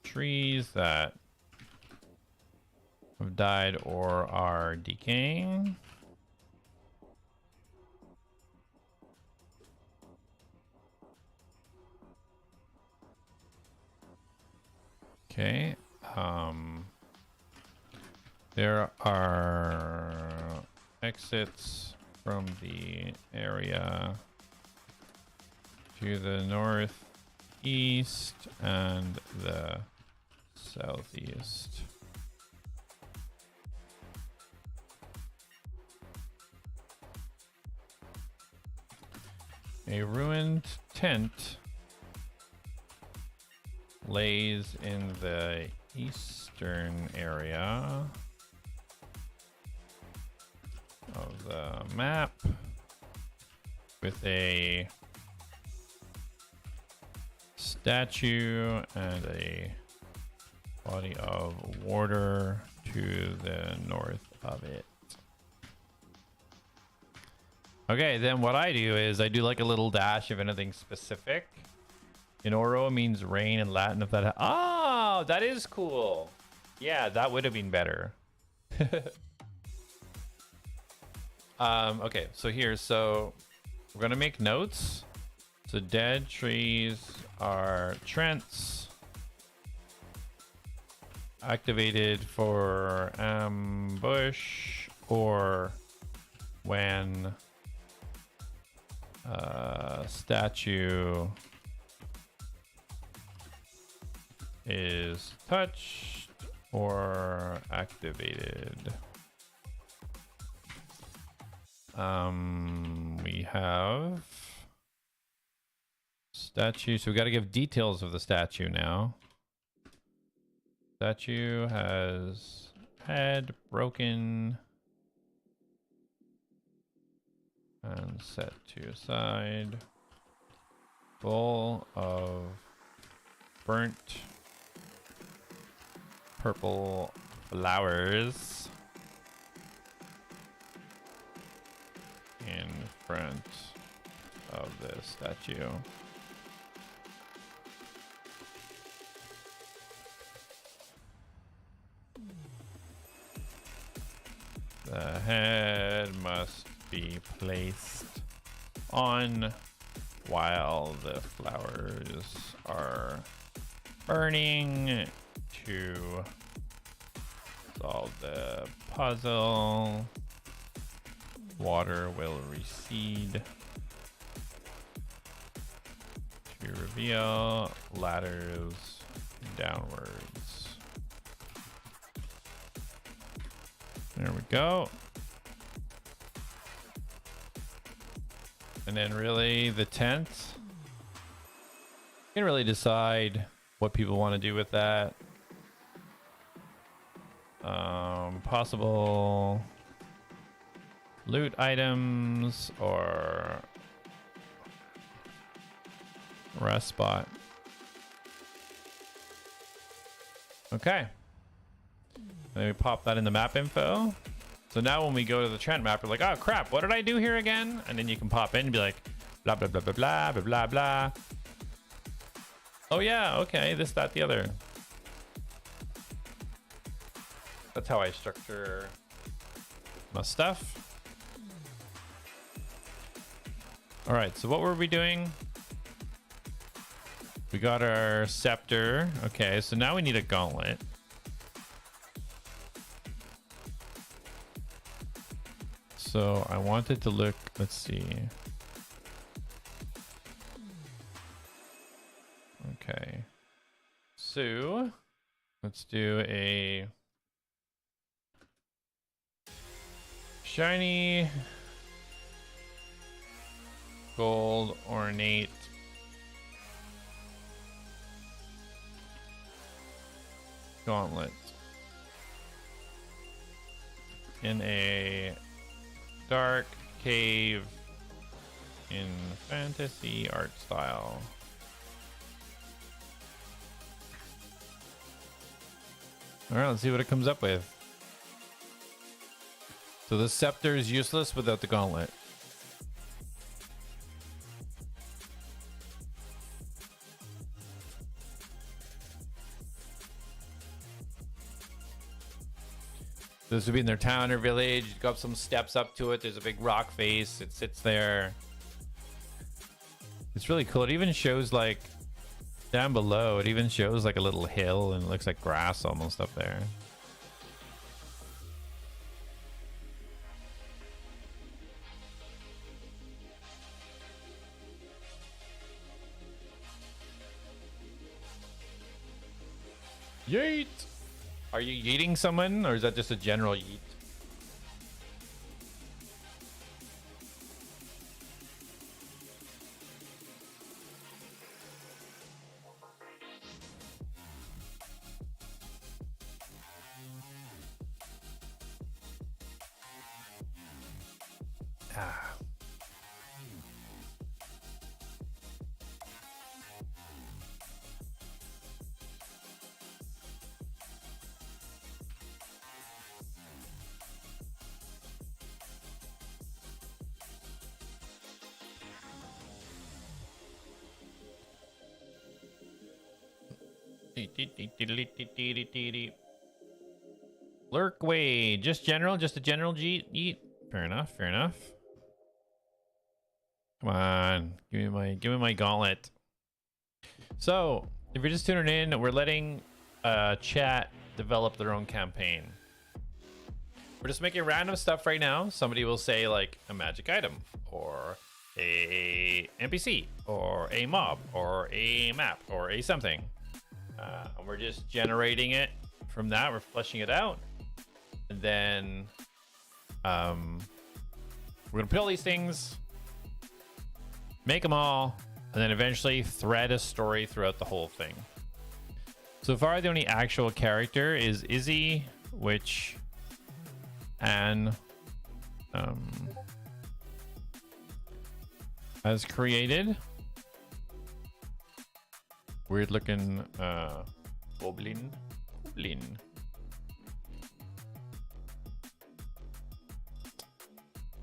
trees that have died or are decaying. Okay. There are exits from the area to the northeast and the southeast. A ruined tent lays in the eastern area of the map with a statue and a body of water to the north of it. Okay, then what I do is I do like a little dash of anything specific. In Oro means rain in Latin. If that, oh, that is cool. Yeah, that would have been better. Okay, so here, so we're gonna make notes. So dead trees are Trents. Activated for ambush or when statue is touched or activated. We have statue, so we got to give details of the statue now. Statue has head broken and set to side, full of burnt purple flowers in front of the statue. The head must be placed on while the flowers are burning to solve the puzzle. Water will recede to reveal ladders downwards. There we go. And then really the tent. You can really decide what people want to do with that. Possible loot items or rest spot. Okay. And then we pop that in the map info. So now when we go to the Trent map, we're like, oh crap, what did I do here again? And then you can pop in and be like, blah, blah, blah, blah, blah, blah, blah, blah. Oh yeah, okay, this, that, the other. That's how I structure my stuff. All right, so what were we doing? We got our scepter. Okay, so now we need a gauntlet. So I wanted to look, let's see. Okay. So let's do a shiny gold ornate gauntlet in a dark cave in fantasy art style. All right, let's see what it comes up with. So the scepter is useless without the gauntlet. This would be in their town or village. You go up some steps up to it. There's a big rock face. It sits there. It's really cool. It even shows like down below. It even shows like a little hill and it looks like grass almost up there. Yeet! Are you yeeting someone, or is that just a general yeet? Ah. Lurk way, just a general eat. Fair enough, fair enough. Come on, give me my gauntlet. So, if you're just tuning in, we're letting chat develop their own campaign. We're just making random stuff right now. Somebody will say like a magic item, or a NPC, or a mob, or a map, or a something. And we're just generating it from that. We're fleshing it out. And then we're going to put all these things, make them all, and then eventually thread a story throughout the whole thing. So far, the only actual character is Izzy, which Anne has created. Weird looking goblin.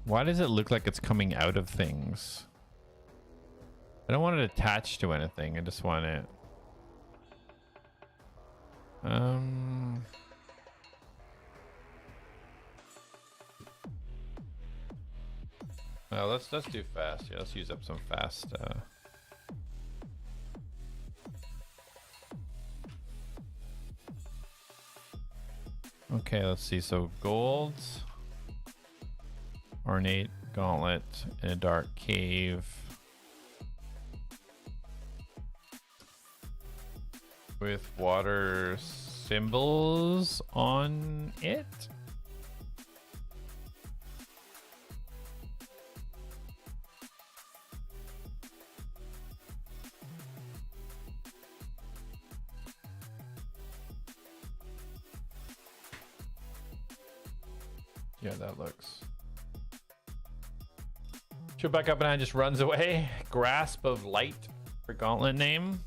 Why does it look like it's coming out of things? I don't want it attached to anything. I just want it. Well, let's do fast. Yeah, let's use up some fast. Okay, let's see. So gold. ornate gauntlet in a dark cave. With water symbols on it. Yeah, that looks. Should back up and just runs away. Grasp of light for gauntlet name.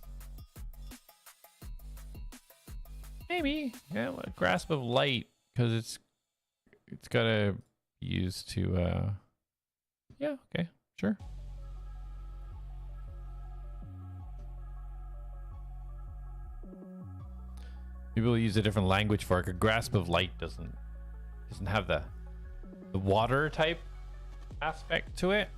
Maybe, yeah. Grasp of light, because it's gotta be used to. Yeah, okay, sure. Maybe we'll use a different language for it. Grasp of light doesn't have the water type aspect to it.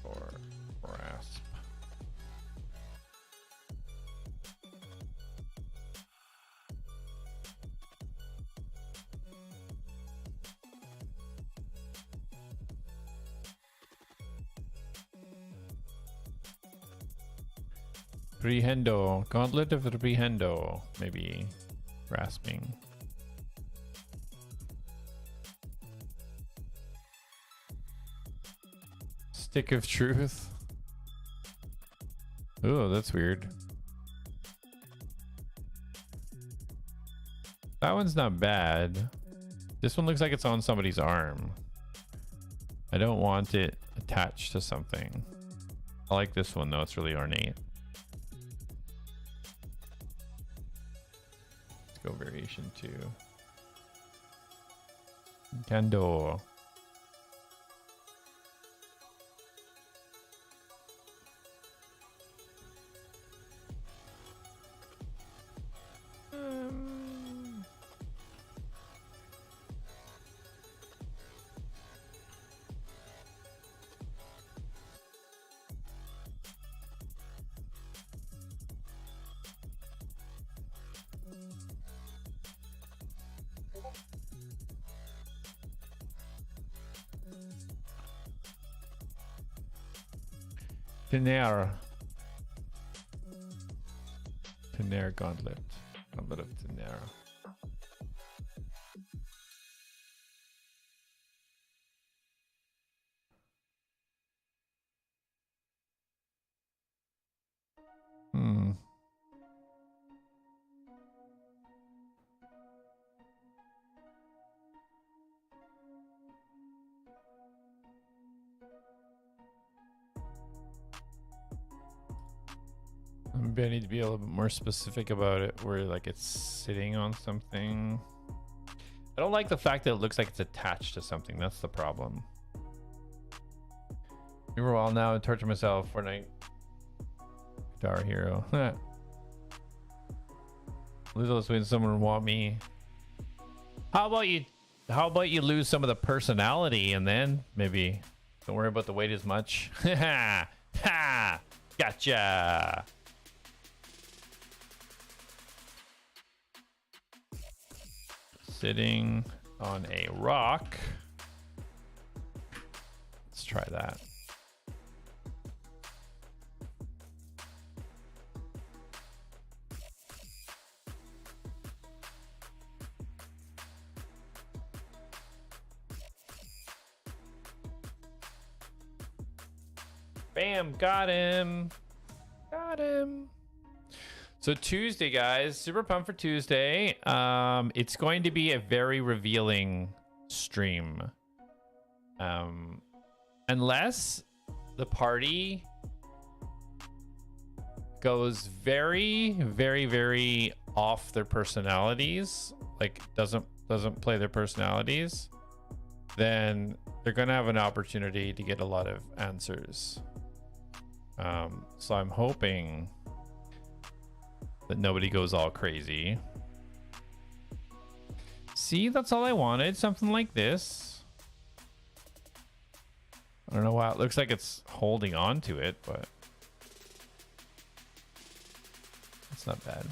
Or grasp. Prehendo. Gauntlet of the Prehendo. Maybe grasping. Stick of Truth. Oh, that's weird. That one's not bad. This one looks like it's on somebody's arm. I don't want it attached to something. I like this one though, it's really ornate. Let's go variation 2. Kendo. Tenaire gauntlet. Gauntlet of Tenaire. Maybe I need to be a little bit more specific about it, where like it's sitting on something. I don't like the fact that it looks like it's attached to something. That's the problem. Meanwhile, now I torture myself. Fortnite. Guitar Hero. Lose all this when someone want me. How about you lose some of the personality and then maybe don't worry about the weight as much. Ha! Gotcha. Sitting on a rock. Let's try that. Bam, got him. Got him. So Tuesday, guys, super pumped for Tuesday. It's going to be a very revealing stream. Unless the party goes very, very, very off their personalities, like doesn't play their personalities, then they're gonna have an opportunity to get a lot of answers. So I'm hoping that nobody goes all crazy. See, that's all I wanted. Something like this. I don't know why it looks like it's holding on to it, but it's not bad.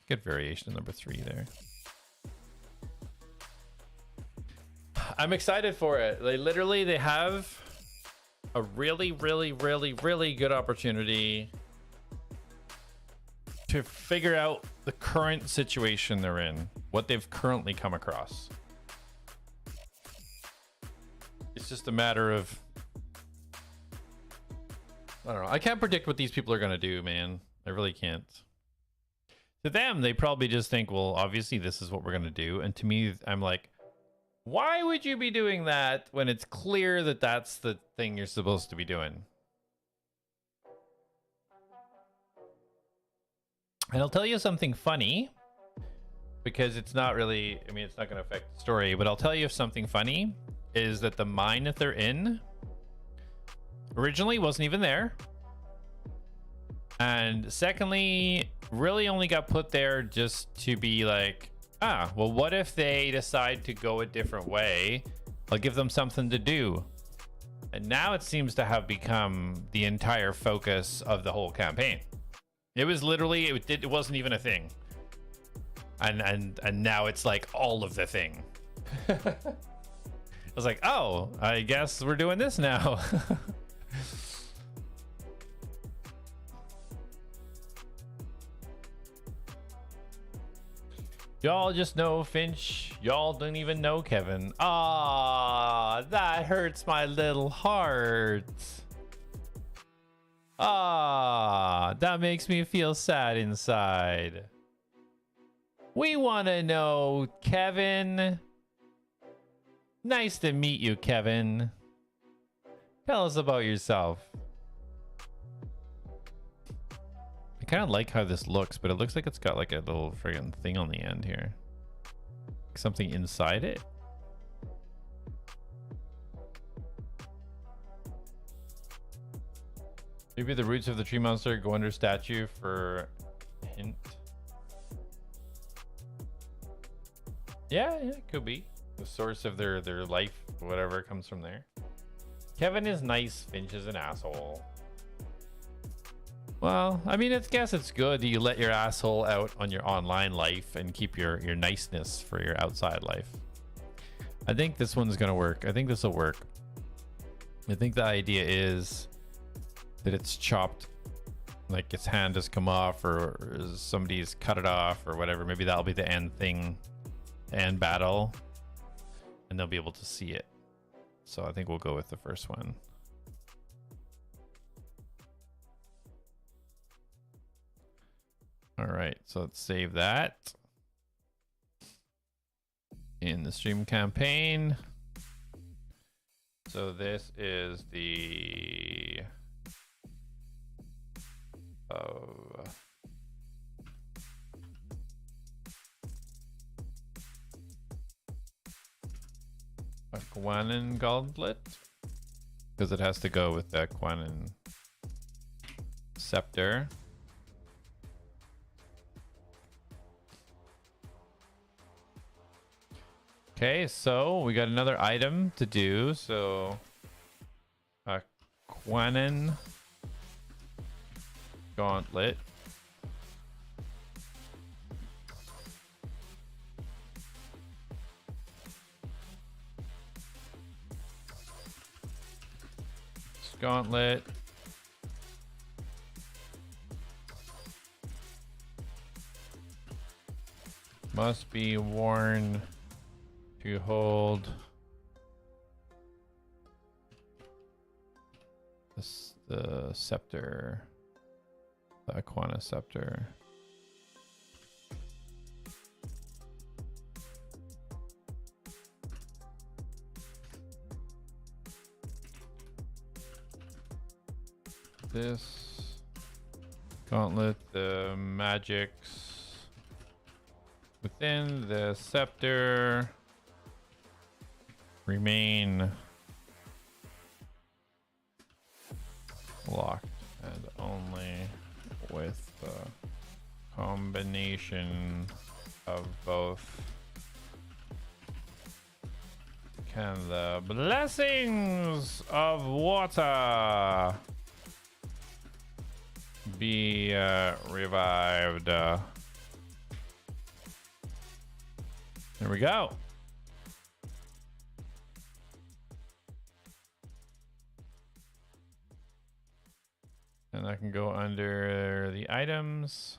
Good variation number 3 there. I'm excited for it. They have a really, really, really, really good opportunity to figure out the current situation they're in, what they've currently come across. It's just a matter of, I don't know. I can't predict what these people are going to do, man. I really can't. To them, they probably just think, well, obviously this is what we're going to do. And to me, I'm like, why would you be doing that when it's clear that that's the thing you're supposed to be doing? And I'll tell you something funny, because it's not really, I mean, it's not going to affect the story, but I'll tell you something funny is that the mine that they're in originally wasn't even there. And secondly, really only got put there just to be like, well, what if they decide to go a different way? I'll give them something to do. And now it seems to have become the entire focus of the whole campaign. It was literally, it wasn't even a thing. And now it's like all of the thing. I was like, oh, I guess we're doing this now. Y'all just know Finch. Y'all don't even know Kevin. Ah, that hurts my little heart. Ah, that makes me feel sad inside. We want to know, Kevin. Nice to meet you, Kevin. Tell us about yourself. I kind of like how this looks, but it looks like it's got like a little friggin' thing on the end here. Something inside it. Maybe the roots of the tree monster go under statue for a hint. Yeah, it could be. The source of their life, whatever comes from there. Kevin is nice, Finch is an asshole. Well, I mean, I guess it's good that you let your asshole out on your online life and keep your niceness for your outside life. I think this one's gonna work. I think this will work. I think the idea is that it's chopped, like its hand has come off, or somebody's cut it off, or whatever. Maybe that'll be the end thing, the end battle, and they'll be able to see it. So I think we'll go with the first one. All right, so let's save that in the stream campaign. So this is the a Quanon gauntlet, because it has to go with that Quanon scepter. Okay, so we got another item to do. So a Quanon gauntlet. This gauntlet. Must be worn to hold this, the scepter, the Aquana scepter. This gauntlet, the magics within the scepter remain locked, and only with the combination of both can the blessings of water be revived. There we go. And I can go under the items.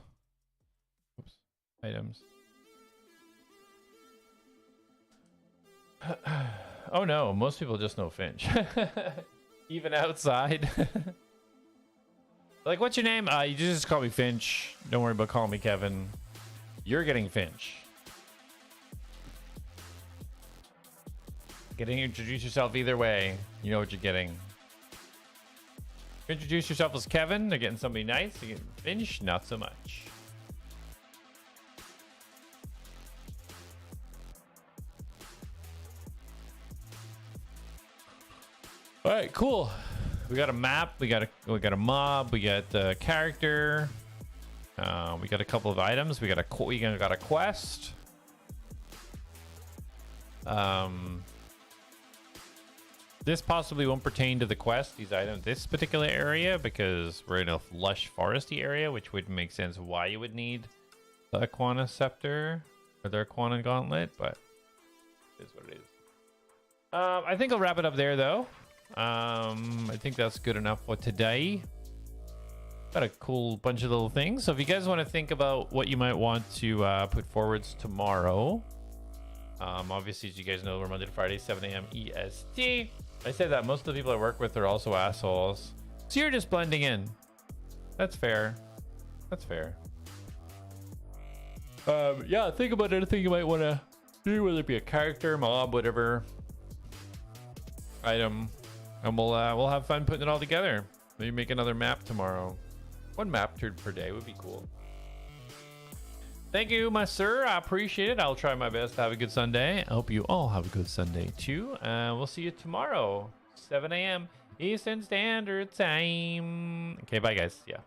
Oops. Items. Oh no, most people just know Finch. Even outside. Like, what's your name? You just call me Finch. Don't worry about calling me Kevin. You're getting Finch. Getting introduce yourself either way. You know what you're getting. If you introduce yourself as Kevin, they're getting somebody nice. You're getting Finch, not so much. All right, cool. We got a map. We got a mob. We got the character. We got a couple of items. We got a quest. This possibly won't pertain to the quest. These items, this particular area, because we're in a lush foresty area, which would make sense why you would need the Aquana Scepter or the Aquana Gauntlet. But it is what it is. I think I'll wrap it up there, though. I think that's good enough for today. Got a cool bunch of little things. So if you guys want to think about what you might want to put forwards tomorrow, obviously, as you guys know, we're Monday to Friday, 7 a.m. EST. I said that most of the people I work with are also assholes. So you're just blending in. That's fair. That's fair. Yeah, think about anything you might want to do, whether it be a character, mob, whatever item. And we'll have fun putting it all together. Maybe make another map tomorrow. One map turn per day would be cool. Thank you, my sir. I appreciate it. I'll try my best to have a good Sunday. I hope you all have a good Sunday too. We'll see you tomorrow, 7 a.m. Eastern Standard Time. Okay, bye guys. Yeah.